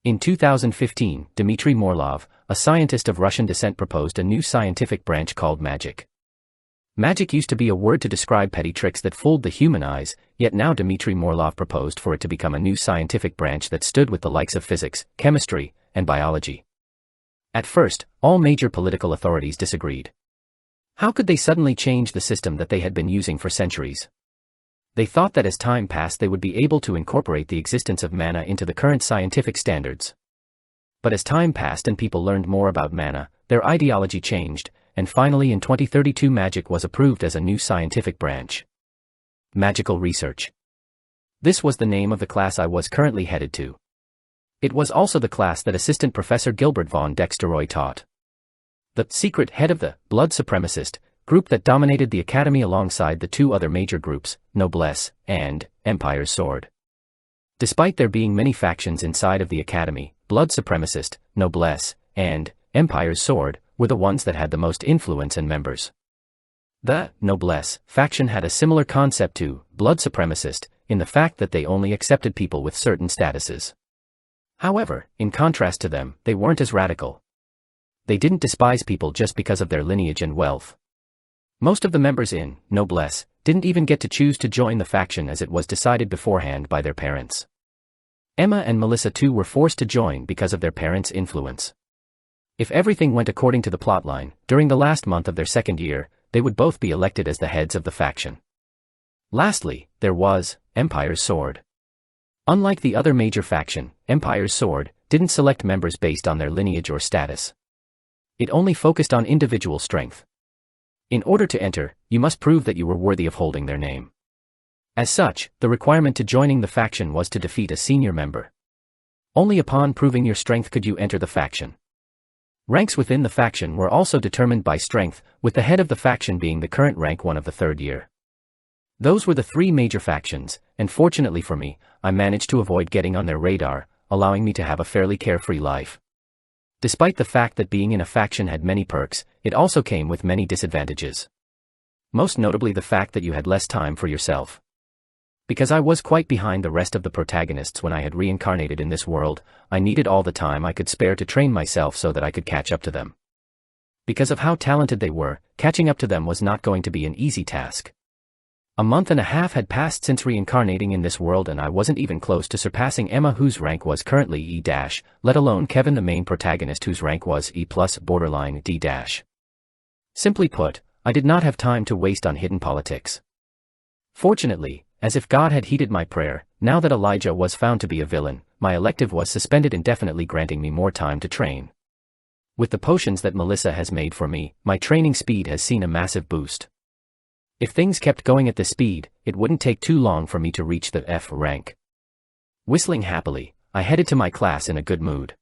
In 2015, Dmitry Morlov, a scientist of Russian descent, proposed a new scientific branch called magic. Magic used to be a word to describe petty tricks that fooled the human eyes, yet now Dmitry Morlov proposed for it to become a new scientific branch that stood with the likes of physics, chemistry, and biology. At first, all major political authorities disagreed. How could they suddenly change the system that they had been using for centuries? They thought that as time passed they would be able to incorporate the existence of mana into the current scientific standards. But as time passed and people learned more about mana, their ideology changed, and finally in 2032 magic was approved as a new scientific branch. Magical research. This was the name of the class I was currently headed to. It was also the class that Assistant Professor Gilbert von Dexteroy taught. The secret head of the blood supremacist group that dominated the academy alongside the two other major groups, Noblesse and Empire's Sword. Despite there being many factions inside of the academy, blood supremacist, Noblesse, and Empire's Sword were the ones that had the most influence and members. The Noblesse faction had a similar concept to blood supremacist in the fact that they only accepted people with certain statuses. However, in contrast to them, they weren't as radical. They didn't despise people just because of their lineage and wealth. Most of the members in Noblesse didn't even get to choose to join the faction as it was decided beforehand by their parents. Emma and Melissa too were forced to join because of their parents' influence. If everything went according to the plotline, during the last month of their second year, they would both be elected as the heads of the faction. Lastly, there was Empire's Sword. Unlike the other major faction, Empire's Sword didn't select members based on their lineage or status. It only focused on individual strength. In order to enter, you must prove that you were worthy of holding their name. As such, the requirement to joining the faction was to defeat a senior member. Only upon proving your strength could you enter the faction. Ranks within the faction were also determined by strength, with the head of the faction being the current rank 1 of the third year. Those were the three major factions, and fortunately for me, I managed to avoid getting on their radar, allowing me to have a fairly carefree life. Despite the fact that being in a faction had many perks, it also came with many disadvantages. Most notably the fact that you had less time for yourself. Because I was quite behind the rest of the protagonists when I had reincarnated in this world, I needed all the time I could spare to train myself so that I could catch up to them. Because of how talented they were, catching up to them was not going to be an easy task. A month and a half had passed since reincarnating in this world and I wasn't even close to surpassing Emma, whose rank was currently E-, let alone Kevin, the main protagonist, whose rank was E+, borderline D-. Simply put, I did not have time to waste on hidden politics. Fortunately, as if God had heeded my prayer, now that Elijah was found to be a villain, my elective was suspended indefinitely, granting me more time to train. With the potions that Melissa has made for me, my training speed has seen a massive boost. If things kept going at this speed, it wouldn't take too long for me to reach the F rank. Whistling happily, I headed to my class in a good mood.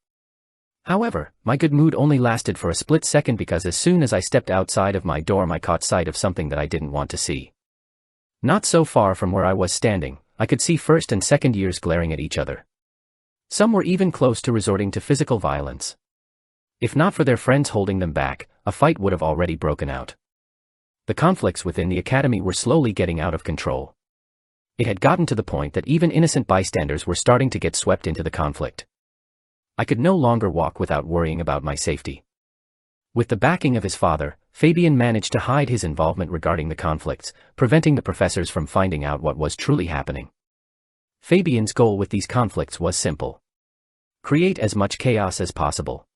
However, my good mood only lasted for a split second, because as soon as I stepped outside of my dorm I caught sight of something that I didn't want to see. Not so far from where I was standing, I could see first and second years glaring at each other. Some were even close to resorting to physical violence. If not for their friends holding them back, a fight would have already broken out. The conflicts within the academy were slowly getting out of control. It had gotten to the point that even innocent bystanders were starting to get swept into the conflict. I could no longer walk without worrying about my safety. With the backing of his father, Fabian managed to hide his involvement regarding the conflicts, preventing the professors from finding out what was truly happening. Fabian's goal with these conflicts was simple. Create as much chaos as possible.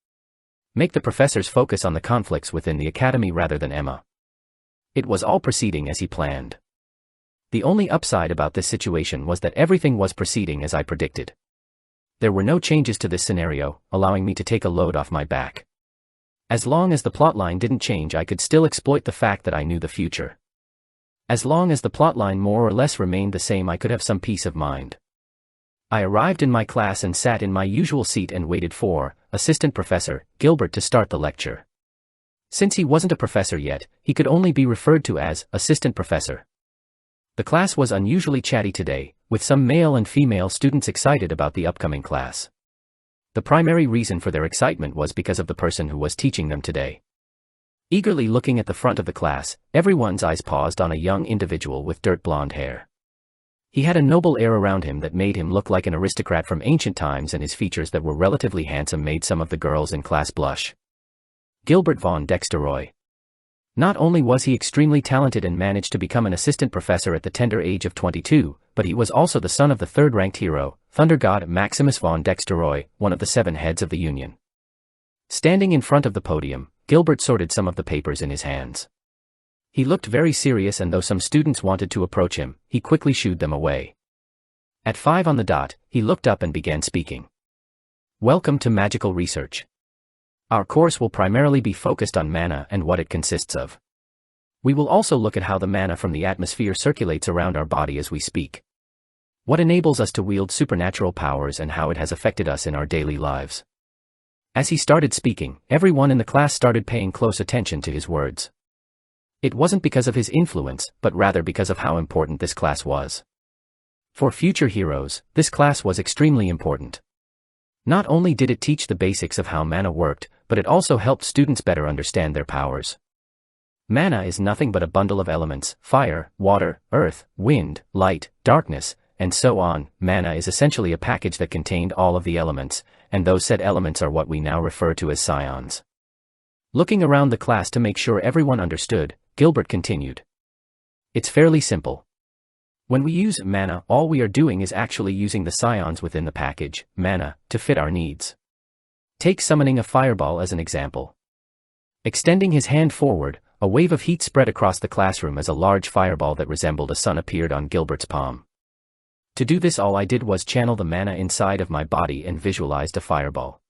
Make the professors focus on the conflicts within the academy rather than Emma. It was all proceeding as he planned. The only upside about this situation was that everything was proceeding as I predicted. There were no changes to this scenario, allowing me to take a load off my back. As long as the plotline didn't change, I could still exploit the fact that I knew the future. As long as the plotline more or less remained the same, I could have some peace of mind. I arrived in my class and sat in my usual seat and waited for Assistant Professor Gilbert to start the lecture. Since he wasn't a professor yet, he could only be referred to as Assistant Professor. The class was unusually chatty today, with some male and female students excited about the upcoming class. The primary reason for their excitement was because of the person who was teaching them today. Eagerly looking at the front of the class, everyone's eyes paused on a young individual with dirt blonde hair. He had a noble air around him that made him look like an aristocrat from ancient times, and his features that were relatively handsome made some of the girls in class blush. Gilbert von Dexteroy. Not only was he extremely talented and managed to become an assistant professor at the tender age of 22, but he was also the son of the third-ranked hero, Thunder God Maximus von Dexteroy, one of the 7 heads of the Union. Standing in front of the podium, Gilbert sorted some of the papers in his hands. He looked very serious, and though some students wanted to approach him, he quickly shooed them away. At 5 on the dot, he looked up and began speaking. Welcome to Magical Research. Our course will primarily be focused on mana and what it consists of. We will also look at how the mana from the atmosphere circulates around our body as we speak. What enables us to wield supernatural powers and how it has affected us in our daily lives. As he started speaking, everyone in the class started paying close attention to his words. It wasn't because of his influence, but rather because of how important this class was. For future heroes, this class was extremely important. Not only did it teach the basics of how mana worked, but it also helped students better understand their powers. Mana is nothing but a bundle of elements: fire, water, earth, wind, light, darkness, and so on. Mana is essentially a package that contained all of the elements, and those said elements are what we now refer to as psions. Looking around the class to make sure everyone understood, Gilbert continued. It's fairly simple. When we use mana, all we are doing is actually using the psions within the package, mana, to fit our needs. Take summoning a fireball as an example. Extending his hand forward, a wave of heat spread across the classroom as a large fireball that resembled a sun appeared on Gilbert's palm. To do this, all I did was channel the mana inside of my body and visualized a fireball.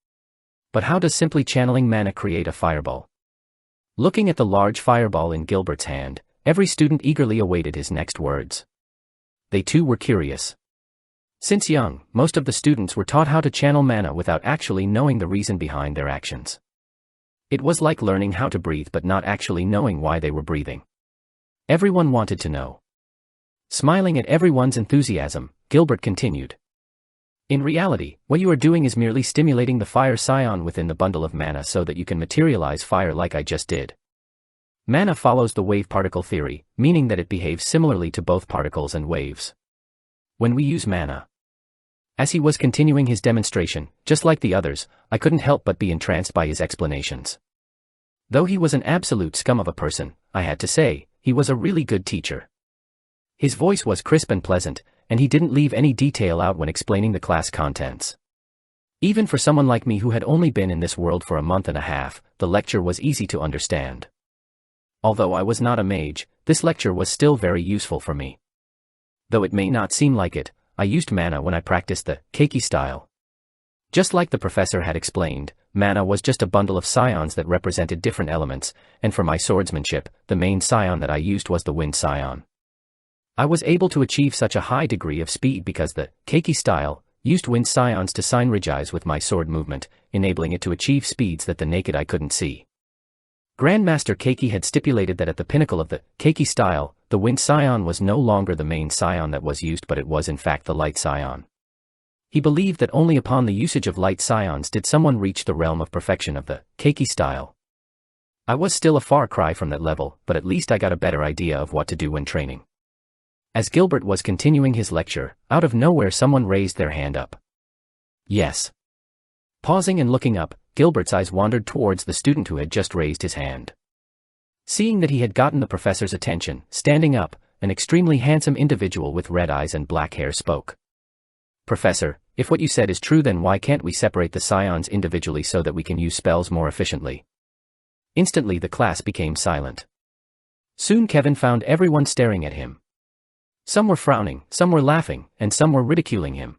But how does simply channeling mana create a fireball? Looking at the large fireball in Gilbert's hand, every student eagerly awaited his next words. They too were curious. Since young, most of the students were taught how to channel mana without actually knowing the reason behind their actions. It was like learning how to breathe but not actually knowing why they were breathing. Everyone wanted to know. Smiling at everyone's enthusiasm, Gilbert continued. In reality, what you are doing is merely stimulating the fire psion within the bundle of mana so that you can materialize fire like I just did. Mana follows the wave particle theory, meaning that it behaves similarly to both particles and waves. When we use mana. As he was continuing his demonstration, just like the others, I couldn't help but be entranced by his explanations. Though he was an absolute scum of a person, I had to say, he was a really good teacher. His voice was crisp and pleasant, and he didn't leave any detail out when explaining the class contents. Even for someone like me who had only been in this world for a month and a half, the lecture was easy to understand. Although I was not a mage, this lecture was still very useful for me. Though it may not seem like it, I used mana when I practiced the keiki style. Just like the professor had explained, mana was just a bundle of psions that represented different elements, and for my swordsmanship, the main psion that I used was the wind psion. I was able to achieve such a high degree of speed because the keiki style used wind psions to synergize with my sword movement, enabling it to achieve speeds that the naked eye couldn't see. Grandmaster Keiki had stipulated that at the pinnacle of the keiki style, the wind psion was no longer the main psion that was used, but it was in fact the light psion. He believed that only upon the usage of light psions did someone reach the realm of perfection of the keiki style. I was still a far cry from that level, but at least I got a better idea of what to do when training. As Gilbert was continuing his lecture, out of nowhere someone raised their hand up. Yes. Pausing and looking up, Gilbert's eyes wandered towards the student who had just raised his hand. Seeing that he had gotten the professor's attention, standing up, an extremely handsome individual with red eyes and black hair spoke. Professor, if what you said is true, then why can't we separate the psions individually so that we can use spells more efficiently? Instantly the class became silent. Soon Kevin found everyone staring at him. Some were frowning, some were laughing, and some were ridiculing him.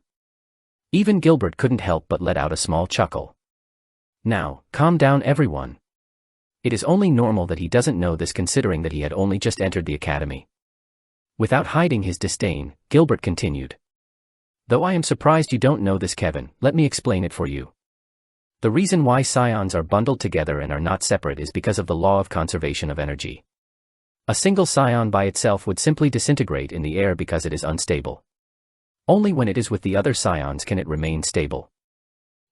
Even Gilbert couldn't help but let out a small chuckle. Now, calm down everyone. It is only normal that he doesn't know this, considering that he had only just entered the academy. Without hiding his disdain, Gilbert continued. Though I am surprised you don't know this, Kevin, let me explain it for you. The reason why psions are bundled together and are not separate is because of the law of conservation of energy. A single psion by itself would simply disintegrate in the air because it is unstable. Only when it is with the other psions can it remain stable.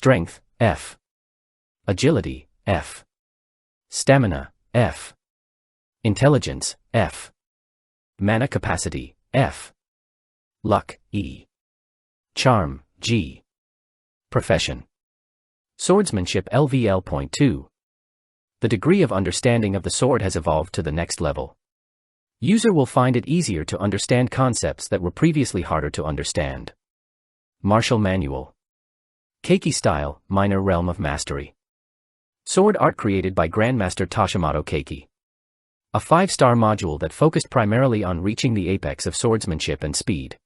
Strength, F. Agility, F. Stamina, F. Intelligence, F. Mana capacity, F. Luck, E. Charm, G. Profession. Swordsmanship LVL.2. The degree of understanding of the sword has evolved to the next level. User will find it easier to understand concepts that were previously harder to understand. Martial Manual. Keiki Style, Minor Realm of Mastery. Sword art created by Grandmaster Toshimoto Keiki. A 5-star module that focused primarily on reaching the apex of swordsmanship and speed.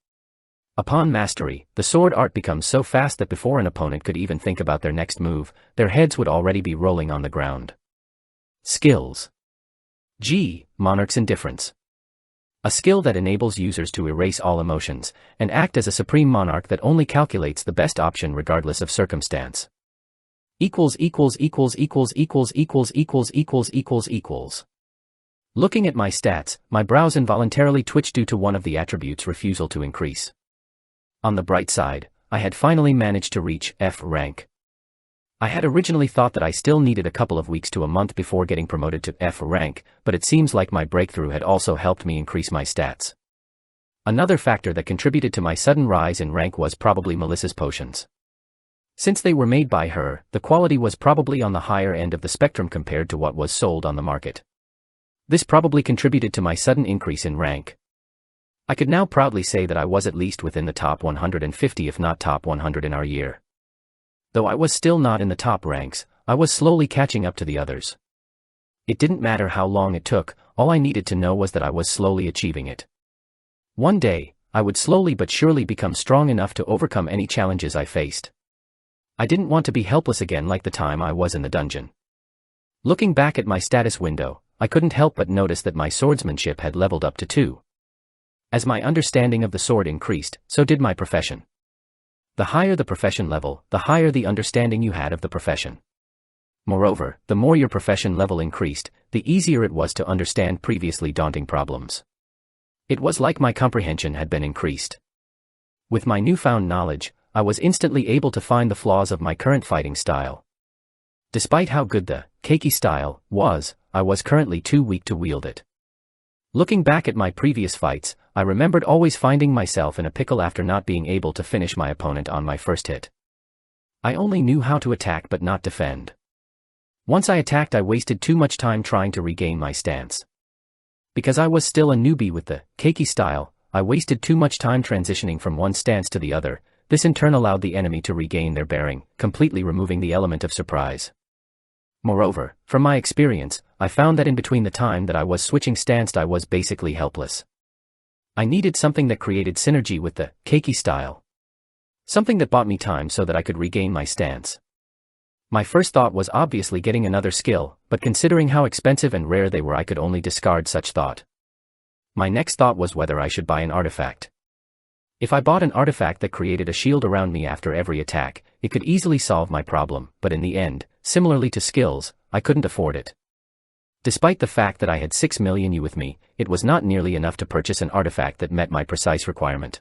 Upon mastery, the sword art becomes so fast that before an opponent could even think about their next move, their heads would already be rolling on the ground. Skills. G. Monarch's Indifference. A skill that enables users to erase all emotions, and act as a supreme monarch that only calculates the best option regardless of circumstance. Looking at my stats, my brows involuntarily twitched due to one of the attributes' refusal to increase. On the bright side, I had finally managed to reach F rank. I had originally thought that I still needed a couple of weeks to a month before getting promoted to F rank, but it seems like my breakthrough had also helped me increase my stats. Another factor that contributed to my sudden rise in rank was probably Melissa's potions. Since they were made by her, the quality was probably on the higher end of the spectrum compared to what was sold on the market. This probably contributed to my sudden increase in rank. I could now proudly say that I was at least within the top 150 if not top 100 in our year. Though I was still not in the top ranks, I was slowly catching up to the others. It didn't matter how long it took, all I needed to know was that I was slowly achieving it. One day, I would slowly but surely become strong enough to overcome any challenges I faced. I didn't want to be helpless again like the time I was in the dungeon. Looking back at my status window, I couldn't help but notice that my swordsmanship had leveled up to 2. As my understanding of the sword increased, so did my profession. The higher the profession level, the higher the understanding you had of the profession. Moreover, the more your profession level increased, the easier it was to understand previously daunting problems. It was like my comprehension had been increased. With my newfound knowledge, I was instantly able to find the flaws of my current fighting style. Despite how good the Keiki style was, I was currently too weak to wield it. Looking back at my previous fights, I remembered always finding myself in a pickle after not being able to finish my opponent on my first hit. I only knew how to attack but not defend. Once I attacked, I wasted too much time trying to regain my stance. Because I was still a newbie with the Keiki style, I wasted too much time transitioning from one stance to the other. This in turn allowed the enemy to regain their bearing, completely removing the element of surprise. Moreover, from my experience, I found that in between the time that I was switching stance I was basically helpless. I needed something that created synergy with the Keiki style. Something that bought me time so that I could regain my stance. My first thought was obviously getting another skill, but considering how expensive and rare they were I could only discard such thought. My next thought was whether I should buy an artifact. If I bought an artifact that created a shield around me after every attack, it could easily solve my problem, but in the end, similarly to skills, I couldn't afford it. Despite the fact that I had 6 million U with me, it was not nearly enough to purchase an artifact that met my precise requirement.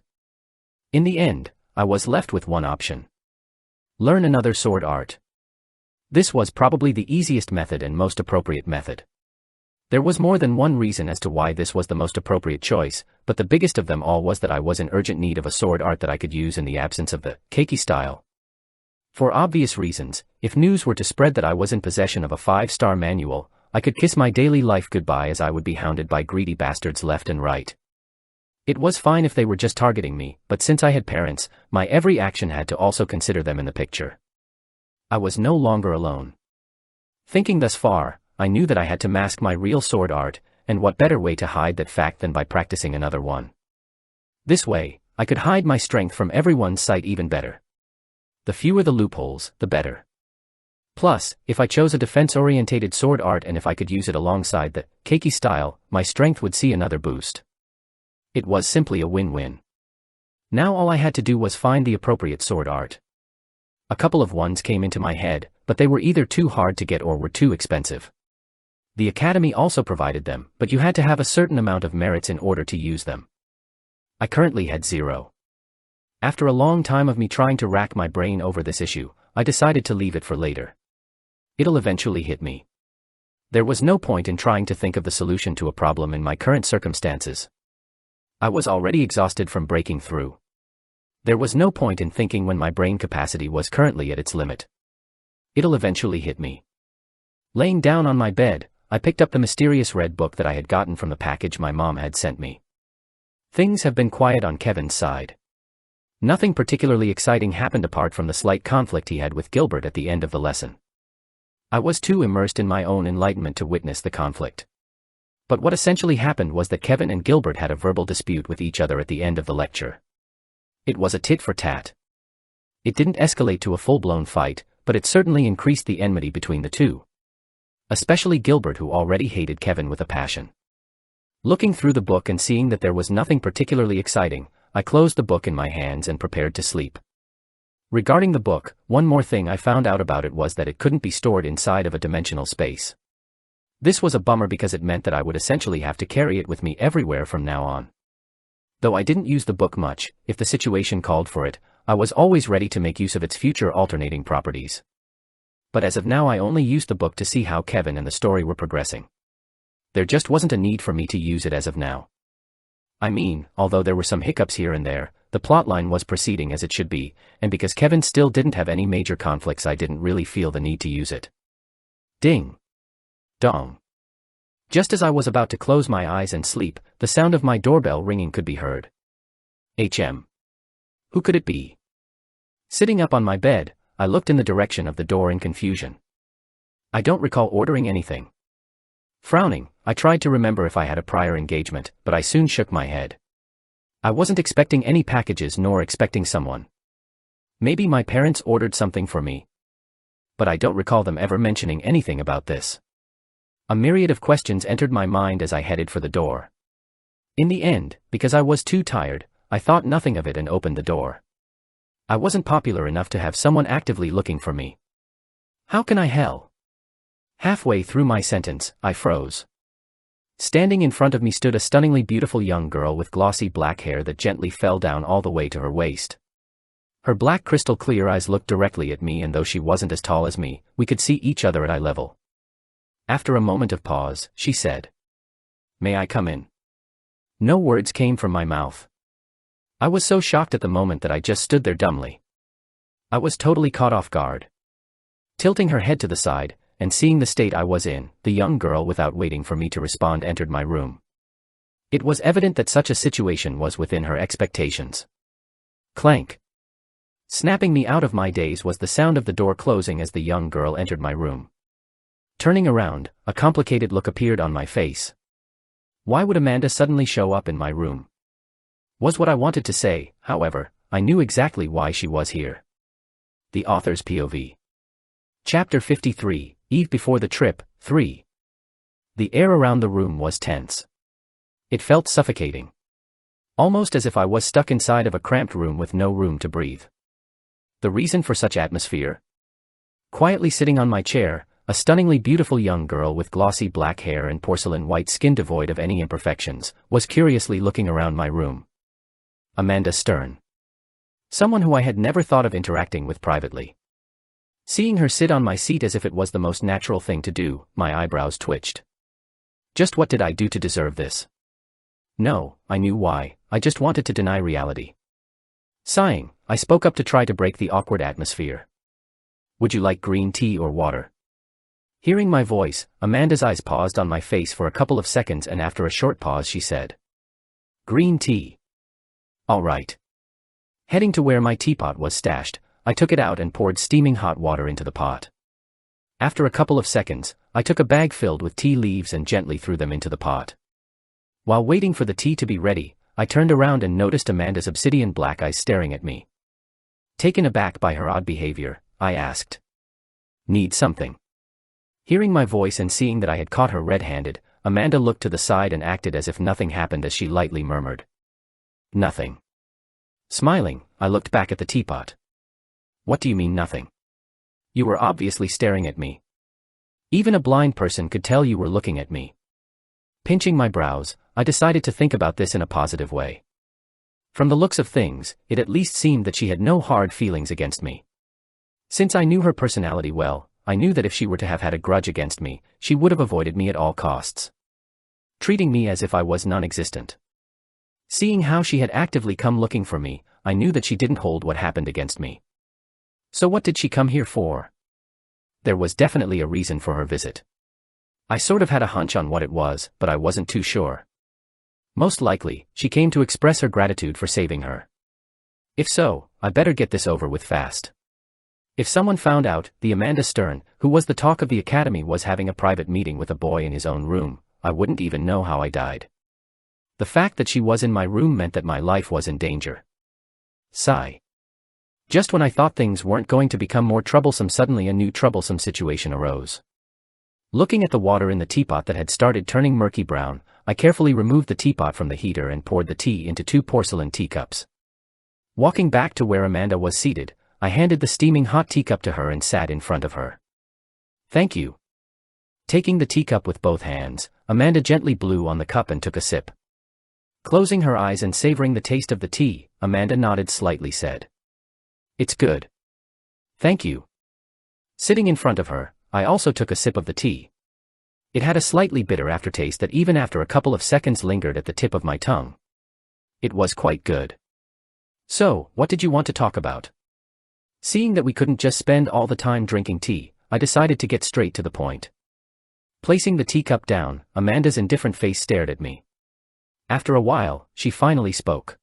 In the end, I was left with one option. Learn another sword art. This was probably the easiest method and most appropriate method. There was more than one reason as to why this was the most appropriate choice, but the biggest of them all was that I was in urgent need of a sword art that I could use in the absence of the Keiki style. For obvious reasons, if news were to spread that I was in possession of a 5-star manual, I could kiss my daily life goodbye as I would be hounded by greedy bastards left and right. It was fine if they were just targeting me, but since I had parents, my every action had to also consider them in the picture. I was no longer alone. Thinking thus far, I knew that I had to mask my real sword art, and what better way to hide that fact than by practicing another one. This way, I could hide my strength from everyone's sight even better. The fewer the loopholes, the better. Plus, if I chose a defense-orientated sword art and if I could use it alongside the Keiki style, my strength would see another boost. It was simply a win-win. Now all I had to do was find the appropriate sword art. A couple of ones came into my head, but they were either too hard to get or were too expensive. The Academy also provided them, but you had to have a certain amount of merits in order to use them. I currently had 0. After a long time of me trying to rack my brain over this issue, I decided to leave it for later. It'll eventually hit me. There was no point in trying to think of the solution to a problem in my current circumstances. I was already exhausted from breaking through. There was no point in thinking when my brain capacity was currently at its limit. It'll eventually hit me. Laying down on my bed, I picked up the mysterious red book that I had gotten from the package my mom had sent me. Things have been quiet on Kevin's side. Nothing particularly exciting happened apart from the slight conflict he had with Gilbert at the end of the lesson. I was too immersed in my own enlightenment to witness the conflict. But what essentially happened was that Kevin and Gilbert had a verbal dispute with each other at the end of the lecture. It was a tit for tat. It didn't escalate to a full-blown fight, but it certainly increased the enmity between the two. Especially Gilbert, who already hated Kevin with a passion. Looking through the book and seeing that there was nothing particularly exciting, I closed the book in my hands and prepared to sleep. Regarding the book, one more thing I found out about it was that it couldn't be stored inside of a dimensional space. This was a bummer because it meant that I would essentially have to carry it with me everywhere from now on. Though I didn't use the book much, if the situation called for it, I was always ready to make use of its future alternating properties. But as of now I only used the book to see how Kevin and the story were progressing. There just wasn't a need for me to use it as of now. I mean, although there were some hiccups here and there, the plotline was proceeding as it should be, and because Kevin still didn't have any major conflicts, I didn't really feel the need to use it. Ding. Dong. Just as I was about to close my eyes and sleep, the sound of my doorbell ringing could be heard. Who could it be? Sitting up on my bed, I looked in the direction of the door in confusion. I don't recall ordering anything. Frowning, I tried to remember if I had a prior engagement, but I soon shook my head. I wasn't expecting any packages nor expecting someone. Maybe my parents ordered something for me. But I don't recall them ever mentioning anything about this. A myriad of questions entered my mind as I headed for the door. In the end, because I was too tired, I thought nothing of it and opened the door. I wasn't popular enough to have someone actively looking for me. How can I help? Halfway through my sentence, I froze. Standing in front of me stood a stunningly beautiful young girl with glossy black hair that gently fell down all the way to her waist. Her black crystal clear eyes looked directly at me, and though she wasn't as tall as me, we could see each other at eye level. After a moment of pause, she said, "May I come in?" No words came from my mouth. I was so shocked at the moment that I just stood there dumbly. I was totally caught off guard. Tilting her head to the side, and seeing the state I was in, the young girl, without waiting for me to respond, entered my room. It was evident that such a situation was within her expectations. Clank. Snapping me out of my daze was the sound of the door closing as the young girl entered my room. Turning around, a complicated look appeared on my face. Why would Amanda suddenly show up in my room? Was what I wanted to say, however, I knew exactly why she was here. The author's POV. Chapter 53, Eve Before the Trip, 3. The air around the room was tense. It felt suffocating. Almost as if I was stuck inside of a cramped room with no room to breathe. The reason for such atmosphere? Quietly sitting on my chair, a stunningly beautiful young girl with glossy black hair and porcelain white skin devoid of any imperfections, was curiously looking around my room. Amanda Stern. Someone who I had never thought of interacting with privately. Seeing her sit on my seat as if it was the most natural thing to do, my eyebrows twitched. Just what did I do to deserve this? No, I knew why. I just wanted to deny reality. Sighing, I spoke up to try to break the awkward atmosphere. Would you like green tea or water? Hearing my voice, Amanda's eyes paused on my face for a couple of seconds, and after a short pause she said, "Green tea." All right. Heading to where my teapot was stashed, I took it out and poured steaming hot water into the pot. After a couple of seconds, I took a bag filled with tea leaves and gently threw them into the pot. While waiting for the tea to be ready, I turned around and noticed Amanda's obsidian black eyes staring at me. Taken aback by her odd behavior, I asked, "Need something?" Hearing my voice and seeing that I had caught her red-handed, Amanda looked to the side and acted as if nothing happened as she lightly murmured, "Nothing." Smiling, I looked back at the teapot. "What do you mean nothing? You were obviously staring at me. Even a blind person could tell you were looking at me." Pinching my brows, I decided to think about this in a positive way. From the looks of things, it at least seemed that she had no hard feelings against me. Since I knew her personality well, I knew that if she were to have had a grudge against me, she would have avoided me at all costs, treating me as if I was non-existent. Seeing how she had actively come looking for me, I knew that she didn't hold what happened against me. So what did she come here for? There was definitely a reason for her visit. I sort of had a hunch on what it was, but I wasn't too sure. Most likely, she came to express her gratitude for saving her. If so, I better get this over with fast. If someone found out, the Amanda Stern, who was the talk of the academy, was having a private meeting with a boy in his own room, I wouldn't even know how I died. The fact that she was in my room meant that my life was in danger. Sigh. Just when I thought things weren't going to become more troublesome, suddenly a new troublesome situation arose. Looking at the water in the teapot that had started turning murky brown, I carefully removed the teapot from the heater and poured the tea into 2 porcelain teacups. Walking back to where Amanda was seated, I handed the steaming hot teacup to her and sat in front of her. "Thank you." Taking the teacup with both hands, Amanda gently blew on the cup and took a sip. Closing her eyes and savoring the taste of the tea, Amanda nodded slightly, said, "It's good. Thank you." Sitting in front of her, I also took a sip of the tea. It had a slightly bitter aftertaste that even after a couple of seconds lingered at the tip of my tongue. It was quite good. So, what did you want to talk about? Seeing that we couldn't just spend all the time drinking tea, I decided to get straight to the point. Placing the teacup down, Amanda's indifferent face stared at me. After a while, she finally spoke.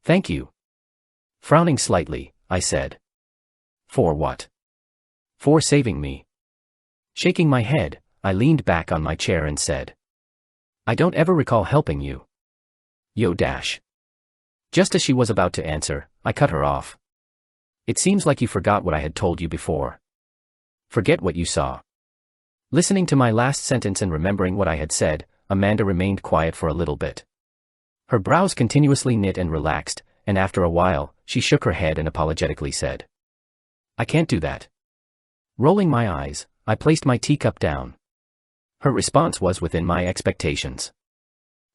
Thank you. Frowning slightly, I said. For what? For saving me. Shaking my head, I leaned back on my chair and said. I don't ever recall helping you. Yo dash. Just as she was about to answer, I cut her off. It seems like you forgot what I had told you before. Forget what you saw. Listening to my last sentence and remembering what I had said, Amanda remained quiet for a little bit. Her brows continuously knit and relaxed, and after a while, she shook her head and apologetically said. I can't do that. Rolling my eyes, I placed my teacup down. Her response was within my expectations.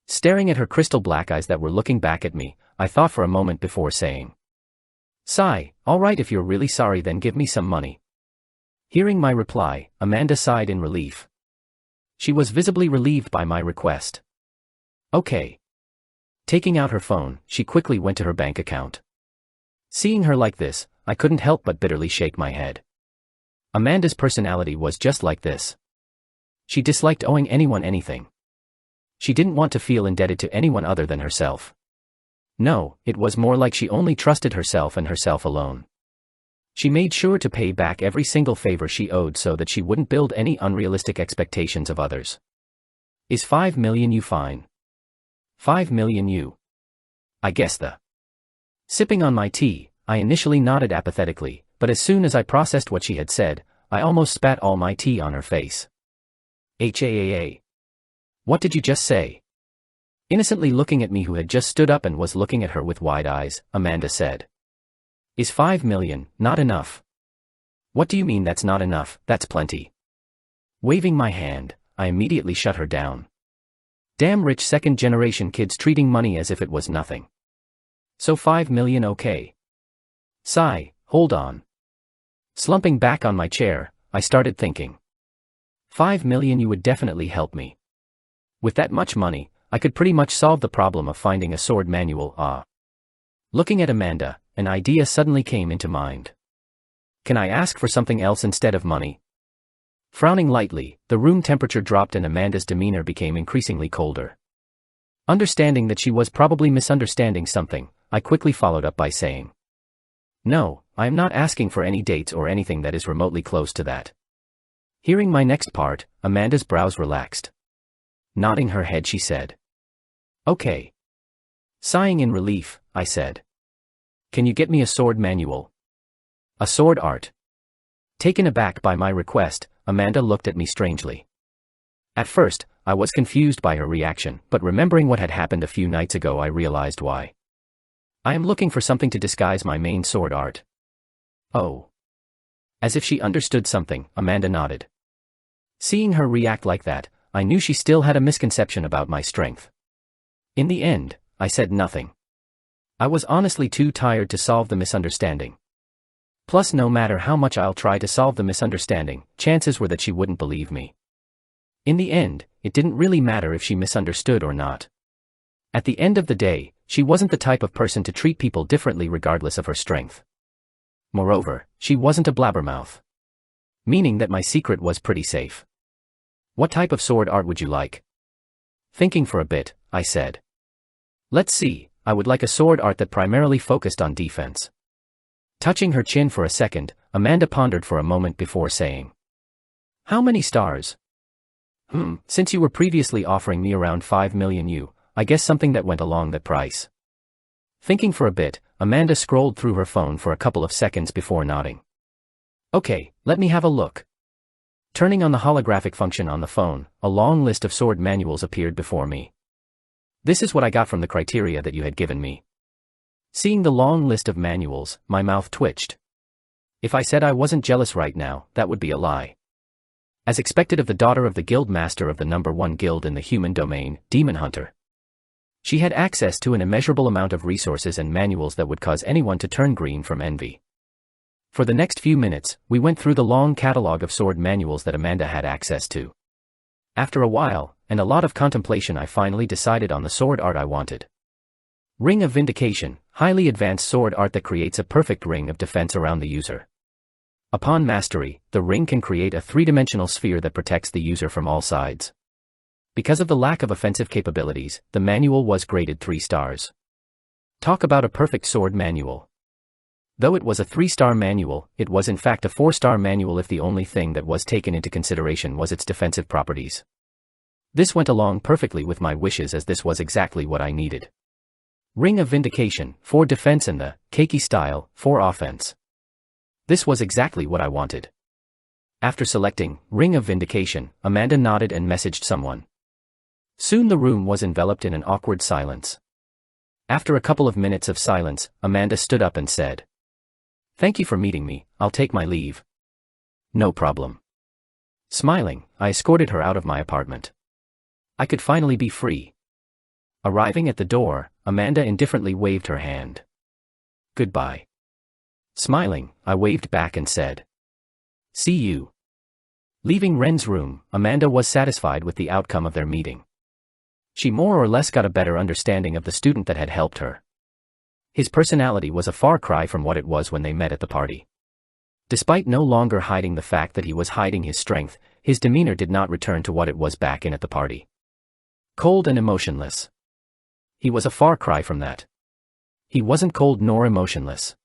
Staring at her crystal black eyes that were looking back at me, I thought for a moment before saying. Sigh, all right, if you're really sorry then give me some money. Hearing my reply, Amanda sighed in relief. She was visibly relieved by my request. Okay. Taking out her phone, she quickly went to her bank account. Seeing her like this, I couldn't help but bitterly shake my head. Amanda's personality was just like this. She disliked owing anyone anything. She didn't want to feel indebted to anyone other than herself. No, it was more like she only trusted herself and herself alone. She made sure to pay back every single favor she owed so that she wouldn't build any unrealistic expectations of others. Is 5 million you fine? 5 million you. I guess the. Sipping on my tea, I initially nodded apathetically, but as soon as I processed what she had said, I almost spat all my tea on her face. HAAA. What did you just say? Innocently looking at me who had just stood up and was looking at her with wide eyes, Amanda said. Is 5 million not enough? What do you mean that's not enough? That's plenty. Waving my hand, I immediately shut her down. Damn rich second-generation kids treating money as if it was nothing. So 5 million okay. Sigh, hold on. Slumping back on my chair, I started thinking. 5 million you would definitely help me. With that much money, I could pretty much solve the problem of finding a sword manual. Looking at Amanda, an idea suddenly came into mind. Can I ask for something else instead of money? Frowning lightly, the room temperature dropped and Amanda's demeanor became increasingly colder. Understanding that she was probably misunderstanding something, I quickly followed up by saying. No, I am not asking for any dates or anything that is remotely close to that. Hearing my next part, Amanda's brows relaxed. Nodding her head she said. Okay. Sighing in relief, I said. Can you get me a sword manual? A sword art. Taken aback by my request, Amanda looked at me strangely. At first, I was confused by her reaction, but remembering what had happened a few nights ago I realized why. I am looking for something to disguise my main sword art. Oh. As if she understood something, Amanda nodded. Seeing her react like that, I knew she still had a misconception about my strength. In the end, I said nothing. I was honestly too tired to solve the misunderstanding. Plus, no matter how much I'll try to solve the misunderstanding, chances were that she wouldn't believe me. In the end, it didn't really matter if she misunderstood or not. At the end of the day, she wasn't the type of person to treat people differently regardless of her strength. Moreover, she wasn't a blabbermouth. Meaning that my secret was pretty safe. What type of sword art would you like? Thinking for a bit, I said. Let's see, I would like a sword art that primarily focused on defense. Touching her chin for a second, Amanda pondered for a moment before saying. How many stars? Since you were previously offering me around 5 million I guess something that went along that price. Thinking for a bit, Amanda scrolled through her phone for a couple of seconds before nodding. Okay, let me have a look. Turning on the holographic function on the phone, a long list of sword manuals appeared before me. This is what I got from the criteria that you had given me. Seeing the long list of manuals, my mouth twitched. If I said I wasn't jealous right now, that would be a lie. As expected of the daughter of the guild master of the #1 guild in the human domain, Demon Hunter. She had access to an immeasurable amount of resources and manuals that would cause anyone to turn green from envy. For the next few minutes, we went through the long catalog of sword manuals that Amanda had access to. After a while, and a lot of contemplation, I finally decided on the sword art I wanted. Ring of Vindication, highly advanced sword art that creates a perfect ring of defense around the user. Upon mastery, the ring can create a three-dimensional sphere that protects the user from all sides. Because of the lack of offensive capabilities, the manual was graded 3 stars. Talk about a perfect sword manual. Though it was a 3-star manual, it was in fact a 4-star manual if the only thing that was taken into consideration was its defensive properties. This went along perfectly with my wishes as this was exactly what I needed. Ring of Vindication, 4 defense and the Keiki style, 4 offense. This was exactly what I wanted. After selecting Ring of Vindication, Amanda nodded and messaged someone. Soon the room was enveloped in an awkward silence. After a couple of minutes of silence, Amanda stood up and said, "Thank you for meeting me, I'll take my leave." "No problem." Smiling, I escorted her out of my apartment. I could finally be free. Arriving at the door, Amanda indifferently waved her hand. "Goodbye." Smiling, I waved back and said, "See you." Leaving Ren's room, Amanda was satisfied with the outcome of their meeting. She more or less got a better understanding of the student that had helped her. His personality was a far cry from what it was when they met at the party. Despite no longer hiding the fact that he was hiding his strength, his demeanor did not return to what it was back in at the party. Cold and emotionless. He was a far cry from that. He wasn't cold nor emotionless.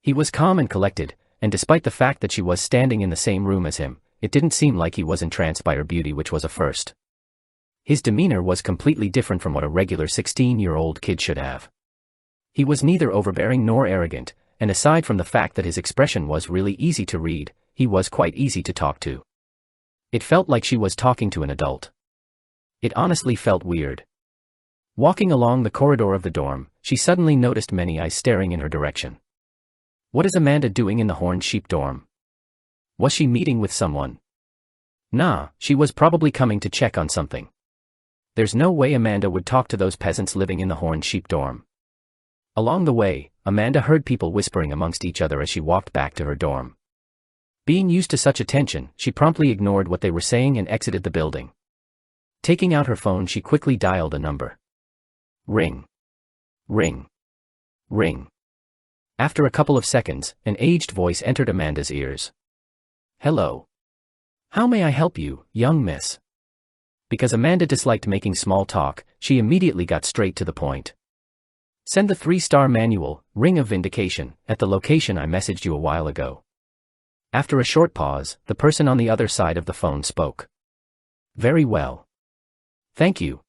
He was calm and collected, and despite the fact that she was standing in the same room as him, it didn't seem like he was entranced by her beauty, which was a first. His demeanor was completely different from what a regular 16-year-old kid should have. He was neither overbearing nor arrogant, and aside from the fact that his expression was really easy to read, he was quite easy to talk to. It felt like she was talking to an adult. It honestly felt weird. Walking along the corridor of the dorm, she suddenly noticed many eyes staring in her direction. What is Amanda doing in the Horned Sheep dorm? Was she meeting with someone? Nah, she was probably coming to check on something. There's no way Amanda would talk to those peasants living in the Horned Sheep dorm. Along the way, Amanda heard people whispering amongst each other as she walked back to her dorm. Being used to such attention, she promptly ignored what they were saying and exited the building. Taking out her phone, she quickly dialed a number. Ring. Ring. Ring. After a couple of seconds, an aged voice entered Amanda's ears. "Hello. How may I help you, young miss?" Because Amanda disliked making small talk, she immediately got straight to the point. "Send the 3-star manual, Ring of Vindication, at the location I messaged you a while ago." After a short pause, the person on the other side of the phone spoke. "Very well. Thank you."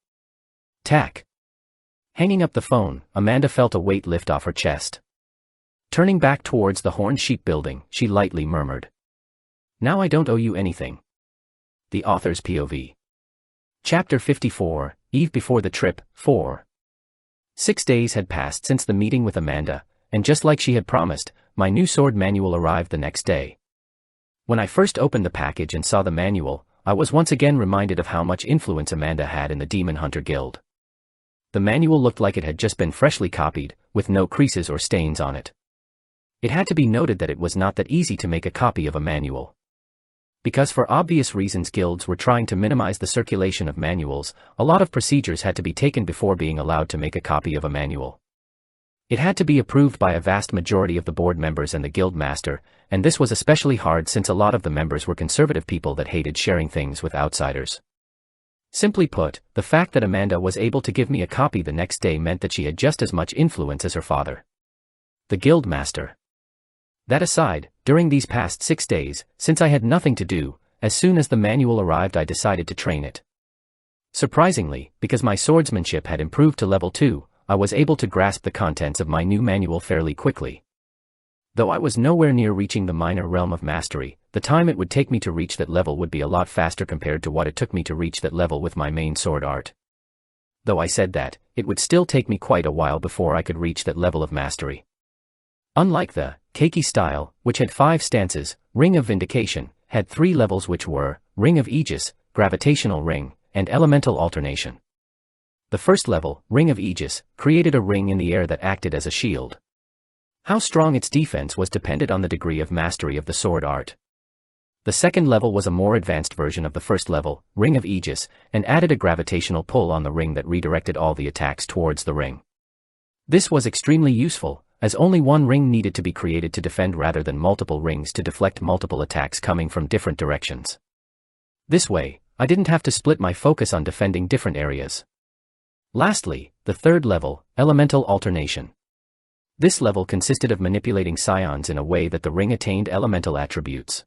Tack. Hanging up the phone, Amanda felt a weight lift off her chest. Turning back towards the Horned Sheep building, she lightly murmured, "Now I don't owe you anything." The Author's POV. Chapter 54, Eve Before the Trip, 4. 6 days had passed since the meeting with Amanda, and just like she had promised, my new sword manual arrived the next day. When I first opened the package and saw the manual, I was once again reminded of how much influence Amanda had in the Demon Hunter Guild. The manual looked like it had just been freshly copied, with no creases or stains on it. It had to be noted that it was not that easy to make a copy of a manual. Because for obvious reasons guilds were trying to minimize the circulation of manuals, a lot of procedures had to be taken before being allowed to make a copy of a manual. It had to be approved by a vast majority of the board members and the guild master, and this was especially hard since a lot of the members were conservative people that hated sharing things with outsiders. Simply put, the fact that Amanda was able to give me a copy the next day meant that she had just as much influence as her father, the guild master. That aside, during these past 6 days, since I had nothing to do, as soon as the manual arrived I decided to train it. Surprisingly, because my swordsmanship had improved to level 2, I was able to grasp the contents of my new manual fairly quickly. Though I was nowhere near reaching the minor realm of mastery, the time it would take me to reach that level would be a lot faster compared to what it took me to reach that level with my main sword art. Though I said that, it would still take me quite a while before I could reach that level of mastery. Unlike the Keiki style, which had 5 stances, Ring of Vindication had 3 levels which were Ring of Aegis, Gravitational Ring, and Elemental Alternation. The first level, Ring of Aegis, created a ring in the air that acted as a shield. How strong its defense was depended on the degree of mastery of the sword art. The second level was a more advanced version of the first level, Ring of Aegis, and added a gravitational pull on the ring that redirected all the attacks towards the ring. This was extremely useful, as only one ring needed to be created to defend rather than multiple rings to deflect multiple attacks coming from different directions. This way, I didn't have to split my focus on defending different areas. Lastly, the third level, elemental alternation. This level consisted of manipulating scions in a way that the ring attained elemental attributes.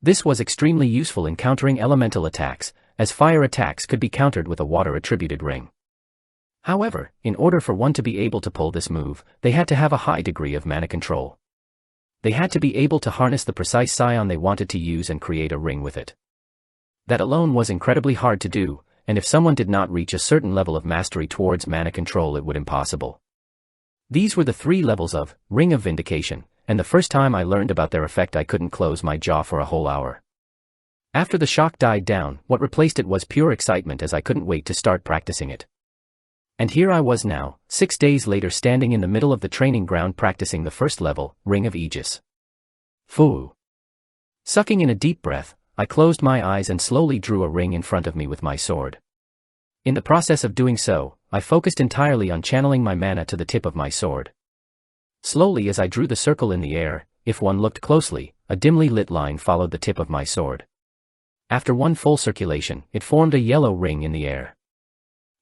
This was extremely useful in countering elemental attacks, as fire attacks could be countered with a water-attributed ring. However, in order for one to be able to pull this move, they had to have a high degree of mana control. They had to be able to harness the precise scion they wanted to use and create a ring with it. That alone was incredibly hard to do, and if someone did not reach a certain level of mastery towards mana control, it would be impossible. These were the 3 levels of Ring of Vindication, and the first time I learned about their effect I couldn't close my jaw for a whole hour. After the shock died down, what replaced it was pure excitement as I couldn't wait to start practicing it. And here I was now, 6 days later, standing in the middle of the training ground practicing the first level, Ring of Aegis. Foo! Sucking in a deep breath, I closed my eyes and slowly drew a ring in front of me with my sword. In the process of doing so, I focused entirely on channeling my mana to the tip of my sword. Slowly as I drew the circle in the air, if one looked closely, a dimly lit line followed the tip of my sword. After one full circulation, it formed a yellow ring in the air.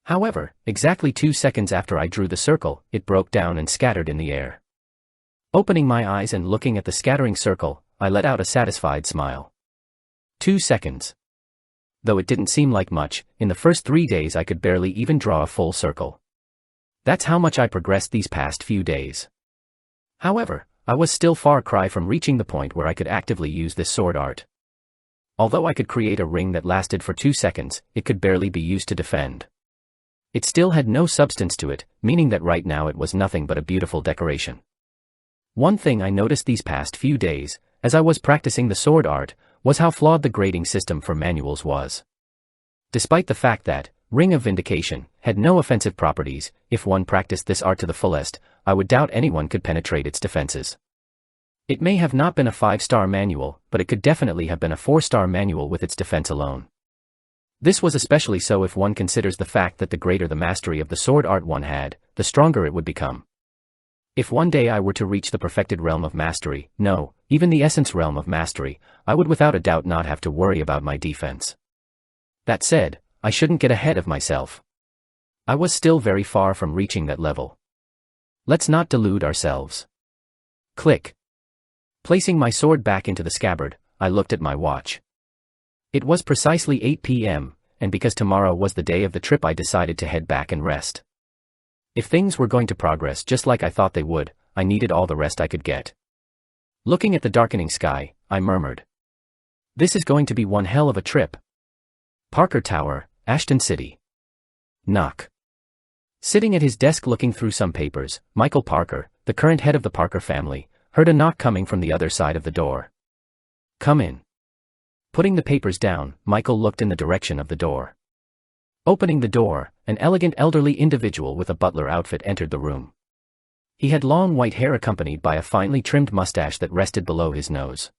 However, exactly 2 seconds after I drew the circle, it broke down and scattered in the air. Opening my eyes and looking at the scattering circle, I let out a satisfied smile. 2 seconds. Though it didn't seem like much, in the first 3 days I could barely even draw a full circle. That's how much I progressed these past few days. However, I was still far cry from reaching the point where I could actively use this sword art. Although I could create a ring that lasted for 2 seconds, it could barely be used to defend. It still had no substance to it, meaning that right now it was nothing but a beautiful decoration. One thing I noticed these past few days, as I was practicing the sword art, was how flawed the grading system for manuals was. Despite the fact that Ring of Vindication had no offensive properties, if one practiced this art to the fullest, I would doubt anyone could penetrate its defenses. It may have not been a 5-star manual, but it could definitely have been a 4-star manual with its defense alone. This was especially so if one considers the fact that the greater the mastery of the sword art one had, the stronger it would become. If one day I were to reach the perfected realm of mastery, no, even the essence realm of mastery, I would without a doubt not have to worry about my defense. That said, I shouldn't get ahead of myself. I was still very far from reaching that level. Let's not delude ourselves. Click. Placing my sword back into the scabbard, I looked at my watch. It was precisely 8 p.m., and because tomorrow was the day of the trip I decided to head back and rest. If things were going to progress just like I thought they would, I needed all the rest I could get. Looking at the darkening sky, I murmured. This is going to be one hell of a trip. Parker Tower, Ashton City. Knock. Sitting at his desk looking through some papers, Michael Parker, the current head of the Parker family, heard a knock coming from the other side of the door. Come in. Putting the papers down, Michael looked in the direction of the door. Opening the door, an elegant elderly individual with a butler outfit entered the room. He had long white hair accompanied by a finely trimmed mustache that rested below his nose.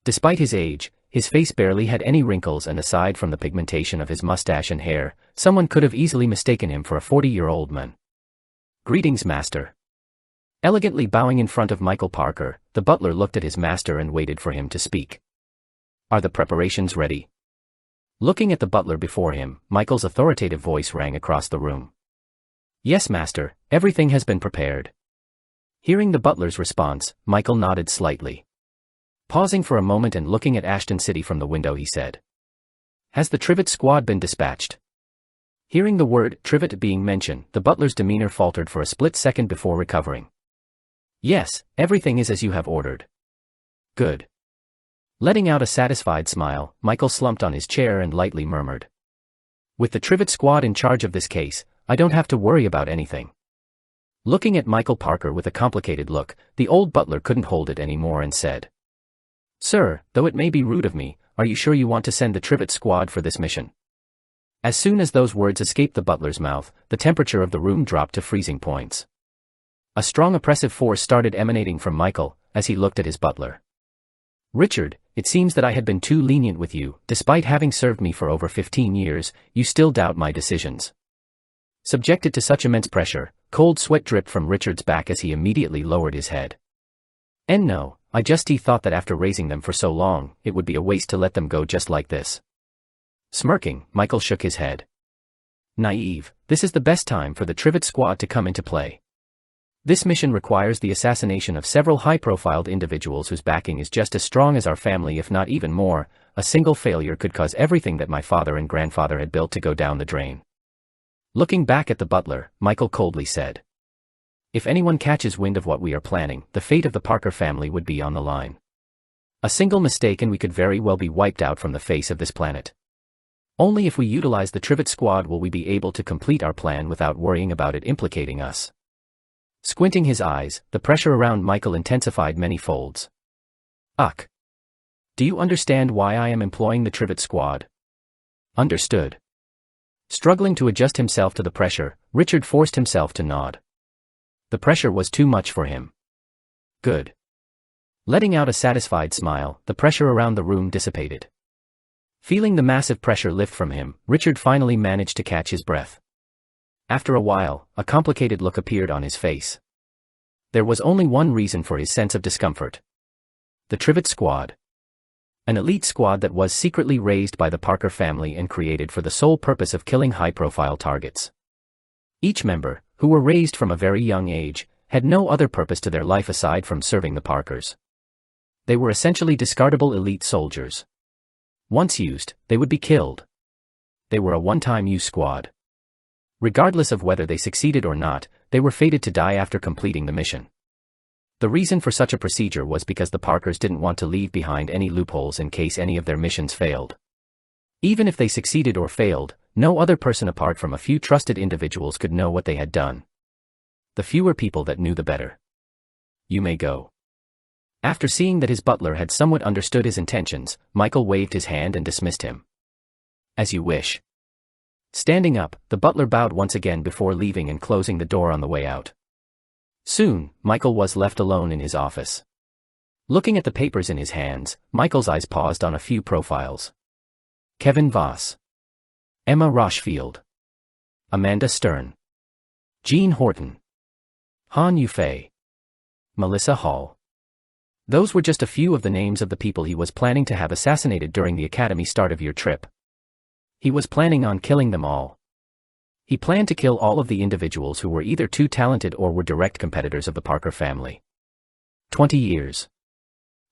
Despite his age, his face barely had any wrinkles, and aside from the pigmentation of his mustache and hair, someone could have easily mistaken him for a 40-year-old man. Greetings, master. Elegantly bowing in front of Michael Parker, the butler looked at his master and waited for him to speak. Are the preparations ready? Looking at the butler before him, Michael's authoritative voice rang across the room. Yes, master, everything has been prepared. Hearing the butler's response, Michael nodded slightly. Pausing for a moment and looking at Ashton City from the window, he said, Has the Trivet squad been dispatched? Hearing the word Trivet being mentioned, the butler's demeanor faltered for a split second before recovering. Yes, everything is as you have ordered. Good. Letting out a satisfied smile, Michael slumped on his chair and lightly murmured. With the Trivet squad in charge of this case, I don't have to worry about anything. Looking at Michael Parker with a complicated look, the old butler couldn't hold it anymore and said, Sir, though it may be rude of me, are you sure you want to send the Trivet squad for this mission? As soon as those words escaped the butler's mouth, the temperature of the room dropped to freezing points. A strong oppressive force started emanating from Michael, as he looked at his butler. Richard, it seems that I had been too lenient with you. Despite having served me for over 15 years, you still doubt my decisions. Subjected to such immense pressure, Cold sweat dripped from Richard's back as he immediately lowered his head. "And no, I just thought that after raising them for so long, it would be a waste to let them go just like this." Smirking, Michael shook his head. "Naive, this is the best time for the Trivet Squad to come into play. This mission requires the assassination of several high-profile individuals whose backing is just as strong as our family, if not even more. A single failure could cause everything that my father and grandfather had built to go down the drain." Looking back at the butler, Michael coldly said, "If anyone catches wind of what we are planning, the fate of the Parker family would be on the line. A single mistake and we could very well be wiped out from the face of this planet. Only if we utilize the Trivet Squad will we be able to complete our plan without worrying about it implicating us." Squinting his eyes, the pressure around Michael intensified many folds. "Ugh. Do you understand why I am employing the Trivet Squad?" "Understood." Struggling to adjust himself to the pressure, Richard forced himself to nod. The pressure was too much for him. "Good." Letting out a satisfied smile, the pressure around the room dissipated. Feeling the massive pressure lift from him, Richard finally managed to catch his breath. After a while, a complicated look appeared on his face. There was only one reason for his sense of discomfort. The Trivet Squad. An elite squad that was secretly raised by the Parker family and created for the sole purpose of killing high-profile targets. Each member, who were raised from a very young age, had no other purpose to their life aside from serving the Parkers. They were essentially discardable elite soldiers. Once used, they would be killed. They were a one-time use squad. Regardless of whether they succeeded or not, they were fated to die after completing the mission. The reason for such a procedure was because the Parkers didn't want to leave behind any loopholes in case any of their missions failed. Even if they succeeded or failed, no other person apart from a few trusted individuals could know what they had done. The fewer people that knew, the better. "You may go." After seeing that his butler had somewhat understood his intentions, Michael waved his hand and dismissed him. "As you wish." Standing up, the butler bowed once again before leaving and closing the door on the way out. Soon, Michael was left alone in his office. Looking at the papers in his hands, Michael's eyes paused on a few profiles. Kevin Voss. Emma Rochefield. Amanda Stern. Jean Horton. Han Yufei. Melissa Hall. Those were just a few of the names of the people he was planning to have assassinated during the Academy start-of-year trip. He was planning on killing them all. He planned to kill all of the individuals who were either too talented or were direct competitors of the Parker family. 20 years.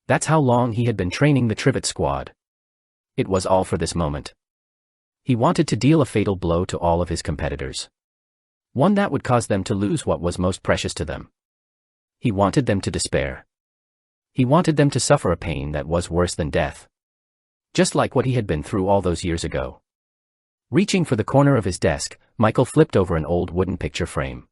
That's how long he had been training the Trivet Squad. It was all for this moment. He wanted to deal a fatal blow to all of his competitors. One that would cause them to lose what was most precious to them. He wanted them to despair. He wanted them to suffer a pain that was worse than death. Just like what he had been through all those years ago. Reaching for the corner of his desk, Michael flipped over an old wooden picture frame.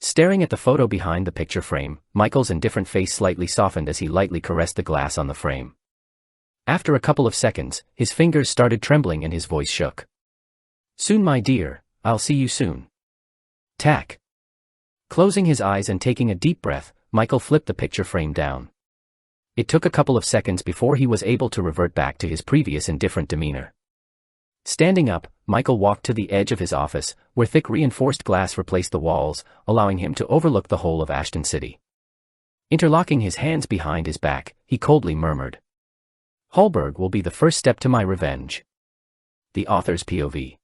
Staring at the photo behind the picture frame, Michael's indifferent face slightly softened as he lightly caressed the glass on the frame. After a couple of seconds, his fingers started trembling and his voice shook. "Soon, my dear, I'll see you soon." Tack. Closing his eyes and taking a deep breath, Michael flipped the picture frame down. It took a couple of seconds before he was able to revert back to his previous indifferent demeanor. Standing up, Michael walked to the edge of his office, where thick reinforced glass replaced the walls, allowing him to overlook the whole of Ashton City. Interlocking his hands behind his back, he coldly murmured, "Hallberg will be the first step to my revenge." The Author's POV.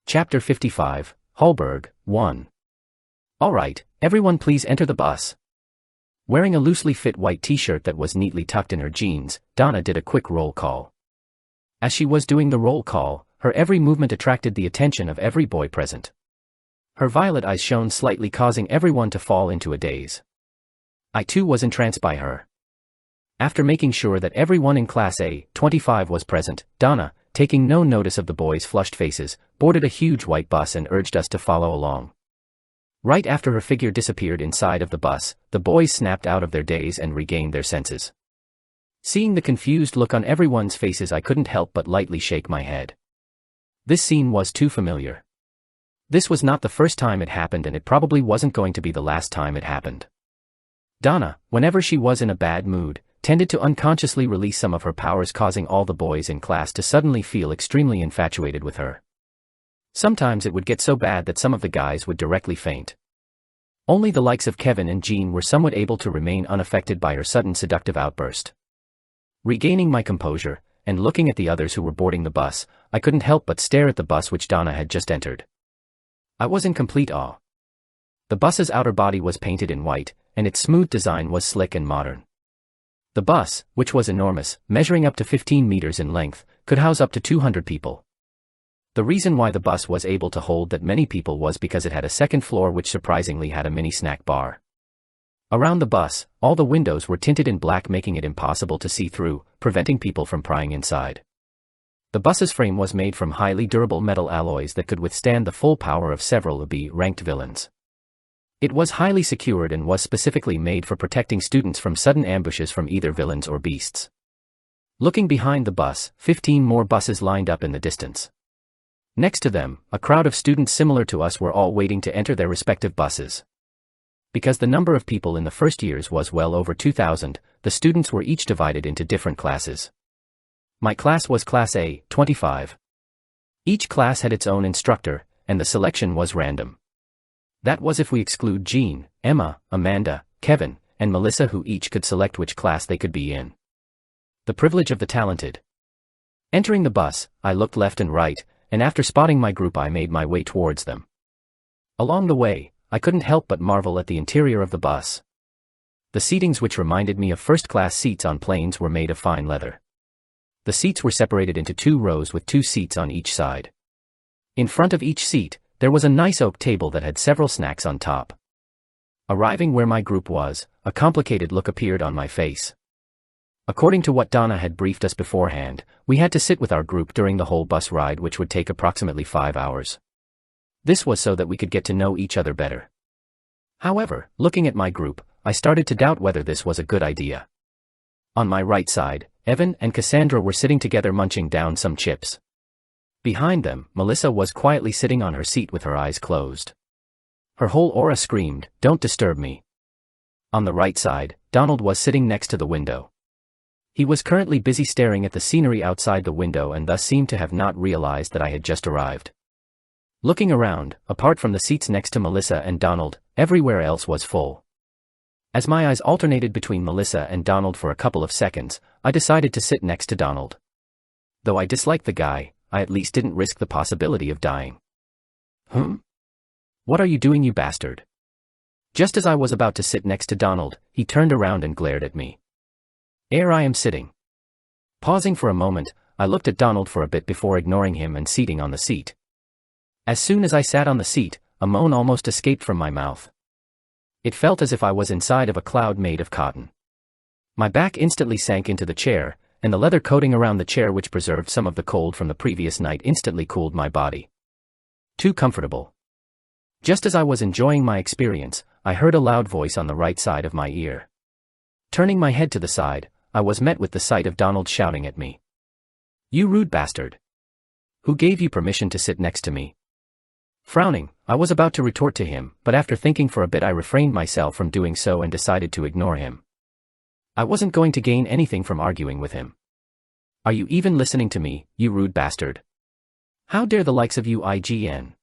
Chapter 55, Hallberg, 1. "All right, everyone please enter the bus." Wearing a loosely fit white t-shirt that was neatly tucked in her jeans, Donna did a quick roll call. As she was doing the roll call, her every movement attracted the attention of every boy present. Her violet eyes shone slightly, causing everyone to fall into a daze. I too was entranced by her. After making sure that everyone in Class A-25 was present, Donna, taking no notice of the boys' flushed faces, boarded a huge white bus and urged us to follow along. Right after her figure disappeared inside of the bus, the boys snapped out of their daze and regained their senses. Seeing the confused look on everyone's faces, I couldn't help but lightly shake my head. This scene was too familiar. This was not the first time it happened, and it probably wasn't going to be the last time it happened. Donna, whenever she was in a bad mood, tended to unconsciously release some of her powers, causing all the boys in class to suddenly feel extremely infatuated with her. Sometimes it would get so bad that some of the guys would directly faint. Only the likes of Kevin and Jean were somewhat able to remain unaffected by her sudden seductive outburst. Regaining my composure, and looking at the others who were boarding the bus, I couldn't help but stare at the bus which Donna had just entered. I was in complete awe. The bus's outer body was painted in white, and its smooth design was slick and modern. The bus, which was enormous, measuring up to 15 meters in length, could house up to 200 people. The reason why the bus was able to hold that many people was because it had a second floor which surprisingly had a mini snack bar. Around the bus, all the windows were tinted in black, making it impossible to see through, preventing people from prying inside. The bus's frame was made from highly durable metal alloys that could withstand the full power of several B-ranked villains. It was highly secured and was specifically made for protecting students from sudden ambushes from either villains or beasts. Looking behind the bus, 15 more buses lined up in the distance. Next to them, a crowd of students similar to us were all waiting to enter their respective buses. Because the number of people in the first years was well over 2,000, the students were each divided into different classes. My class was Class A, 25. Each class had its own instructor, and the selection was random. That was if we exclude Jean, Emma, Amanda, Kevin, and Melissa, who each could select which class they could be in. The privilege of the talented. Entering the bus, I looked left and right, and after spotting my group I made my way towards them. Along the way, I couldn't help but marvel at the interior of the bus. The seatings, which reminded me of first-class seats on planes, were made of fine leather. The seats were separated into 2 rows with 2 seats on each side. In front of each seat, there was a nice oak table that had several snacks on top. Arriving where my group was, a complicated look appeared on my face. According to what Donna had briefed us beforehand, we had to sit with our group during the whole bus ride, which would take approximately 5 hours. This was so that we could get to know each other better. However, looking at my group, I started to doubt whether this was a good idea. On my right side, Evan and Cassandra were sitting together munching down some chips. Behind them, Melissa was quietly sitting on her seat with her eyes closed. Her whole aura screamed, "Don't disturb me." On the right side, Donald was sitting next to the window. He was currently busy staring at the scenery outside the window and thus seemed to have not realized that I had just arrived. Looking around, apart from the seats next to Melissa and Donald, everywhere else was full. As my eyes alternated between Melissa and Donald for a couple of seconds, I decided to sit next to Donald. Though I disliked the guy, I at least didn't risk the possibility of dying. What are you doing, you bastard? Just as I was about to sit next to Donald, he turned around and glared at me. Here I am sitting. Pausing for a moment, I looked at Donald for a bit before ignoring him and seating on the seat. As soon as I sat on the seat, a moan almost escaped from my mouth. It felt as if I was inside of a cloud made of cotton. My back instantly sank into the chair, and the leather coating around the chair, which preserved some of the cold from the previous night, instantly cooled my body. Too comfortable. Just as I was enjoying my experience, I heard a loud voice on the right side of my ear. Turning my head to the side, I was met with the sight of Donald shouting at me. "You rude bastard! Who gave you permission to sit next to me?" Frowning, I was about to retort to him, but after thinking for a bit I refrained myself from doing so and decided to ignore him. I wasn't going to gain anything from arguing with him. "Are you even listening to me, you rude bastard? How dare the likes of you IGN?"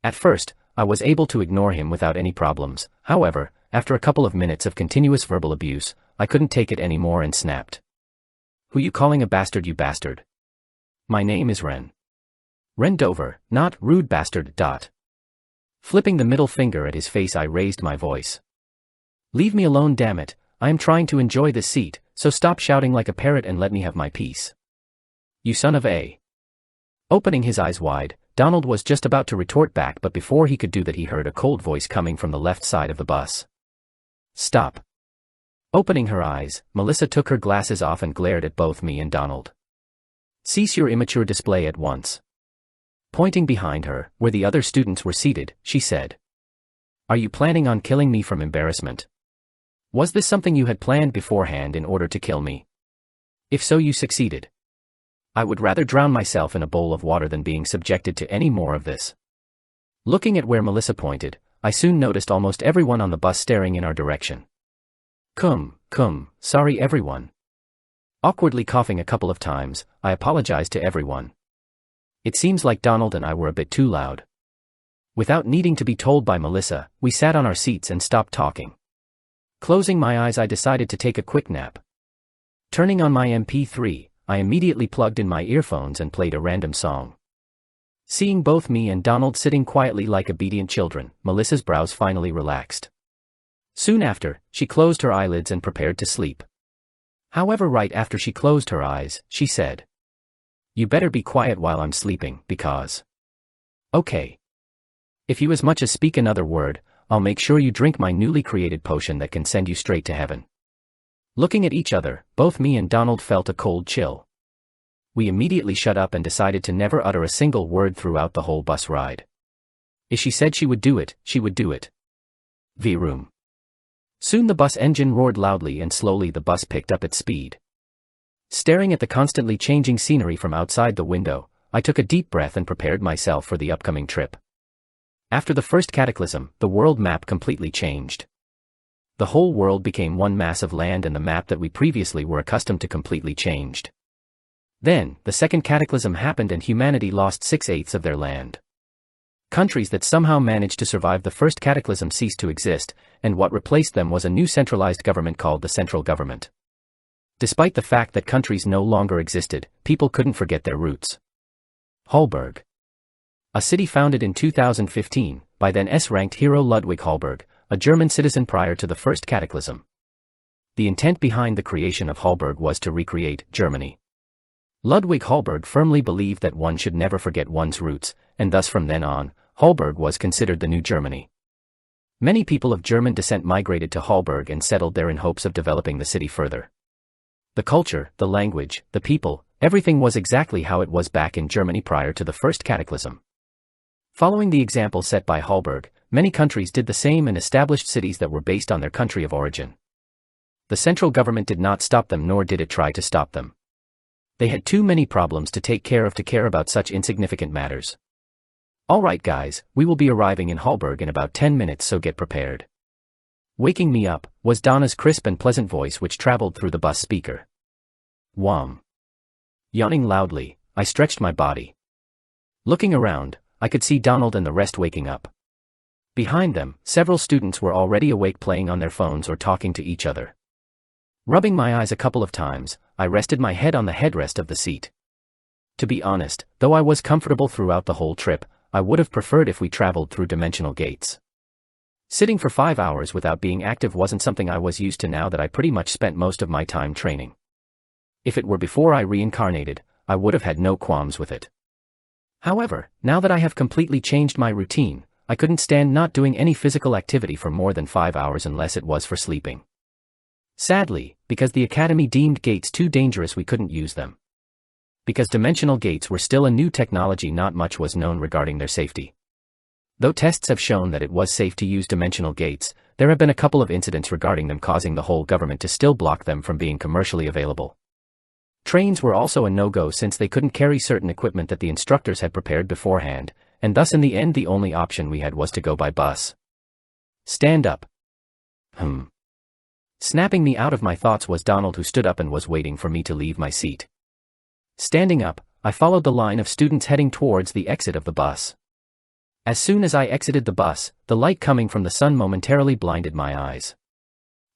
At first, I was able to ignore him without any problems. However, after a couple of minutes of continuous verbal abuse, I couldn't take it anymore and snapped. "Who you calling a bastard, you bastard? My name is Ren. Ren Dover, not rude bastard. Flipping the middle finger at his face, I raised my voice. "Leave me alone, damn it. I am trying to enjoy this seat, so stop shouting like a parrot and let me have my peace. You son of a..." Opening his eyes wide, Donald was just about to retort back, but before he could do that he heard a cold voice coming from the left side of the bus. "Stop." Opening her eyes, Melissa took her glasses off and glared at both me and Donald. "Cease your immature display at once." Pointing behind her, where the other students were seated, she said, "Are you planning on killing me from embarrassment? Was this something you had planned beforehand in order to kill me? If so, you succeeded. I would rather drown myself in a bowl of water than being subjected to any more of this." Looking at where Melissa pointed, I soon noticed almost everyone on the bus staring in our direction. Sorry everyone." Awkwardly coughing a couple of times, I apologized to everyone. It seems like Donald and I were a bit too loud. Without needing to be told by Melissa, we sat on our seats and stopped talking. Closing my eyes, I decided to take a quick nap. Turning on my MP3, I immediately plugged in my earphones and played a random song. Seeing both me and Donald sitting quietly like obedient children, Melissa's brows finally relaxed. Soon after, she closed her eyelids and prepared to sleep. However, right after she closed her eyes, she said, "You better be quiet while I'm sleeping, because..." "Okay. If you as much as speak another word, I'll make sure you drink my newly created potion that can send you straight to heaven." Looking at each other, both me and Donald felt a cold chill. We immediately shut up and decided to never utter a single word throughout the whole bus ride. If she said she would do it, she would do it. Vroom. Soon the bus engine roared loudly and slowly the bus picked up its speed. Staring at the constantly changing scenery from outside the window, I took a deep breath and prepared myself for the upcoming trip. After the first cataclysm, the world map completely changed. The whole world became one mass of land and the map that we previously were accustomed to completely changed. Then, the second cataclysm happened and humanity lost 6/8 of their land. Countries that somehow managed to survive the first cataclysm ceased to exist, and what replaced them was a new centralized government called the central government. Despite the fact that countries no longer existed, people couldn't forget their roots. Hallberg. A city founded in 2015, by then S-ranked hero Ludwig Hallberg, a German citizen prior to the first cataclysm. The intent behind the creation of Hallberg was to recreate Germany. Ludwig Hallberg firmly believed that one should never forget one's roots, and thus from then on, Hallberg was considered the new Germany. Many people of German descent migrated to Hallberg and settled there in hopes of developing the city further. The culture, the language, the people, everything was exactly how it was back in Germany prior to the first cataclysm. Following the example set by Hallberg, many countries did the same and established cities that were based on their country of origin. The central government did not stop them, nor did it try to stop them. They had too many problems to take care of to care about such insignificant matters. "Alright guys, we will be arriving in Hallberg in about 10 minutes, so get prepared." Waking me up was Donna's crisp and pleasant voice which traveled through the bus speaker. Wham. Yawning loudly, I stretched my body. Looking around, I could see Donald and the rest waking up. Behind them, several students were already awake, playing on their phones or talking to each other. Rubbing my eyes a couple of times, I rested my head on the headrest of the seat. To be honest, though I was comfortable throughout the whole trip, I would have preferred if we traveled through dimensional gates. Sitting for 5 hours without being active wasn't something I was used to now that I pretty much spent most of my time training. If it were before I reincarnated, I would have had no qualms with it. However, now that I have completely changed my routine, I couldn't stand not doing any physical activity for more than 5 hours unless it was for sleeping. Sadly, because the Academy deemed gates too dangerous, we couldn't use them. Because dimensional gates were still a new technology, not much was known regarding their safety. Though tests have shown that it was safe to use dimensional gates, there have been a couple of incidents regarding them, causing the whole government to still block them from being commercially available. Trains were also a no-go since they couldn't carry certain equipment that the instructors had prepared beforehand, and thus in the end the only option we had was to go by bus. Stand up. Snapping me out of my thoughts was Donald, who stood up and was waiting for me to leave my seat. Standing up, I followed the line of students heading towards the exit of the bus. As soon as I exited the bus, the light coming from the sun momentarily blinded my eyes.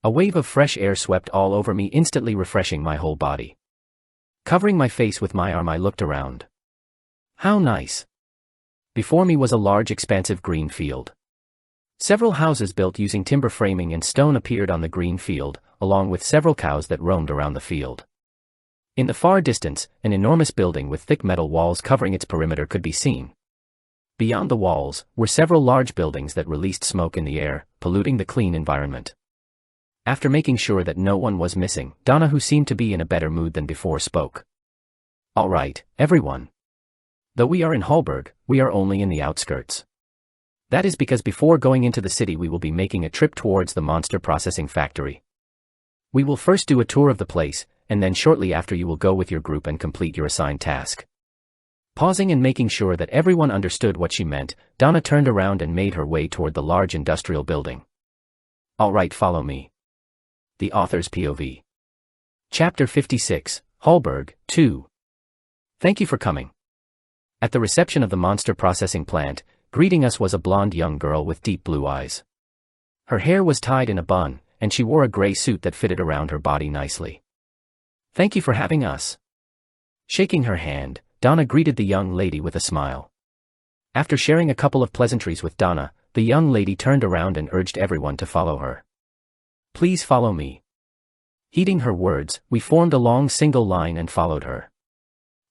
A wave of fresh air swept all over me, instantly refreshing my whole body. Covering my face with my arm, I looked around. How nice! Before me was a large expansive green field. Several houses built using timber framing and stone appeared on the green field, along with several cows that roamed around the field. In the far distance, an enormous building with thick metal walls covering its perimeter could be seen. Beyond the walls were several large buildings that released smoke in the air, polluting the clean environment. After making sure that no one was missing, Donna, who seemed to be in a better mood than before, spoke. "Alright, everyone. Though we are in Hallberg, we are only in the outskirts. That is because before going into the city we will be making a trip towards the monster processing factory. We will first do a tour of the place, and then shortly after you will go with your group and complete your assigned task." Pausing and making sure that everyone understood what she meant, Donna turned around and made her way toward the large industrial building. "Alright, follow me." The Author's POV. Chapter 56, Hallberg, 2. Thank you for coming. At the reception of the monster processing plant, Greeting us was a blonde young girl with deep blue eyes. Her hair was tied in a bun, and she wore a gray suit that fitted around her body nicely. "Thank you for having us." Shaking her hand, Donna greeted the young lady with a smile. After sharing a couple of pleasantries with Donna, the young lady turned around and urged everyone to follow her. "Please follow me." Heeding her words, we formed a long single line and followed her.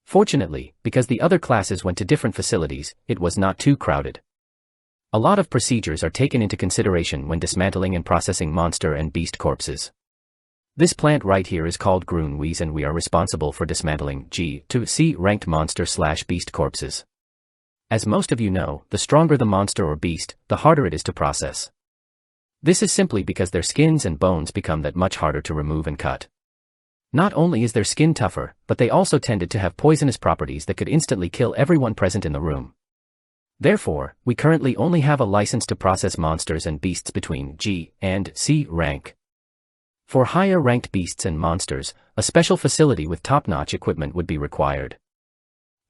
Fortunately, because the other classes went to different facilities, it was not too crowded. A lot of procedures are taken into consideration when dismantling and processing monster and beast corpses. This plant right here is called Grunwees, and we are responsible for dismantling G to C ranked monster/beast corpses. As most of you know, the stronger the monster or beast, the harder it is to process. This is simply because their skins and bones become that much harder to remove and cut. Not only is their skin tougher, but they also tended to have poisonous properties that could instantly kill everyone present in the room. Therefore, we currently only have a license to process monsters and beasts between G and C rank. For higher-ranked beasts and monsters, a special facility with top-notch equipment would be required.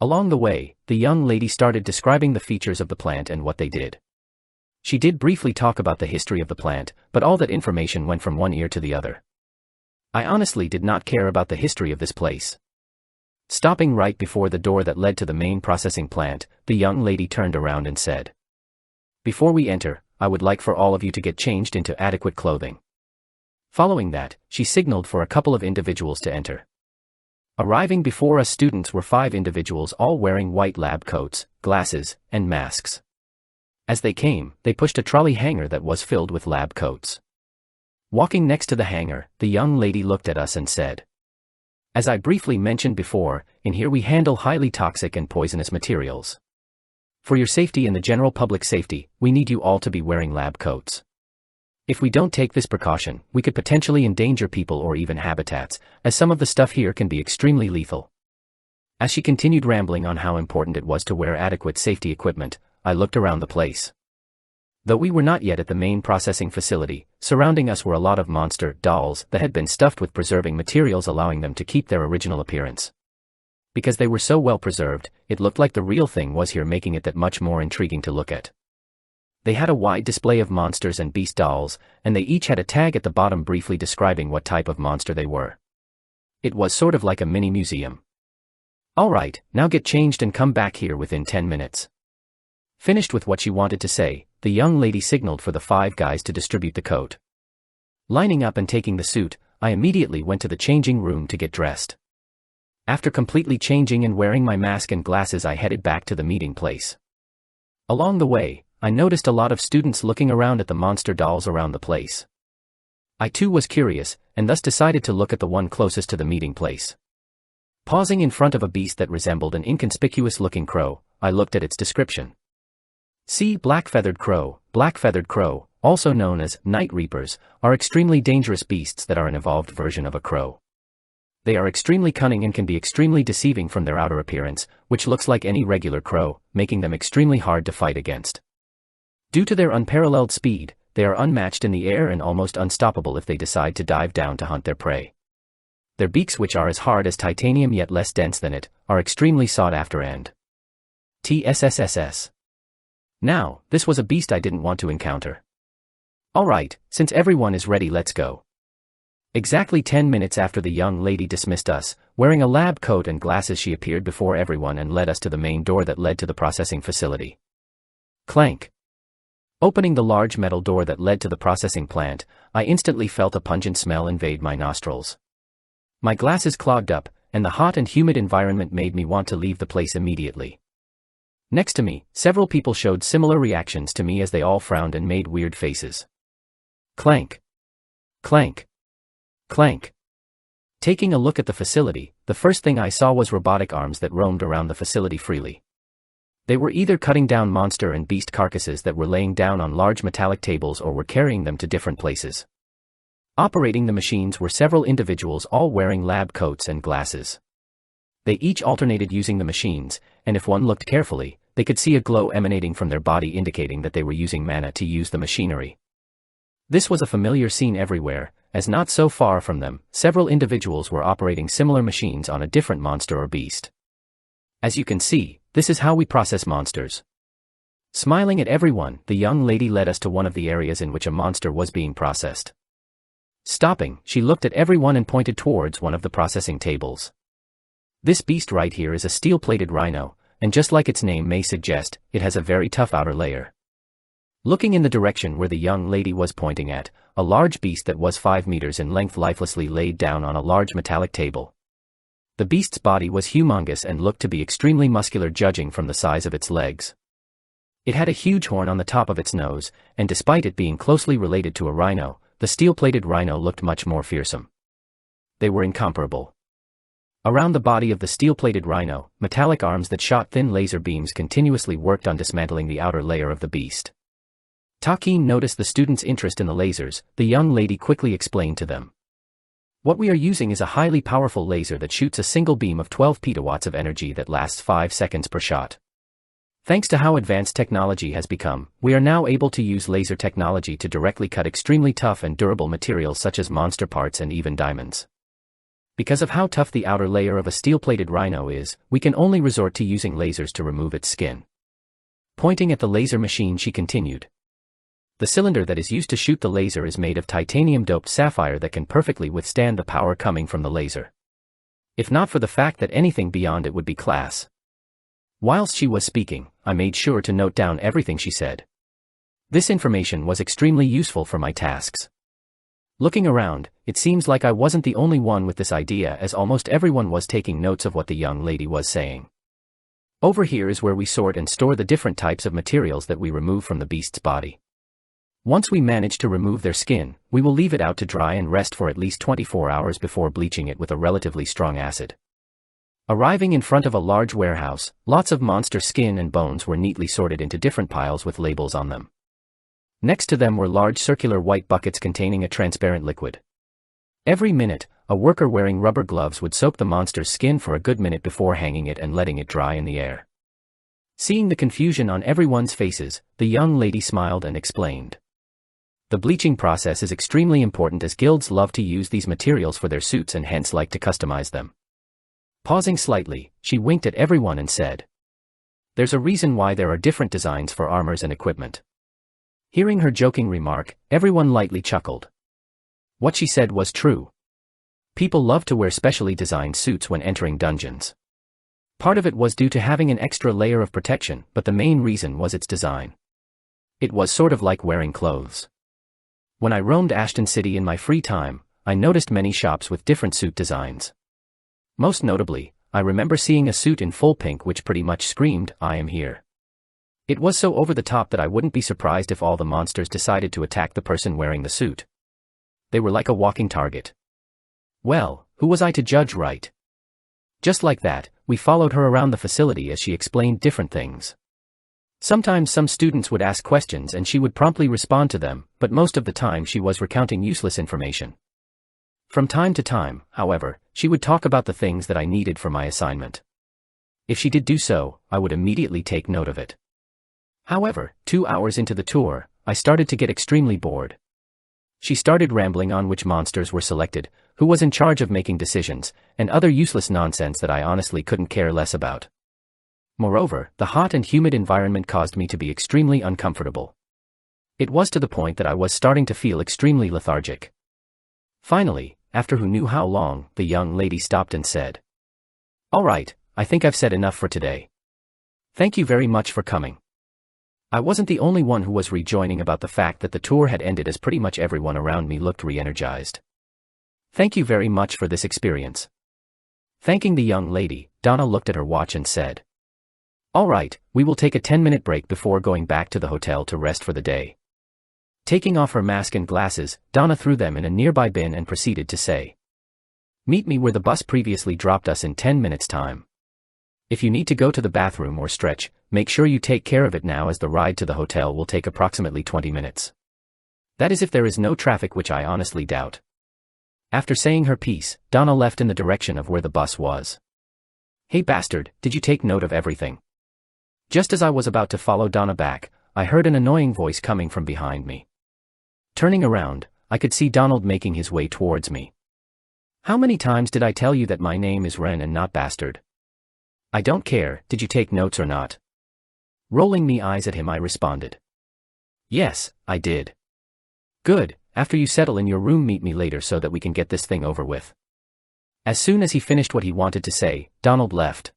Along the way, the young lady started describing the features of the plant and what they did. She did briefly talk about the history of the plant, but all that information went from one ear to the other. I honestly did not care about the history of this place. Stopping right before the door that led to the main processing plant, the young lady turned around and said, "Before we enter, I would like for all of you to get changed into adequate clothing." Following that, she signaled for a couple of individuals to enter. Arriving before us students were 5 individuals, all wearing white lab coats, glasses, and masks. As they came, they pushed a trolley hanger that was filled with lab coats. Walking next to the hanger, the young lady looked at us and said, "As I briefly mentioned before, in here we handle highly toxic and poisonous materials. For your safety and the general public safety, we need you all to be wearing lab coats. If we don't take this precaution, we could potentially endanger people or even habitats, as some of the stuff here can be extremely lethal." As she continued rambling on how important it was to wear adequate safety equipment, I looked around the place. Though we were not yet at the main processing facility, surrounding us were a lot of monster dolls that had been stuffed with preserving materials, allowing them to keep their original appearance. Because they were so well preserved, it looked like the real thing was here, making it that much more intriguing to look at. They had a wide display of monsters and beast dolls, and they each had a tag at the bottom briefly describing what type of monster they were. It was sort of like a mini museum. "Alright, now get changed and come back here within 10 minutes. Finished with what she wanted to say, the young lady signaled for the 5 guys to distribute the coat. Lining up and taking the suit, I immediately went to the changing room to get dressed. After completely changing and wearing my mask and glasses, I headed back to the meeting place. Along the way, I noticed a lot of students looking around at the monster dolls around the place. I too was curious, and thus decided to look at the one closest to the meeting place. Pausing in front of a beast that resembled an inconspicuous-looking crow, I looked at its description. See, black-feathered crow, also known as night reapers, are extremely dangerous beasts that are an evolved version of a crow. They are extremely cunning and can be extremely deceiving from their outer appearance, which looks like any regular crow, making them extremely hard to fight against. Due to their unparalleled speed, they are unmatched in the air and almost unstoppable if they decide to dive down to hunt their prey. Their beaks, which are as hard as titanium yet less dense than it, are extremely sought after and TSSSS. Now, this was a beast I didn't want to encounter. Alright, since everyone is ready, let's go. Exactly 10 minutes after the young lady dismissed us, wearing a lab coat and glasses, she appeared before everyone and led us to the main door that led to the processing facility. Clank. Opening the large metal door that led to the processing plant, I instantly felt a pungent smell invade my nostrils. My glasses clogged up, and the hot and humid environment made me want to leave the place immediately. Next to me, several people showed similar reactions to me as they all frowned and made weird faces. Clank. Clank. Clank. Taking a look at the facility, the first thing I saw was robotic arms that roamed around the facility freely. They were either cutting down monster and beast carcasses that were laying down on large metallic tables or were carrying them to different places. Operating the machines were several individuals, all wearing lab coats and glasses. They each alternated using the machines, and if one looked carefully, they could see a glow emanating from their body indicating that they were using mana to use the machinery. This was a familiar scene everywhere, as not so far from them, several individuals were operating similar machines on a different monster or beast. As you can see, this is how we process monsters. Smiling at everyone, the young lady led us to one of the areas in which a monster was being processed. Stopping, she looked at everyone and pointed towards one of the processing tables. This beast right here is a steel-plated rhino, and just like its name may suggest, it has a very tough outer layer. Looking in the direction where the young lady was pointing at, a large beast that was 5 meters in length lifelessly laid down on a large metallic table. The beast's body was humongous and looked to be extremely muscular judging from the size of its legs. It had a huge horn on the top of its nose, and despite it being closely related to a rhino, the steel-plated rhino looked much more fearsome. They were incomparable. Around the body of the steel-plated rhino, metallic arms that shot thin laser beams continuously worked on dismantling the outer layer of the beast. Takin noticed the students' interest in the lasers. The young lady quickly explained to them. What we are using is a highly powerful laser that shoots a single beam of 12 petawatts of energy that lasts 5 seconds per shot. Thanks to how advanced technology has become, we are now able to use laser technology to directly cut extremely tough and durable materials such as monster parts and even diamonds. Because of how tough the outer layer of a steel-plated rhino is, we can only resort to using lasers to remove its skin. Pointing at the laser machine, she continued. The cylinder that is used to shoot the laser is made of titanium-doped sapphire that can perfectly withstand the power coming from the laser. If not for the fact that anything beyond it would be class. Whilst she was speaking, I made sure to note down everything she said. This information was extremely useful for my tasks. Looking around, it seems like I wasn't the only one with this idea, as almost everyone was taking notes of what the young lady was saying. Over here is where we sort and store the different types of materials that we remove from the beast's body. Once we manage to remove their skin, we will leave it out to dry and rest for at least 24 hours before bleaching it with a relatively strong acid. Arriving in front of a large warehouse, lots of monster skin and bones were neatly sorted into different piles with labels on them. Next to them were large circular white buckets containing a transparent liquid. Every minute, a worker wearing rubber gloves would soak the monster's skin for a good minute before hanging it and letting it dry in the air. Seeing the confusion on everyone's faces, the young lady smiled and explained. The bleaching process is extremely important as guilds love to use these materials for their suits and hence like to customize them. Pausing slightly, she winked at everyone and said, "There's a reason why there are different designs for armors and equipment." Hearing her joking remark, everyone lightly chuckled. What she said was true. People love to wear specially designed suits when entering dungeons. Part of it was due to having an extra layer of protection, but the main reason was its design. It was sort of like wearing clothes. When I roamed Ashton City in my free time, I noticed many shops with different suit designs. Most notably, I remember seeing a suit in full pink which pretty much screamed, "I am here." It was so over the top that I wouldn't be surprised if all the monsters decided to attack the person wearing the suit. They were like a walking target. Well, who was I to judge, right? Just like that, we followed her around the facility as she explained different things. Sometimes some students would ask questions and she would promptly respond to them, but most of the time she was recounting useless information. From time to time, however, she would talk about the things that I needed for my assignment. If she did do so, I would immediately take note of it. However, 2 hours into the tour, I started to get extremely bored. She started rambling on which monsters were selected, who was in charge of making decisions, and other useless nonsense that I honestly couldn't care less about. Moreover, the hot and humid environment caused me to be extremely uncomfortable. It was to the point that I was starting to feel extremely lethargic. Finally, after who knew how long, the young lady stopped and said, "All right, I think I've said enough for today. Thank you very much for coming." I wasn't the only one who was rejoining about the fact that the tour had ended, as pretty much everyone around me looked re-energized. "Thank you very much for this experience." Thanking the young lady, Donna looked at her watch and said, "All right, we will take a 10-minute break before going back to the hotel to rest for the day." Taking off her mask and glasses, Donna threw them in a nearby bin and proceeded to say, "Meet me where the bus previously dropped us in 10 minutes' time. If you need to go to the bathroom or stretch, make sure you take care of it now, as the ride to the hotel will take approximately 20 minutes. That is if there is no traffic, which I honestly doubt." After saying her piece, Donna left in the direction of where the bus was. "Hey bastard, did you take note of everything?" Just as I was about to follow Donna back, I heard an annoying voice coming from behind me. Turning around, I could see Donald making his way towards me. "How many times did I tell you that my name is Ren and not Bastard? I don't care, did you take notes or not?" Rolling me eyes at him, I responded. Yes, I did. Good, after you settle in your room, meet me later so that we can get this thing over with. As soon as he finished what he wanted to say, Donald left.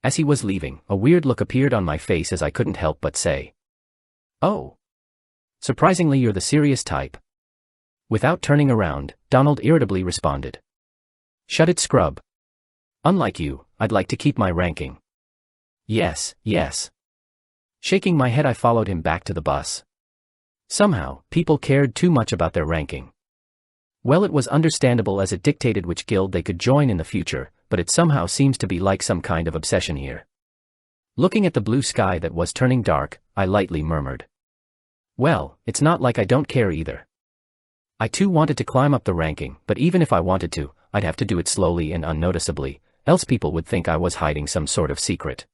As he was leaving, a weird look appeared on my face as I couldn't help but say, "Oh. Surprisingly, you're the serious type." Without turning around, Donald irritably responded, "Shut it, scrub. Unlike you, I'd like to keep my ranking." Yes, yes. Shaking my head, I followed him back to the bus. Somehow, people cared too much about their ranking. Well, it was understandable as it dictated which guild they could join in the future, but it somehow seems to be like some kind of obsession here. Looking at the blue sky that was turning dark, I lightly murmured, "Well, it's not like I don't care either." I too wanted to climb up the ranking, but even if I wanted to, I'd have to do it slowly and unnoticeably, else people would think I was hiding some sort of secret.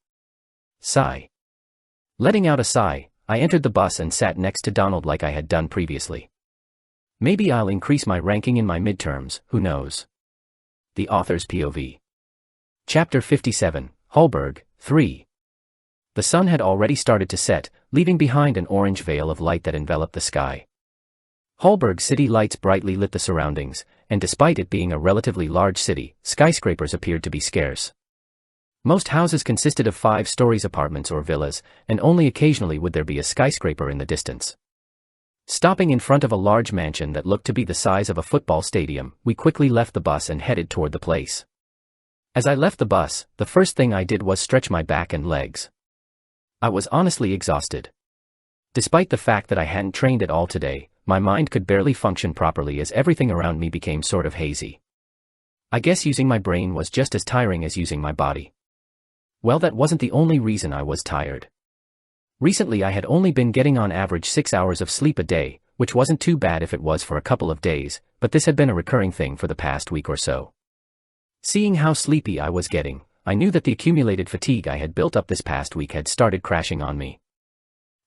Sigh. Letting out a sigh, I entered the bus and sat next to Donald like I had done previously. Maybe I'll increase my ranking in my midterms, who knows? The Author's POV. Chapter 57, Hallberg, 3. The sun had already started to set, leaving behind an orange veil of light that enveloped the sky. Hallberg's city lights brightly lit the surroundings, and despite it being a relatively large city, skyscrapers appeared to be scarce. Most houses consisted of 5-story apartments or villas, and only occasionally would there be a skyscraper in the distance. Stopping in front of a large mansion that looked to be the size of a football stadium, we quickly left the bus and headed toward the place. As I left the bus, the first thing I did was stretch my back and legs. I was honestly exhausted. Despite the fact that I hadn't trained at all today, my mind could barely function properly as everything around me became sort of hazy. I guess using my brain was just as tiring as using my body. Well, that wasn't the only reason I was tired. Recently I had only been getting on average 6 hours of sleep a day, which wasn't too bad if it was for a couple of days, but this had been a recurring thing for the past week or so. Seeing how sleepy I was getting, I knew that the accumulated fatigue I had built up this past week had started crashing on me.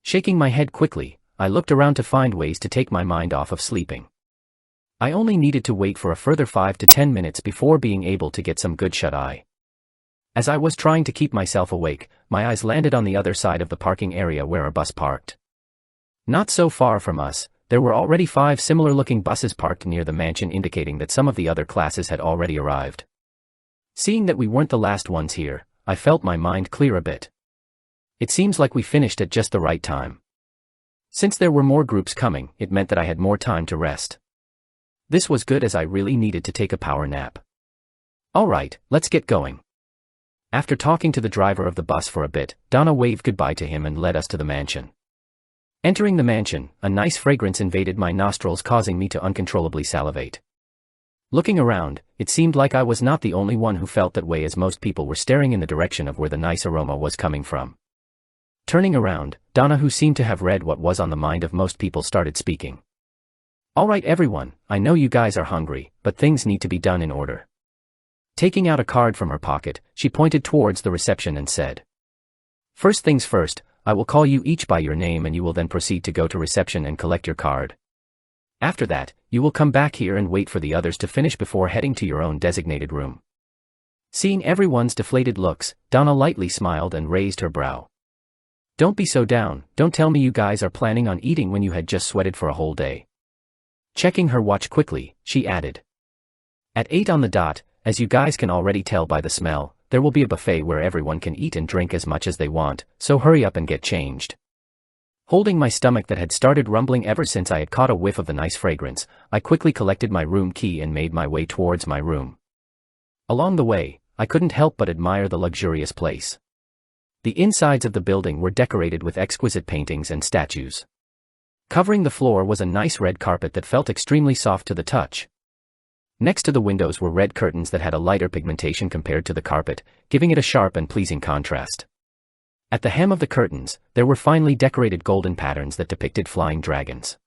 Shaking my head quickly, I looked around to find ways to take my mind off of sleeping. I only needed to wait for a further 5 to 10 minutes before being able to get some good shut-eye. As I was trying to keep myself awake, my eyes landed on the other side of the parking area where a bus parked. Not so far from us, there were already 5 similar-looking buses parked near the mansion, indicating that some of the other classes had already arrived. Seeing that we weren't the last ones here, I felt my mind clear a bit. It seems like we finished at just the right time. Since there were more groups coming, it meant that I had more time to rest. This was good as I really needed to take a power nap. Alright, let's get going. After talking to the driver of the bus for a bit, Donna waved goodbye to him and led us to the mansion. Entering the mansion, a nice fragrance invaded my nostrils, causing me to uncontrollably salivate. Looking around, it seemed like I was not the only one who felt that way, as most people were staring in the direction of where the nice aroma was coming from. Turning around, Donna, who seemed to have read what was on the mind of most people, started speaking. "Alright everyone, I know you guys are hungry, but things need to be done in order." Taking out a card from her pocket, she pointed towards the reception and said, "First things first, I will call you each by your name and you will then proceed to go to reception and collect your card. After that, you will come back here and wait for the others to finish before heading to your own designated room." Seeing everyone's deflated looks, Donna lightly smiled and raised her brow. "Don't be so down, don't tell me you guys are planning on eating when you had just sweated for a whole day." Checking her watch quickly, she added, "At 8 on the dot, as you guys can already tell by the smell, there will be a buffet where everyone can eat and drink as much as they want, so hurry up and get changed." Holding my stomach that had started rumbling ever since I had caught a whiff of the nice fragrance, I quickly collected my room key and made my way towards my room. Along the way, I couldn't help but admire the luxurious place. The insides of the building were decorated with exquisite paintings and statues. Covering the floor was a nice red carpet that felt extremely soft to the touch. Next to the windows were red curtains that had a lighter pigmentation compared to the carpet, giving it a sharp and pleasing contrast. At the hem of the curtains, there were finely decorated golden patterns that depicted flying dragons.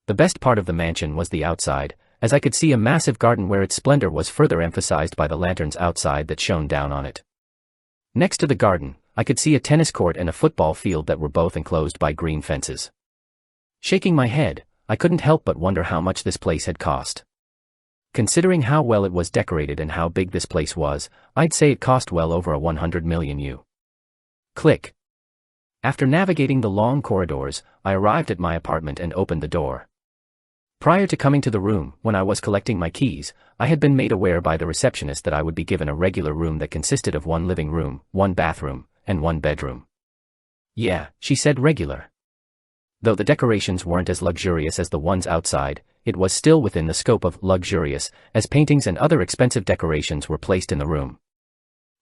The best part of the mansion was the outside, as I could see a massive garden where its splendor was further emphasized by the lanterns outside that shone down on it. Next to the garden, I could see a tennis court and a football field that were both enclosed by green fences. Shaking my head, I couldn't help but wonder how much this place had cost. Considering how well it was decorated and how big this place was, I'd say it cost well over 100 million U. Click. After navigating the long corridors, I arrived at my apartment and opened the door. Prior to coming to the room, when I was collecting my keys, I had been made aware by the receptionist that I would be given a regular room that consisted of one living room, one bathroom, and one bedroom. Yeah, she said regular. Though the decorations weren't as luxurious as the ones outside, it was still within the scope of luxurious, as paintings and other expensive decorations were placed in the room.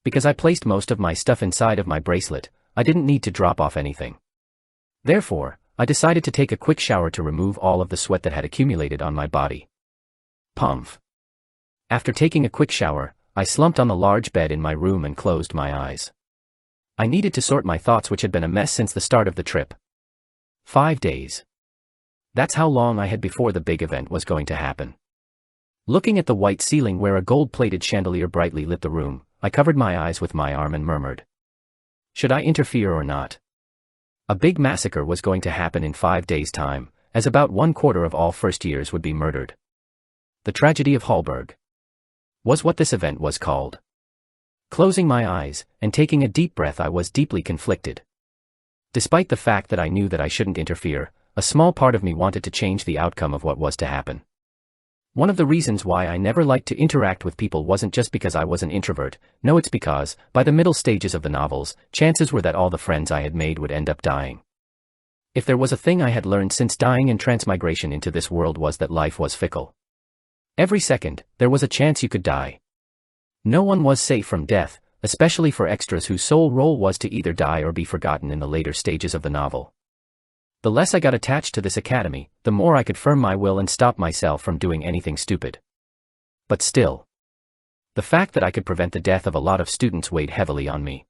Because I placed most of my stuff inside of my bracelet, I didn't need to drop off anything. Therefore, I decided to take a quick shower to remove all of the sweat that had accumulated on my body. Pumph. After taking a quick shower, I slumped on the large bed in my room and closed my eyes. I needed to sort my thoughts, which had been a mess since the start of the trip. 5 days. That's how long I had before the big event was going to happen. Looking at the white ceiling where a gold-plated chandelier brightly lit the room, I covered my eyes with my arm and murmured, should I interfere or not? A big massacre was going to happen in 5 days' time, as about 1/4 of all first years would be murdered. The tragedy of Hallberg was what this event was called. Closing my eyes, and taking a deep breath, I was deeply conflicted. Despite the fact that I knew that I shouldn't interfere, a small part of me wanted to change the outcome of what was to happen. One of the reasons why I never liked to interact with people wasn't just because I was an introvert. No, it's because, by the middle stages of the novels, chances were that all the friends I had made would end up dying. If there was a thing I had learned since dying and transmigration into this world, was that life was fickle. Every second, there was a chance you could die. No one was safe from death, especially for extras whose sole role was to either die or be forgotten in the later stages of the novel. The less I got attached to this academy, the more I could firm my will and stop myself from doing anything stupid. But still, the fact that I could prevent the death of a lot of students weighed heavily on me.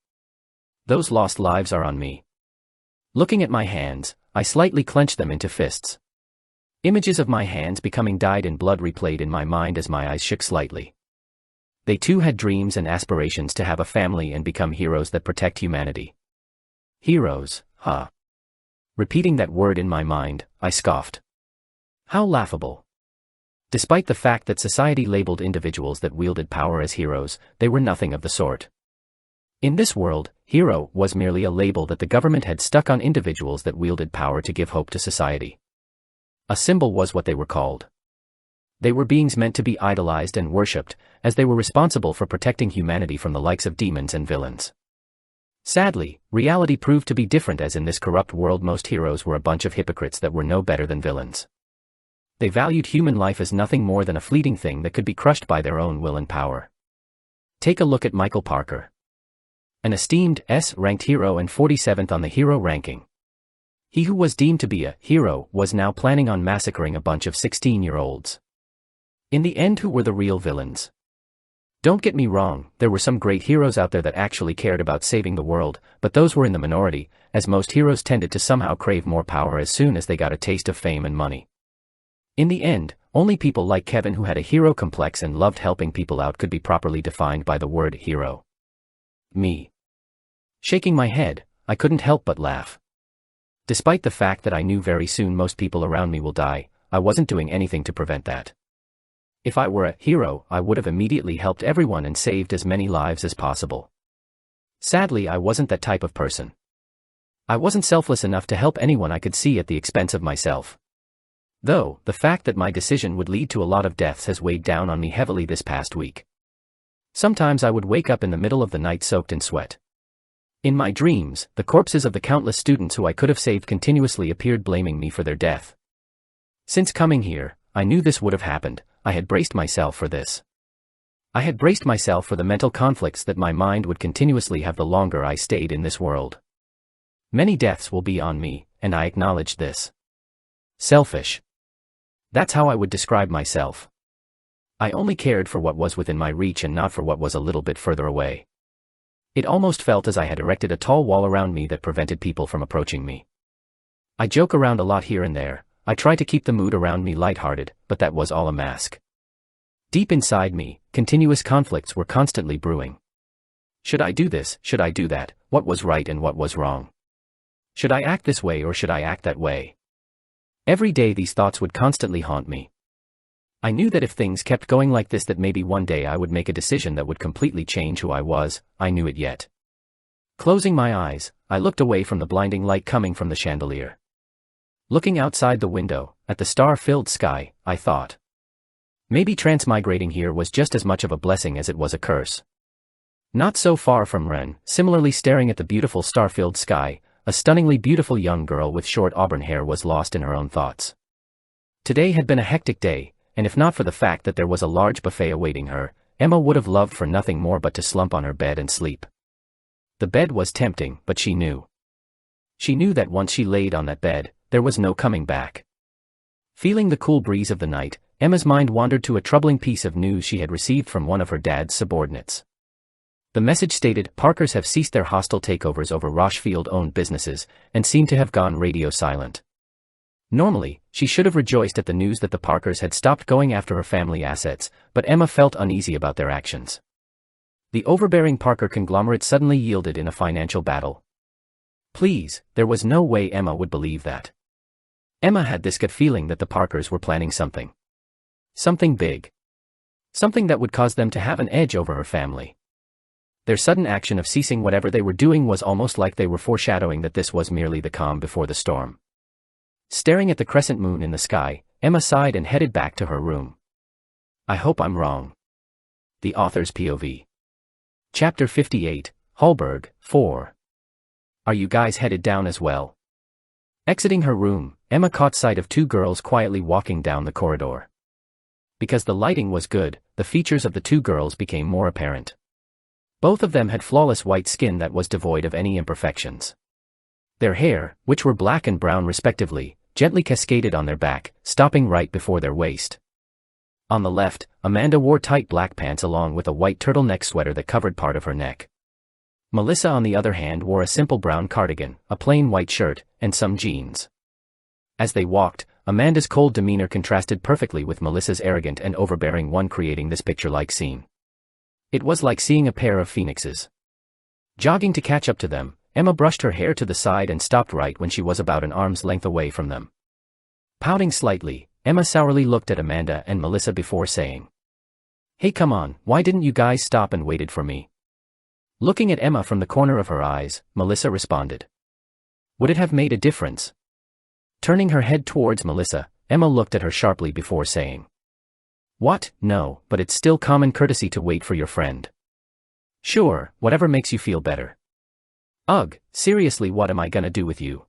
Those lost lives are on me. Looking at my hands, I slightly clenched them into fists. Images of my hands becoming dyed in blood replayed in my mind as my eyes shook slightly. They too had dreams and aspirations to have a family and become heroes that protect humanity. Heroes, huh? Repeating that word in my mind, I scoffed. How laughable. Despite the fact that society labeled individuals that wielded power as heroes, they were nothing of the sort. In this world, hero was merely a label that the government had stuck on individuals that wielded power to give hope to society. A symbol was what they were called. They were beings meant to be idolized and worshipped, as they were responsible for protecting humanity from the likes of demons and villains. Sadly, reality proved to be different, as in this corrupt world most heroes were a bunch of hypocrites that were no better than villains. They valued human life as nothing more than a fleeting thing that could be crushed by their own will and power. Take a look at Michael Parker. An esteemed S-ranked hero and 47th on the hero ranking. He who was deemed to be a hero was now planning on massacring a bunch of 16-year-olds. In the end, who were the real villains? Don't get me wrong, there were some great heroes out there that actually cared about saving the world, but those were in the minority, as most heroes tended to somehow crave more power as soon as they got a taste of fame and money. In the end, only people like Kevin, who had a hero complex and loved helping people out, could be properly defined by the word hero. Me. Shaking my head, I couldn't help but laugh. Despite the fact that I knew very soon most people around me will die, I wasn't doing anything to prevent that. If I were a hero, I would have immediately helped everyone and saved as many lives as possible. Sadly, I wasn't that type of person. I wasn't selfless enough to help anyone I could see at the expense of myself. Though, the fact that my decision would lead to a lot of deaths has weighed down on me heavily this past week. Sometimes I would wake up in the middle of the night soaked in sweat. In my dreams, the corpses of the countless students who I could have saved continuously appeared, blaming me for their death. Since coming here, I knew this would have happened. I had braced myself for this. I had braced myself for the mental conflicts that my mind would continuously have the longer I stayed in this world. Many deaths will be on me, and I acknowledged this. Selfish. That's how I would describe myself. I only cared for what was within my reach and not for what was a little bit further away. It almost felt as I had erected a tall wall around me that prevented people from approaching me. I joke around a lot here and there. I try to keep the mood around me lighthearted, but that was all a mask. Deep inside me, continuous conflicts were constantly brewing. Should I do this? Should I do that? What was right and what was wrong? Should I act this way or should I act that way? Every day these thoughts would constantly haunt me. I knew that if things kept going like this, that maybe one day I would make a decision that would completely change who I was. I knew it yet. Closing my eyes, I looked away from the blinding light coming from the chandelier. Looking outside the window, at the star-filled sky, I thought. Maybe transmigrating here was just as much of a blessing as it was a curse. Not so far from Ren, similarly staring at the beautiful star-filled sky, a stunningly beautiful young girl with short auburn hair was lost in her own thoughts. Today had been a hectic day, and if not for the fact that there was a large buffet awaiting her, Emma would have loved for nothing more but to slump on her bed and sleep. The bed was tempting, but she knew. She knew that once she laid on that bed, there was no coming back. Feeling the cool breeze of the night, Emma's mind wandered to a troubling piece of news she had received from one of her dad's subordinates. The message stated, Parkers have ceased their hostile takeovers over Rochefield-owned businesses, and seem to have gone radio silent. Normally, she should have rejoiced at the news that the Parkers had stopped going after her family assets, but Emma felt uneasy about their actions. The overbearing Parker conglomerate suddenly yielded in a financial battle. Please, there was no way Emma would believe that. Emma had this gut feeling that the Parkers were planning something. Something big. Something that would cause them to have an edge over her family. Their sudden action of ceasing whatever they were doing was almost like they were foreshadowing that this was merely the calm before the storm. Staring at the crescent moon in the sky, Emma sighed and headed back to her room. I hope I'm wrong. The Author's POV. Chapter 58, Hallberg, 4. Are you guys headed down as well? Exiting her room, Emma caught sight of two girls quietly walking down the corridor. Because the lighting was good, the features of the two girls became more apparent. Both of them had flawless white skin that was devoid of any imperfections. Their hair, which were black and brown respectively, gently cascaded on their back, stopping right before their waist. On the left, Amanda wore tight black pants along with a white turtleneck sweater that covered part of her neck. Melissa on the other hand wore a simple brown cardigan, a plain white shirt, and some jeans. As they walked, Amanda's cold demeanor contrasted perfectly with Melissa's arrogant and overbearing one, creating this picture-like scene. It was like seeing a pair of phoenixes. Jogging to catch up to them, Emma brushed her hair to the side and stopped right when she was about an arm's length away from them. Pouting slightly, Emma sourly looked at Amanda and Melissa before saying, Hey, come on, why didn't you guys stop and waited for me? Looking at Emma from the corner of her eyes, Melissa responded. Would it have made a difference? Turning her head towards Melissa, Emma looked at her sharply before saying, What? No, but it's still common courtesy to wait for your friend. Sure, whatever makes you feel better. Ugh, seriously, what am I gonna do with you?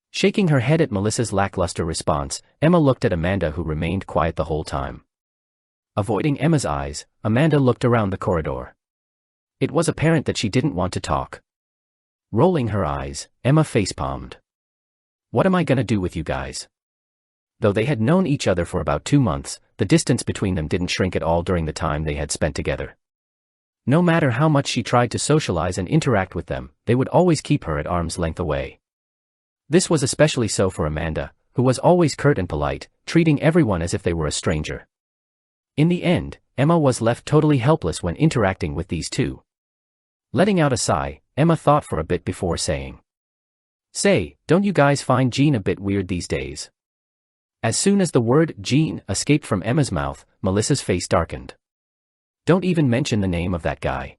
Shaking her head at Melissa's lackluster response, Emma looked at Amanda, who remained quiet the whole time. Avoiding Emma's eyes, Amanda looked around the corridor. It was apparent that she didn't want to talk. Rolling her eyes, Emma facepalmed. What am I gonna do with you guys? Though they had known each other for about 2 months, the distance between them didn't shrink at all during the time they had spent together. No matter how much she tried to socialize and interact with them, they would always keep her at arm's length away. This was especially so for Amanda, who was always curt and polite, treating everyone as if they were a stranger. In the end, Emma was left totally helpless when interacting with these two. Letting out a sigh, Emma thought for a bit before saying, Say, don't you guys find Jean a bit weird these days? As soon as the word Jean escaped from Emma's mouth, Melissa's face darkened. Don't even mention the name of that guy.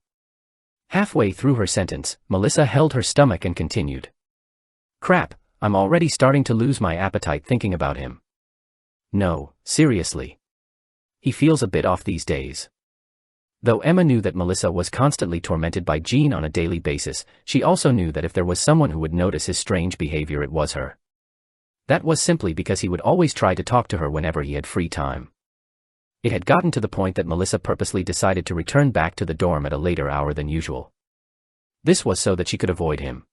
Halfway through her sentence, Melissa held her stomach and continued. Crap, I'm already starting to lose my appetite thinking about him. No, seriously. He feels a bit off these days. Though Emma knew that Melissa was constantly tormented by Jean on a daily basis, she also knew that if there was someone who would notice his strange behavior, it was her. That was simply because he would always try to talk to her whenever he had free time. It had gotten to the point that Melissa purposely decided to return back to the dorm at a later hour than usual. This was so that she could avoid him.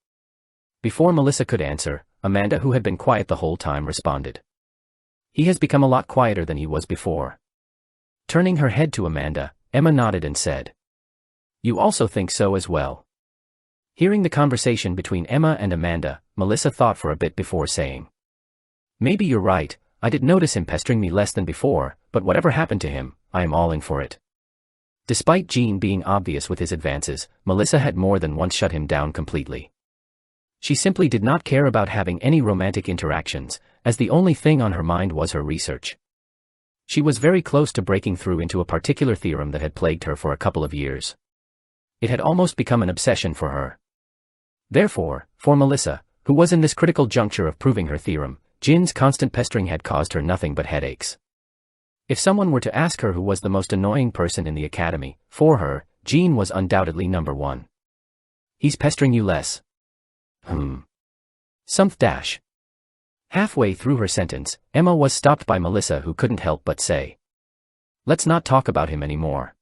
Before Melissa could answer, Amanda, who had been quiet the whole time, responded. He has become a lot quieter than he was before. Turning her head to Amanda, Emma nodded and said, You also think so as well? Hearing the conversation between Emma and Amanda, Melissa thought for a bit before saying, Maybe you're right, I did notice him pestering me less than before, but whatever happened to him, I am all in for it. Despite Jean being obvious with his advances, Melissa had more than once shut him down completely. She simply did not care about having any romantic interactions, as the only thing on her mind was her research. She was very close to breaking through into a particular theorem that had plagued her for a couple of years. It had almost become an obsession for her. Therefore, for Melissa, who was in this critical juncture of proving her theorem, Jin's constant pestering had caused her nothing but headaches. If someone were to ask her who was the most annoying person in the academy, for her, Jin was undoubtedly number one. He's pestering you less. Someth dash. Halfway through her sentence, Emma was stopped by Melissa, who couldn't help but say, "Let's not talk about him anymore.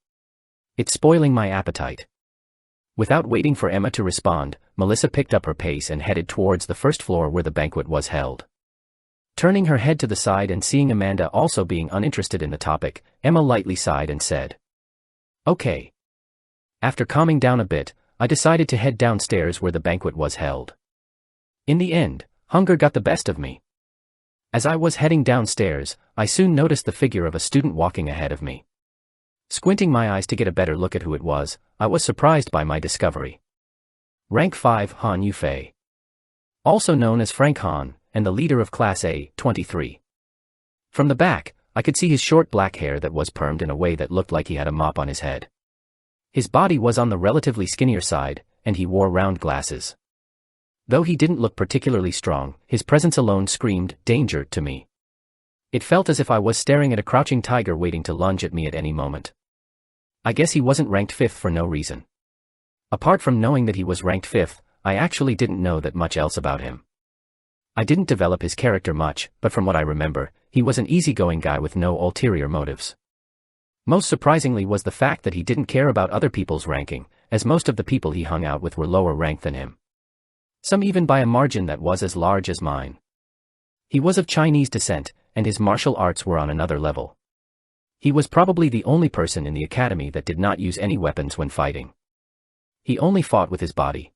It's spoiling my appetite." Without waiting for Emma to respond, Melissa picked up her pace and headed towards the first floor where the banquet was held. Turning her head to the side and seeing Amanda also being uninterested in the topic, Emma lightly sighed and said, "Okay." After calming down a bit, I decided to head downstairs where the banquet was held. In the end, hunger got the best of me. As I was heading downstairs, I soon noticed the figure of a student walking ahead of me. Squinting my eyes to get a better look at who it was, I was surprised by my discovery. Rank 5 Han Yufei. Also known as Frank Han, and the leader of Class A-23. From the back, I could see his short black hair that was permed in a way that looked like he had a mop on his head. His body was on the relatively skinnier side, and he wore round glasses. Though he didn't look particularly strong, his presence alone screamed danger to me. It felt as if I was staring at a crouching tiger waiting to lunge at me at any moment. I guess he wasn't ranked 5th for no reason. Apart from knowing that he was ranked 5th, I actually didn't know that much else about him. I didn't develop his character much, but from what I remember, he was an easygoing guy with no ulterior motives. Most surprisingly was the fact that he didn't care about other people's ranking, as most of the people he hung out with were lower ranked than him. Some even by a margin that was as large as mine. He was of Chinese descent, and his martial arts were on another level. He was probably the only person in the academy that did not use any weapons when fighting. He only fought with his body.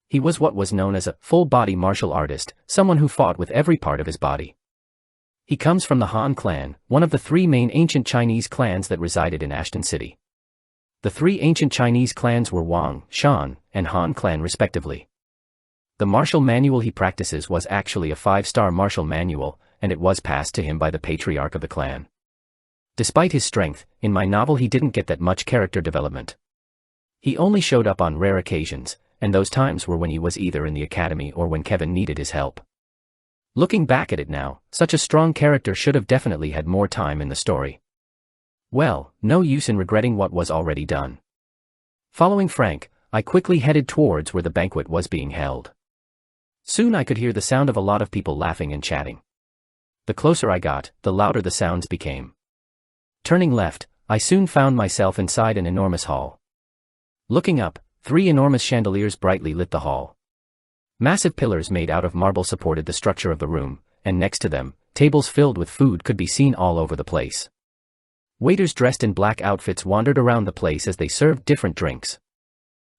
He was what was known as a full-body martial artist, someone who fought with every part of his body. He comes from the Han clan, one of the 3 main ancient Chinese clans that resided in Ashton City. The 3 ancient Chinese clans were Wang, Shan, and Han clan respectively. The martial manual he practices was actually a 5-star martial manual, and it was passed to him by the patriarch of the clan. Despite his strength, in my novel he didn't get that much character development. He only showed up on rare occasions, and those times were when he was either in the academy or when Kevin needed his help. Looking back at it now, such a strong character should have definitely had more time in the story. Well, no use in regretting what was already done. Following Frank, I quickly headed towards where the banquet was being held. Soon I could hear the sound of a lot of people laughing and chatting. The closer I got, the louder the sounds became. Turning left, I soon found myself inside an enormous hall. Looking up, 3 enormous chandeliers brightly lit the hall. Massive pillars made out of marble supported the structure of the room, and next to them, tables filled with food could be seen all over the place. Waiters dressed in black outfits wandered around the place as they served different drinks.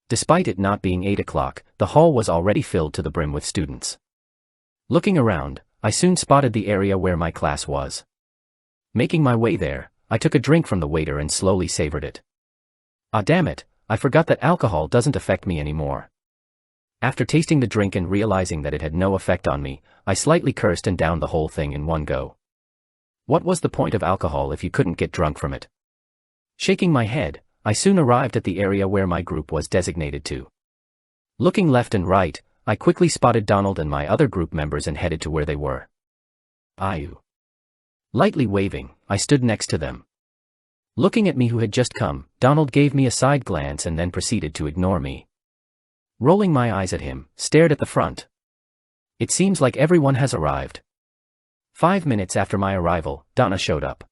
Despite it not being 8 o'clock, the hall was already filled to the brim with students. Looking around, I soon spotted the area where my class was. Making my way there, I took a drink from the waiter and slowly savored it. Ah damn it, I forgot that alcohol doesn't affect me anymore. After tasting the drink and realizing that it had no effect on me, I slightly cursed and downed the whole thing in one go. What was the point of alcohol if you couldn't get drunk from it? Shaking my head, I soon arrived at the area where my group was designated to. Looking left and right, I quickly spotted Donald and my other group members and headed to where they were. Ayu. Lightly waving, I stood next to them. Looking at me who had just come, Donald gave me a side glance and then proceeded to ignore me. Rolling my eyes at him, stared at the front. It seems like everyone has arrived. 5 minutes after my arrival, Donna showed up.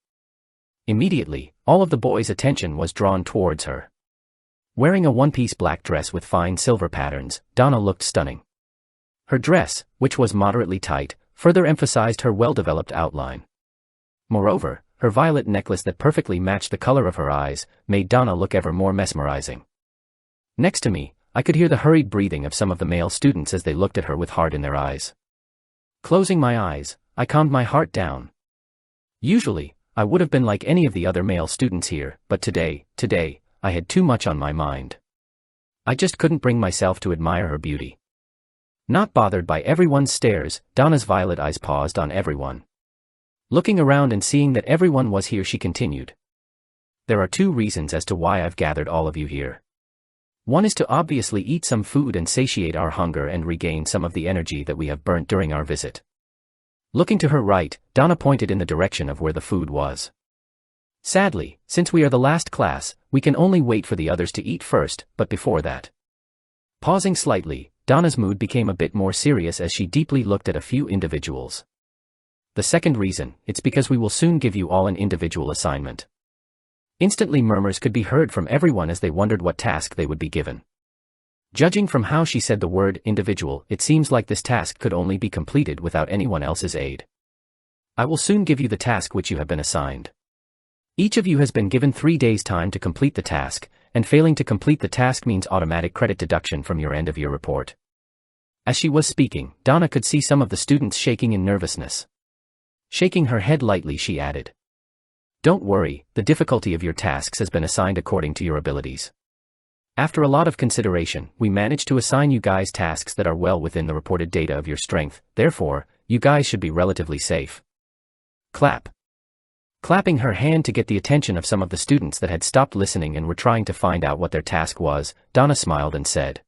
Immediately, all of the boys' attention was drawn towards her. Wearing a one-piece black dress with fine silver patterns, Donna looked stunning. Her dress, which was moderately tight, further emphasized her well-developed outline. Moreover, her violet necklace that perfectly matched the color of her eyes made Donna look ever more mesmerizing. Next to me, I could hear the hurried breathing of some of the male students as they looked at her with heart in their eyes. Closing my eyes, I calmed my heart down. Usually, I would have been like any of the other male students here, but today, I had too much on my mind. I just couldn't bring myself to admire her beauty. Not bothered by everyone's stares, Donna's violet eyes paused on everyone. Looking around and seeing that everyone was here, she continued. There are 2 reasons as to why I've gathered all of you here. One is to obviously eat some food and satiate our hunger and regain some of the energy that we have burnt during our visit. Looking to her right, Donna pointed in the direction of where the food was. Sadly, since we are the last class, we can only wait for the others to eat first, but before that. Pausing slightly, Donna's mood became a bit more serious as she deeply looked at a few individuals. The second reason, it's because we will soon give you all an individual assignment. Instantly murmurs could be heard from everyone as they wondered what task they would be given. Judging from how she said the word individual, it seems like this task could only be completed without anyone else's aid. I will soon give you the task which you have been assigned. Each of you has been given 3 days' time to complete the task, and failing to complete the task means automatic credit deduction from your end of year report. As she was speaking, Donna could see some of the students shaking in nervousness. Shaking her head lightly, she added, "Don't worry, the difficulty of your tasks has been assigned according to your abilities. After a lot of consideration, we managed to assign you guys tasks that are well within the reported data of your strength, therefore, you guys should be relatively safe." Clap. Clapping her hand to get the attention of some of the students that had stopped listening and were trying to find out what their task was, Donna smiled and said,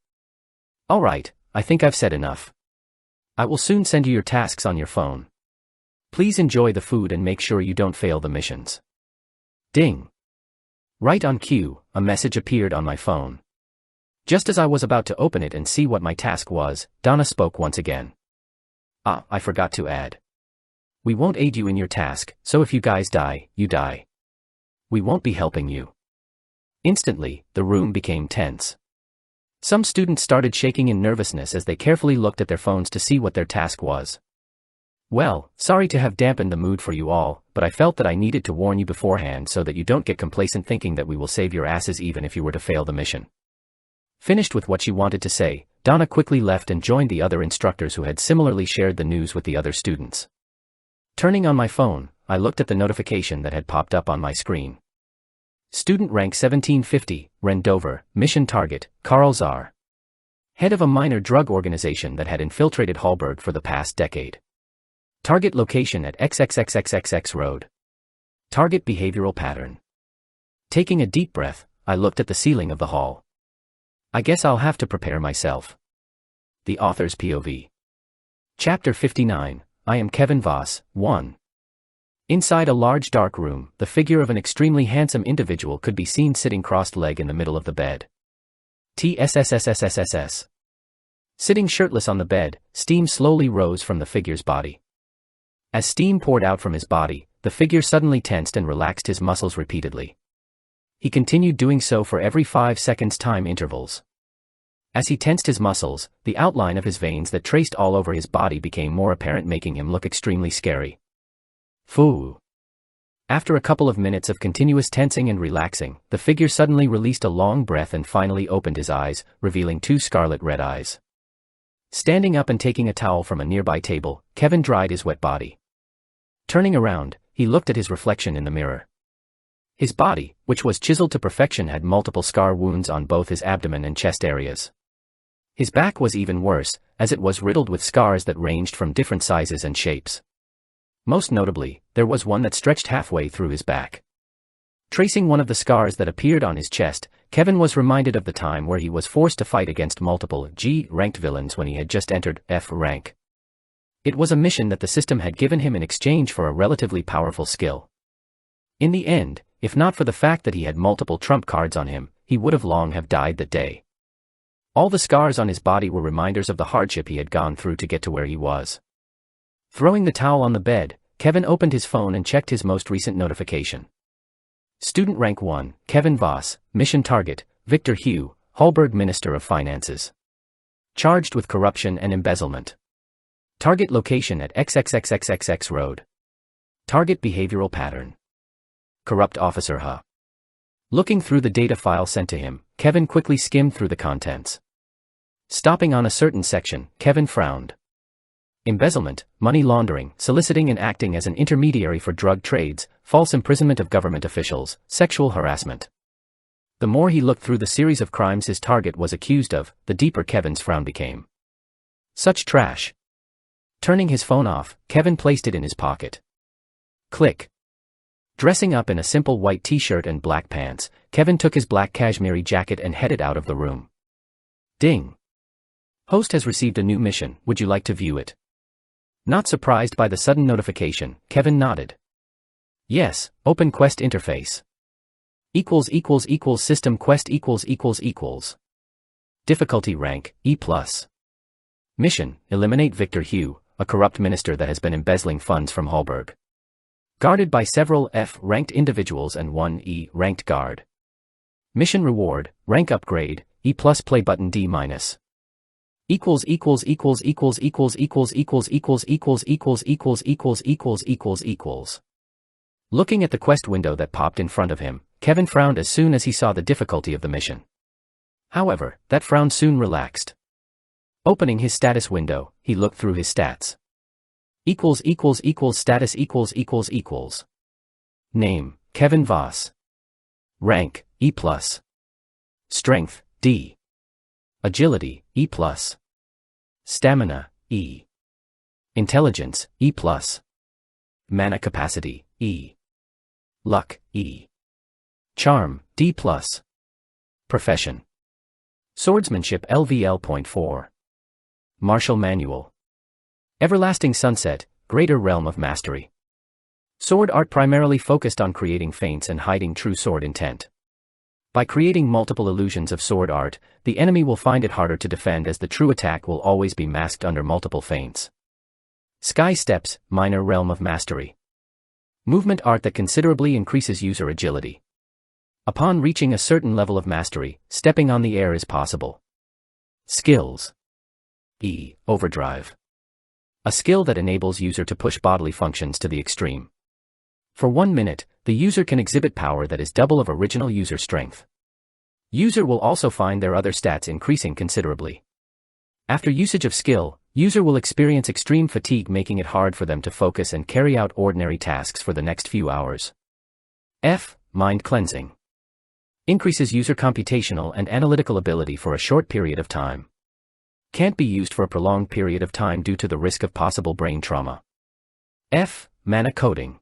"All right, I think I've said enough. I will soon send you your tasks on your phone. Please enjoy the food and make sure you don't fail the missions." Ding. Right on cue, a message appeared on my phone. Just as I was about to open it and see what my task was, Donna spoke once again. I forgot to add. We won't aid you in your task, so if you guys die, you die. We won't be helping you. Instantly, the room became tense. Some students started shaking in nervousness as they carefully looked at their phones to see what their task was. Well, sorry to have dampened the mood for you all, but I felt that I needed to warn you beforehand so that you don't get complacent thinking that we will save your asses even if you were to fail the mission. Finished with what she wanted to say, Donna quickly left and joined the other instructors who had similarly shared the news with the other students. Turning on my phone, I looked at the notification that had popped up on my screen. Student rank 1750, Rendover, mission target, Carl Czar. Head of a minor drug organization that had infiltrated Hallberg for the past decade. Target location at XXXXXX Road. Target behavioral pattern. Taking a deep breath, I looked at the ceiling of the hall. I guess I'll have to prepare myself. The Author's POV. Chapter 59. I am Kevin Voss, 1. Inside a large dark room, the figure of an extremely handsome individual could be seen sitting crossed-legged in the middle of the bed. TSSSSSSS. Sitting shirtless on the bed, steam slowly rose from the figure's body. As steam poured out from his body, the figure suddenly tensed and relaxed his muscles repeatedly. He continued doing so for every 5 seconds time intervals. As he tensed his muscles, the outline of his veins that traced all over his body became more apparent, making him look extremely scary. Phoo. After a couple of minutes of continuous tensing and relaxing, the figure suddenly released a long breath and finally opened his eyes, revealing 2 scarlet red eyes. Standing up and taking a towel from a nearby table, Kevin dried his wet body. Turning around, he looked at his reflection in the mirror. His body, which was chiseled to perfection, had multiple scar wounds on both his abdomen and chest areas. His back was even worse, as it was riddled with scars that ranged from different sizes and shapes. Most notably, there was one that stretched halfway through his back. Tracing one of the scars that appeared on his chest, Kevin was reminded of the time where he was forced to fight against multiple G-ranked villains when he had just entered F rank. It was a mission that the system had given him in exchange for a relatively powerful skill. In the end, if not for the fact that he had multiple trump cards on him, he would have long have died that day. All the scars on his body were reminders of the hardship he had gone through to get to where he was. Throwing the towel on the bed, Kevin opened his phone and checked his most recent notification. Student rank 1, Kevin Voss, mission target, Victor Hugh, Hallberg Minister of Finances. Charged with corruption and embezzlement. Target location at XXXXXX Road. Target behavioral pattern. Corrupt officer Huh. Looking through the data file sent to him, Kevin quickly skimmed through the contents. Stopping on a certain section, Kevin frowned. Embezzlement, money laundering, soliciting and acting as an intermediary for drug trades, false imprisonment of government officials, sexual harassment. The more he looked through the series of crimes his target was accused of, the deeper Kevin's frown became. Such trash. Turning his phone off, Kevin placed it in his pocket. Click. Dressing up in a simple white t-shirt and black pants, Kevin took his black cashmere jacket and headed out of the room. Ding. Host has received a new mission, would you like to view it? Not surprised by the sudden notification, Kevin nodded. Yes, open quest interface. System quest . Difficulty rank, E+. Mission, eliminate Victor Hugh, a corrupt minister that has been embezzling funds from Hallberg. Guarded by several F-ranked individuals and one E-ranked guard. Mission reward, rank upgrade, E+, play button D-. Looking at the quest window that popped in front of him, Kevin frowned as soon as he saw the difficulty of the mission. However, that frown soon relaxed. Opening his status window, he looked through his stats. Status . Name, Kevin Voss. Rank, E+. Strength, D. Agility, E+. Stamina, E. Intelligence, E+. Mana capacity, E. Luck, E. Charm, D+. Profession. Swordsmanship LVL.4. Martial Manual. Everlasting Sunset, Greater Realm of Mastery. Sword art primarily focused on creating feints and hiding true sword intent. By creating multiple illusions of sword art, the enemy will find it harder to defend as the true attack will always be masked under multiple feints. Sky Steps, Minor Realm of Mastery. Movement art that considerably increases user agility. Upon reaching a certain level of mastery, stepping on the air is possible. Skills. E. Overdrive. A skill that enables user to push bodily functions to the extreme. For 1 minute, the user can exhibit power that is double of original user strength. User will also find their other stats increasing considerably. After usage of skill, user will experience extreme fatigue, making it hard for them to focus and carry out ordinary tasks for the next few hours. F. Mind Cleansing. Increases user computational and analytical ability for a short period of time. Can't be used for a prolonged period of time due to the risk of possible brain trauma. F. Mana Coating.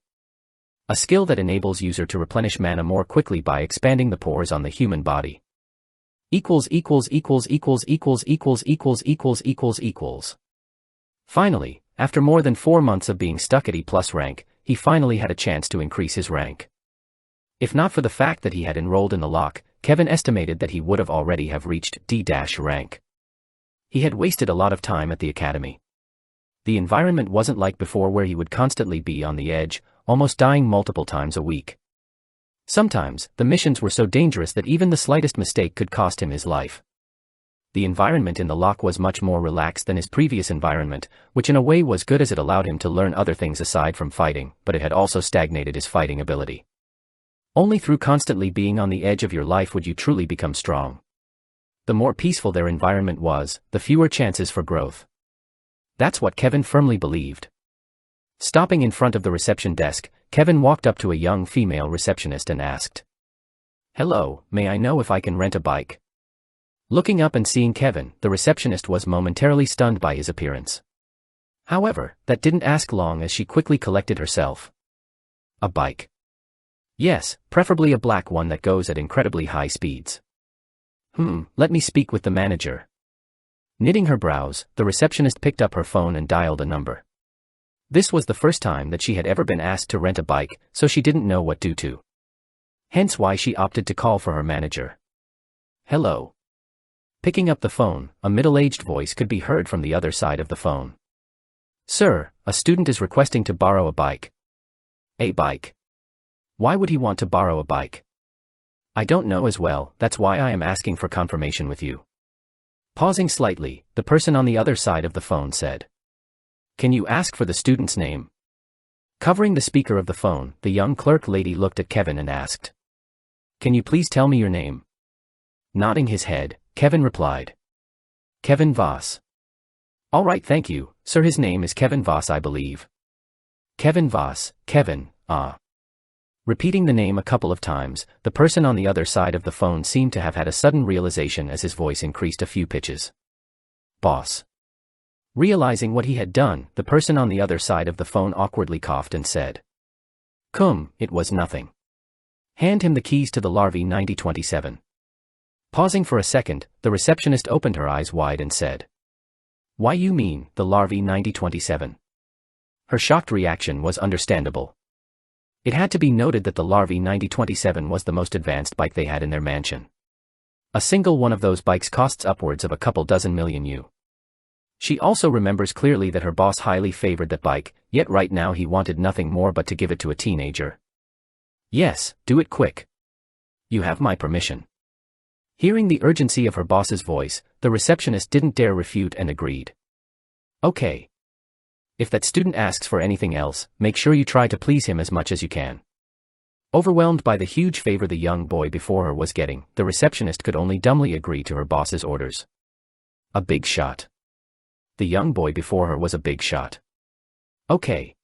A skill that enables user to replenish mana more quickly by expanding the pores on the human body. Finally, after more than 4 months of being stuck at E+ rank, he finally had a chance to increase his rank. If not for the fact that he had enrolled in the lock, Kevin estimated that he would have already have reached D- rank. He had wasted a lot of time at the academy. The environment wasn't like before where he would constantly be on the edge, almost dying multiple times a week. Sometimes, the missions were so dangerous that even the slightest mistake could cost him his life. The environment in the lock was much more relaxed than his previous environment, which in a way was good as it allowed him to learn other things aside from fighting, but it had also stagnated his fighting ability. Only through constantly being on the edge of your life would you truly become strong. The more peaceful their environment was, the fewer chances for growth. That's what Kevin firmly believed. Stopping in front of the reception desk, Kevin walked up to a young female receptionist and asked, "Hello, may I know if I can rent a bike?" Looking up and seeing Kevin, the receptionist was momentarily stunned by his appearance. However, that didn't ask long as she quickly collected herself. A bike. Yes, preferably a black one that goes at incredibly high speeds. Let me speak with the manager. Knitting her brows, the receptionist picked up her phone and dialed a number. This was the first time that she had ever been asked to rent a bike, so she didn't know what to do. Hence why she opted to call for her manager. Hello. Picking up the phone, a middle-aged voice could be heard from the other side of the phone. Sir, a student is requesting to borrow a bike. A bike? Why would he want to borrow a bike? I don't know as well, that's why I am asking for confirmation with you. Pausing slightly, the person on the other side of the phone said. Can you ask for the student's name? Covering the speaker of the phone, the young clerk lady looked at Kevin and asked. Can you please tell me your name? Nodding his head, Kevin replied. Kevin Voss. All right, thank you, sir. His name is Kevin Voss, I believe. Kevin Voss, Kevin, ah. Repeating the name a couple of times, the person on the other side of the phone seemed to have had a sudden realization as his voice increased a few pitches. Boss. Realizing what he had done, the person on the other side of the phone awkwardly coughed and said. It was nothing. Hand him the keys to the Larvae 9027. Pausing for a second, the receptionist opened her eyes wide and said, "Why you mean, the Larvae 9027? Her shocked reaction was understandable. It had to be noted that the Larvae 9027 was the most advanced bike they had in their mansion. A single one of those bikes costs upwards of a couple dozen million U. She also remembers clearly that her boss highly favored that bike, yet right now he wanted nothing more but to give it to a teenager. Yes, do it quick. You have my permission." Hearing the urgency of her boss's voice, the receptionist didn't dare refute and agreed. "Okay. If that student asks for anything else, make sure you try to please him as much as you can." Overwhelmed by the huge favor the young boy before her was getting, the receptionist could only dumbly agree to her boss's orders. A big shot. The young boy before her was a big shot. "Okay.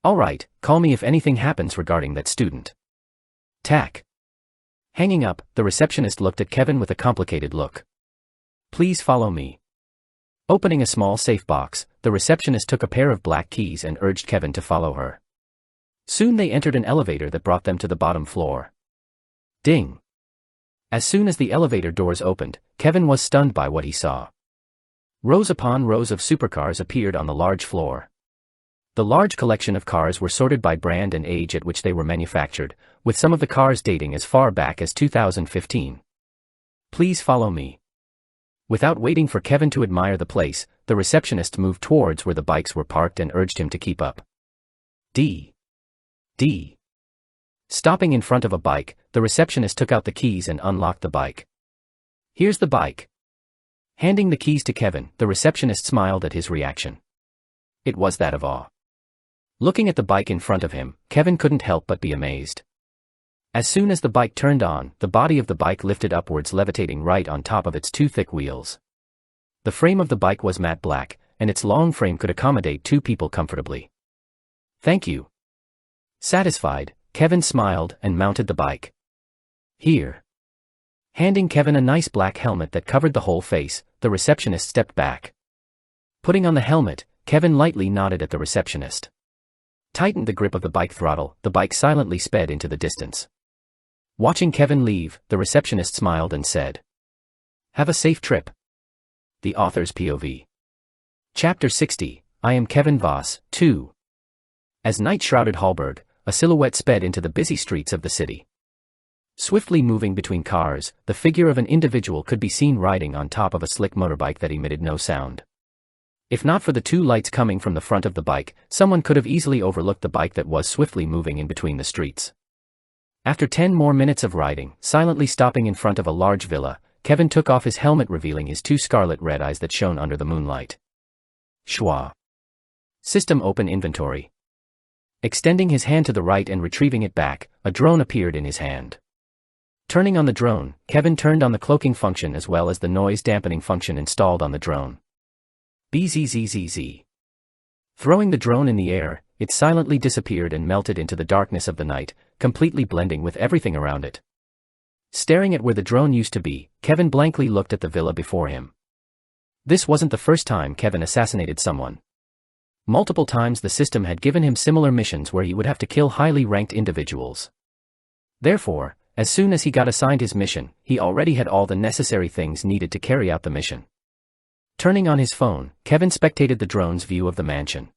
All right, call me if anything happens regarding that student." Tack. Hanging up, the receptionist looked at Kevin with a complicated look. "Please follow me." Opening a small safe box, the receptionist took a pair of black keys and urged Kevin to follow her. Soon they entered an elevator that brought them to the bottom floor. Ding! As soon as the elevator doors opened, Kevin was stunned by what he saw. Rows upon rows of supercars appeared on the large floor. The large collection of cars were sorted by brand and age at which they were manufactured, with some of the cars dating as far back as 2015. "Please follow me." Without waiting for Kevin to admire the place, the receptionist moved towards where the bikes were parked and urged him to keep up. D. Stopping in front of a bike, the receptionist took out the keys and unlocked the bike. "Here's the bike." Handing the keys to Kevin, the receptionist smiled at his reaction. It was that of awe. Looking at the bike in front of him, Kevin couldn't help but be amazed. As soon as the bike turned on, the body of the bike lifted upwards, levitating right on top of its two thick wheels. The frame of the bike was matte black, and its long frame could accommodate two people comfortably. "Thank you." Satisfied, Kevin smiled and mounted the bike. "Here." Handing Kevin a nice black helmet that covered the whole face, the receptionist stepped back. Putting on the helmet, Kevin lightly nodded at the receptionist. Tightened the grip of the bike throttle, the bike silently sped into the distance. Watching Kevin leave, the receptionist smiled and said, "Have a safe trip." The Author's POV. Chapter 60, I Am Kevin Voss, 2. As night shrouded Hallberg, a silhouette sped into the busy streets of the city. Swiftly moving between cars, the figure of an individual could be seen riding on top of a slick motorbike that emitted no sound. If not for the two lights coming from the front of the bike, someone could have easily overlooked the bike that was swiftly moving in between the streets. After 10 more minutes of riding, silently stopping in front of a large villa, Kevin took off his helmet, revealing his two scarlet red eyes that shone under the moonlight. Schwa. System open inventory. Extending his hand to the right and retrieving it back, a drone appeared in his hand. Turning on the drone, Kevin turned on the cloaking function as well as the noise dampening function installed on the drone. Bzzz. Throwing the drone in the air, it silently disappeared and melted into the darkness of the night, completely blending with everything around it. Staring at where the drone used to be, Kevin blankly looked at the villa before him. This wasn't the first time Kevin assassinated someone. Multiple times the system had given him similar missions where he would have to kill highly ranked individuals. Therefore, as soon as he got assigned his mission, he already had all the necessary things needed to carry out the mission. Turning on his phone, Kevin spectated the drone's view of the mansion.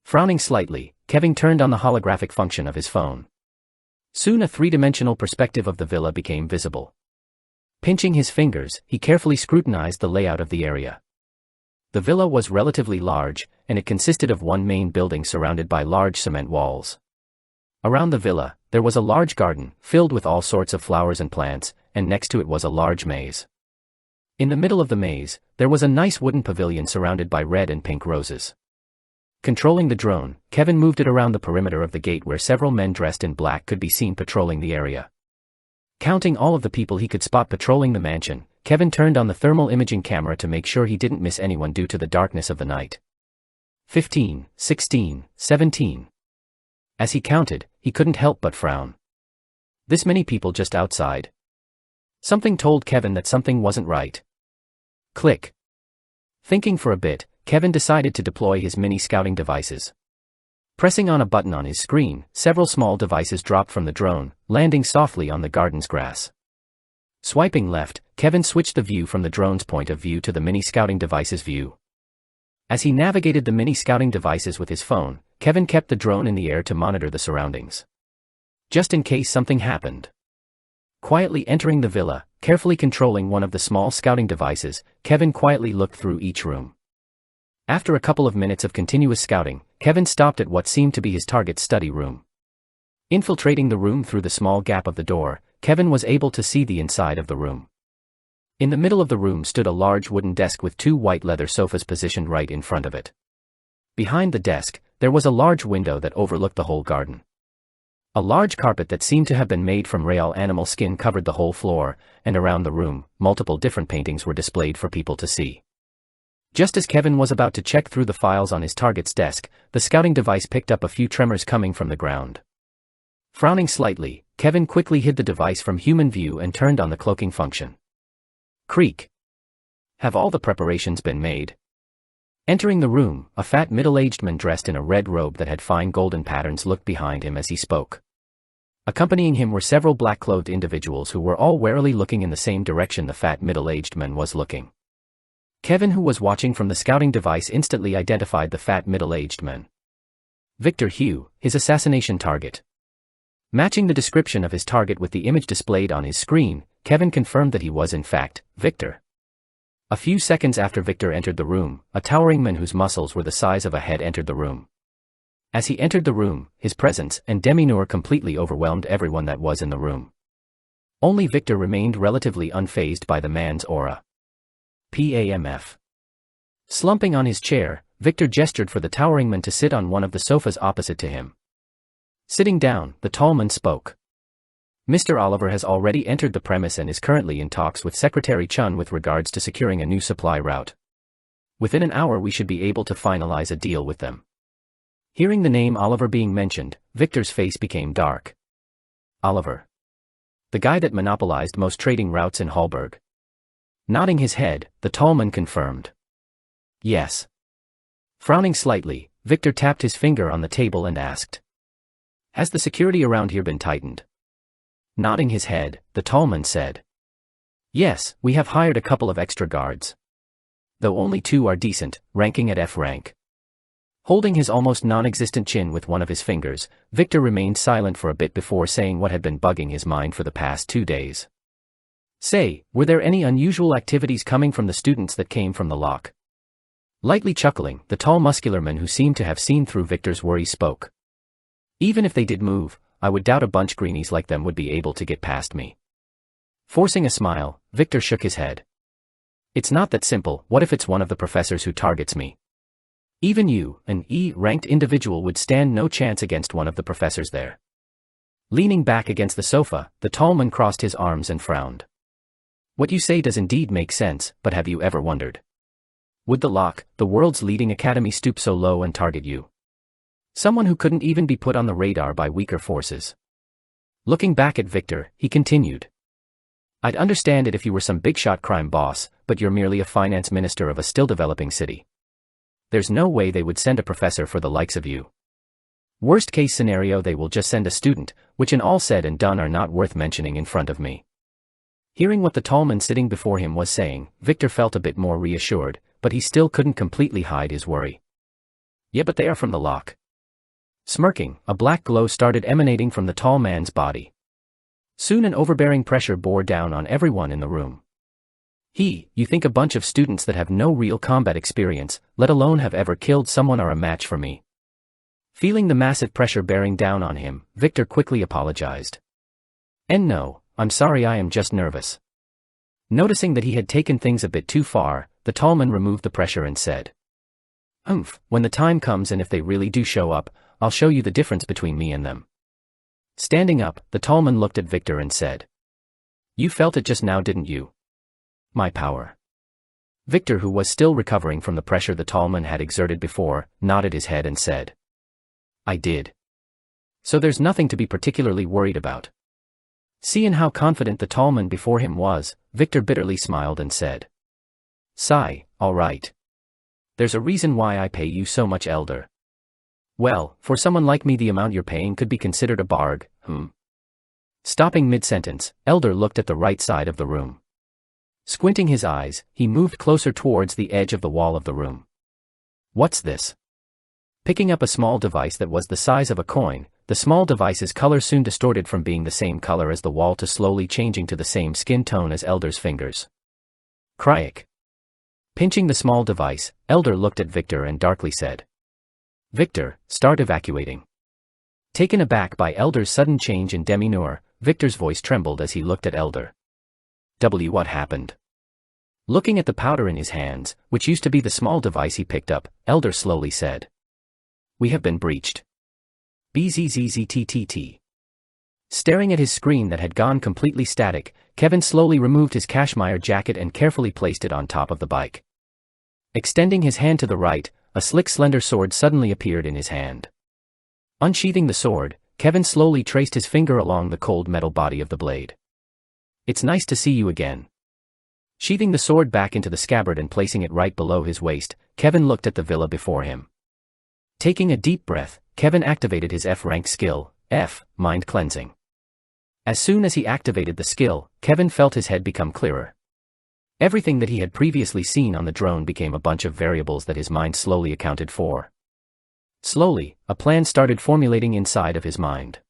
Frowning slightly, Kevin turned on the holographic function of his phone. Soon a three-dimensional perspective of the villa became visible. Pinching his fingers, he carefully scrutinized the layout of the area. The villa was relatively large, and it consisted of one main building surrounded by large cement walls. Around the villa, there was a large garden, filled with all sorts of flowers and plants, and next to it was a large maze. In the middle of the maze, there was a nice wooden pavilion surrounded by red and pink roses. Controlling the drone, Kevin moved it around the perimeter of the gate where several men dressed in black could be seen patrolling the area. Counting all of the people he could spot patrolling the mansion, Kevin turned on the thermal imaging camera to make sure he didn't miss anyone due to the darkness of the night. 15, 16, 17. As he counted, he couldn't help but frown. This many people just outside. Something told Kevin that something wasn't right. Click. Thinking for a bit, Kevin decided to deploy his mini scouting devices. Pressing on a button on his screen, several small devices dropped from the drone, landing softly on the garden's grass. Swiping left, Kevin switched the view from the drone's point of view to the mini scouting device's view. As he navigated the mini scouting devices with his phone, Kevin kept the drone in the air to monitor the surroundings, just in case something happened. Quietly entering the villa, carefully controlling one of the small scouting devices, Kevin quietly looked through each room. After a couple of minutes of continuous scouting, Kevin stopped at what seemed to be his target's study room. Infiltrating the room through the small gap of the door, Kevin was able to see the inside of the room. In the middle of the room stood a large wooden desk with 2 white leather sofas positioned right in front of it. Behind the desk, there was a large window that overlooked the whole garden. A large carpet that seemed to have been made from real animal skin covered the whole floor, and around the room, multiple different paintings were displayed for people to see. Just as Kevin was about to check through the files on his target's desk, the scouting device picked up a few tremors coming from the ground. Frowning slightly, Kevin quickly hid the device from human view and turned on the cloaking function. Creak. Have all the preparations been made? Entering the room, a fat middle-aged man dressed in a red robe that had fine golden patterns looked behind him as he spoke. Accompanying him were several black-clothed individuals who were all warily looking in the same direction the fat middle-aged man was looking. Kevin, who was watching from the scouting device, instantly identified the fat middle-aged man. Victor Hugh, his assassination target. Matching the description of his target with the image displayed on his screen, Kevin confirmed that he was in fact Victor. A few seconds after Victor entered the room, a towering man whose muscles were the size of a head entered the room. As he entered the room, his presence and demeanor completely overwhelmed everyone that was in the room. Only Victor remained relatively unfazed by the man's aura. PAMF. Slumping on his chair, Victor gestured for the towering man to sit on one of the sofas opposite to him. Sitting down, the tall man spoke. Mr. Oliver has already entered the premise and is currently in talks with Secretary Chun with regards to securing a new supply route. Within an hour we should be able to finalize a deal with them. Hearing the name Oliver being mentioned, Victor's face became dark. Oliver. The guy that monopolized most trading routes in Hallberg. Nodding his head, the tall man confirmed. Yes. Frowning slightly, Victor tapped his finger on the table and asked. Has the security around here been tightened? Nodding his head, the tall man said. Yes, we have hired a couple of extra guards. Though only 2 are decent, ranking at F rank. Holding his almost non-existent chin with one of his fingers, Victor remained silent for a bit before saying what had been bugging his mind for the past 2 days. Say, were there any unusual activities coming from the students that came from the lock? Lightly chuckling, the tall muscular man who seemed to have seen through Victor's worry spoke. Even if they did move, I would doubt a bunch greenies like them would be able to get past me. Forcing a smile, Victor shook his head. It's not that simple. What if it's one of the professors who targets me? Even you, an E-ranked individual, would stand no chance against one of the professors there. Leaning back against the sofa, the tall man crossed his arms and frowned. What you say does indeed make sense, but have you ever wondered? Would the Lock, the world's leading academy, stoop so low and target you? Someone who couldn't even be put on the radar by weaker forces. Looking back at Victor, he continued. I'd understand it if you were some big-shot crime boss, but you're merely a finance minister of a still-developing city. There's no way they would send a professor for the likes of you. Worst-case scenario, they will just send a student, which in all said and done are not worth mentioning in front of me. Hearing what the tall man sitting before him was saying, Victor felt a bit more reassured, but he still couldn't completely hide his worry. Yeah, but they are from the Lock. Smirking, a black glow started emanating from the tall man's body. Soon an overbearing pressure bore down on everyone in the room. You think a bunch of students that have no real combat experience, let alone have ever killed someone, are a match for me? Feeling the massive pressure bearing down on him, Victor quickly apologized. And no, I'm sorry, I am just nervous. Noticing that he had taken things a bit too far, the tall man removed the pressure and said. When the time comes and if they really do show up, I'll show you the difference between me and them. Standing up, the tall man looked at Victor and said. You felt it just now, didn't you? My power. Victor, who was still recovering from the pressure the tall man had exerted before, nodded his head and said. I did. So there's nothing to be particularly worried about. Seeing how confident the tall man before him was, Victor bitterly smiled and said. Sigh, all right. There's a reason why I pay you so much, elder. Well, for someone like me, the amount you're paying could be considered a bargain. Stopping mid-sentence, Elder looked at the right side of the room. Squinting his eyes, he moved closer towards the edge of the wall of the room. What's this? Picking up a small device that was the size of a coin, the small device's color soon distorted from being the same color as the wall to slowly changing to the same skin tone as Elder's fingers. Cryik. Pinching the small device, Elder looked at Victor and darkly said, "Victor, start evacuating." Taken aback by Elder's sudden change in demeanor, Victor's voice trembled as he looked at Elder. What happened? Looking at the powder in his hands, which used to be the small device he picked up, Elder slowly said, "We have been breached. BZZZTTT." Staring at his screen that had gone completely static, Kevin slowly removed his cashmere jacket and carefully placed it on top of the bike. Extending his hand to the right, a slick slender sword suddenly appeared in his hand. Unsheathing the sword, Kevin slowly traced his finger along the cold metal body of the blade. "It's nice to see you again." Sheathing the sword back into the scabbard and placing it right below his waist, Kevin looked at the villa before him. Taking a deep breath, Kevin activated his F-rank skill, F, Mind Cleansing. As soon as he activated the skill, Kevin felt his head become clearer. Everything that he had previously seen on the drone became a bunch of variables that his mind slowly accounted for. Slowly, a plan started formulating inside of his mind.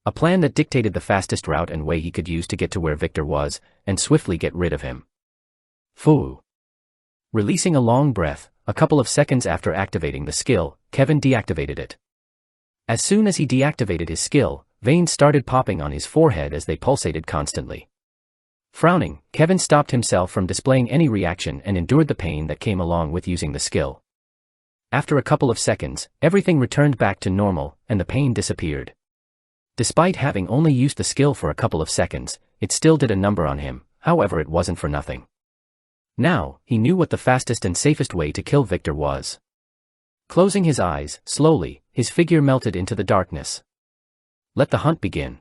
A plan that dictated the fastest route and way he could use to get to where Victor was, and swiftly get rid of him. Foo. Releasing a long breath, a couple of seconds after activating the skill, Kevin deactivated it. As soon as he deactivated his skill, veins started popping on his forehead as they pulsated constantly. Frowning, Kevin stopped himself from displaying any reaction and endured the pain that came along with using the skill. After a couple of seconds, everything returned back to normal, and the pain disappeared. Despite having only used the skill for a couple of seconds, it still did a number on him, however it wasn't for nothing. Now, he knew what the fastest and safest way to kill Victor was. Closing his eyes, slowly, his figure melted into the darkness. Let the hunt begin.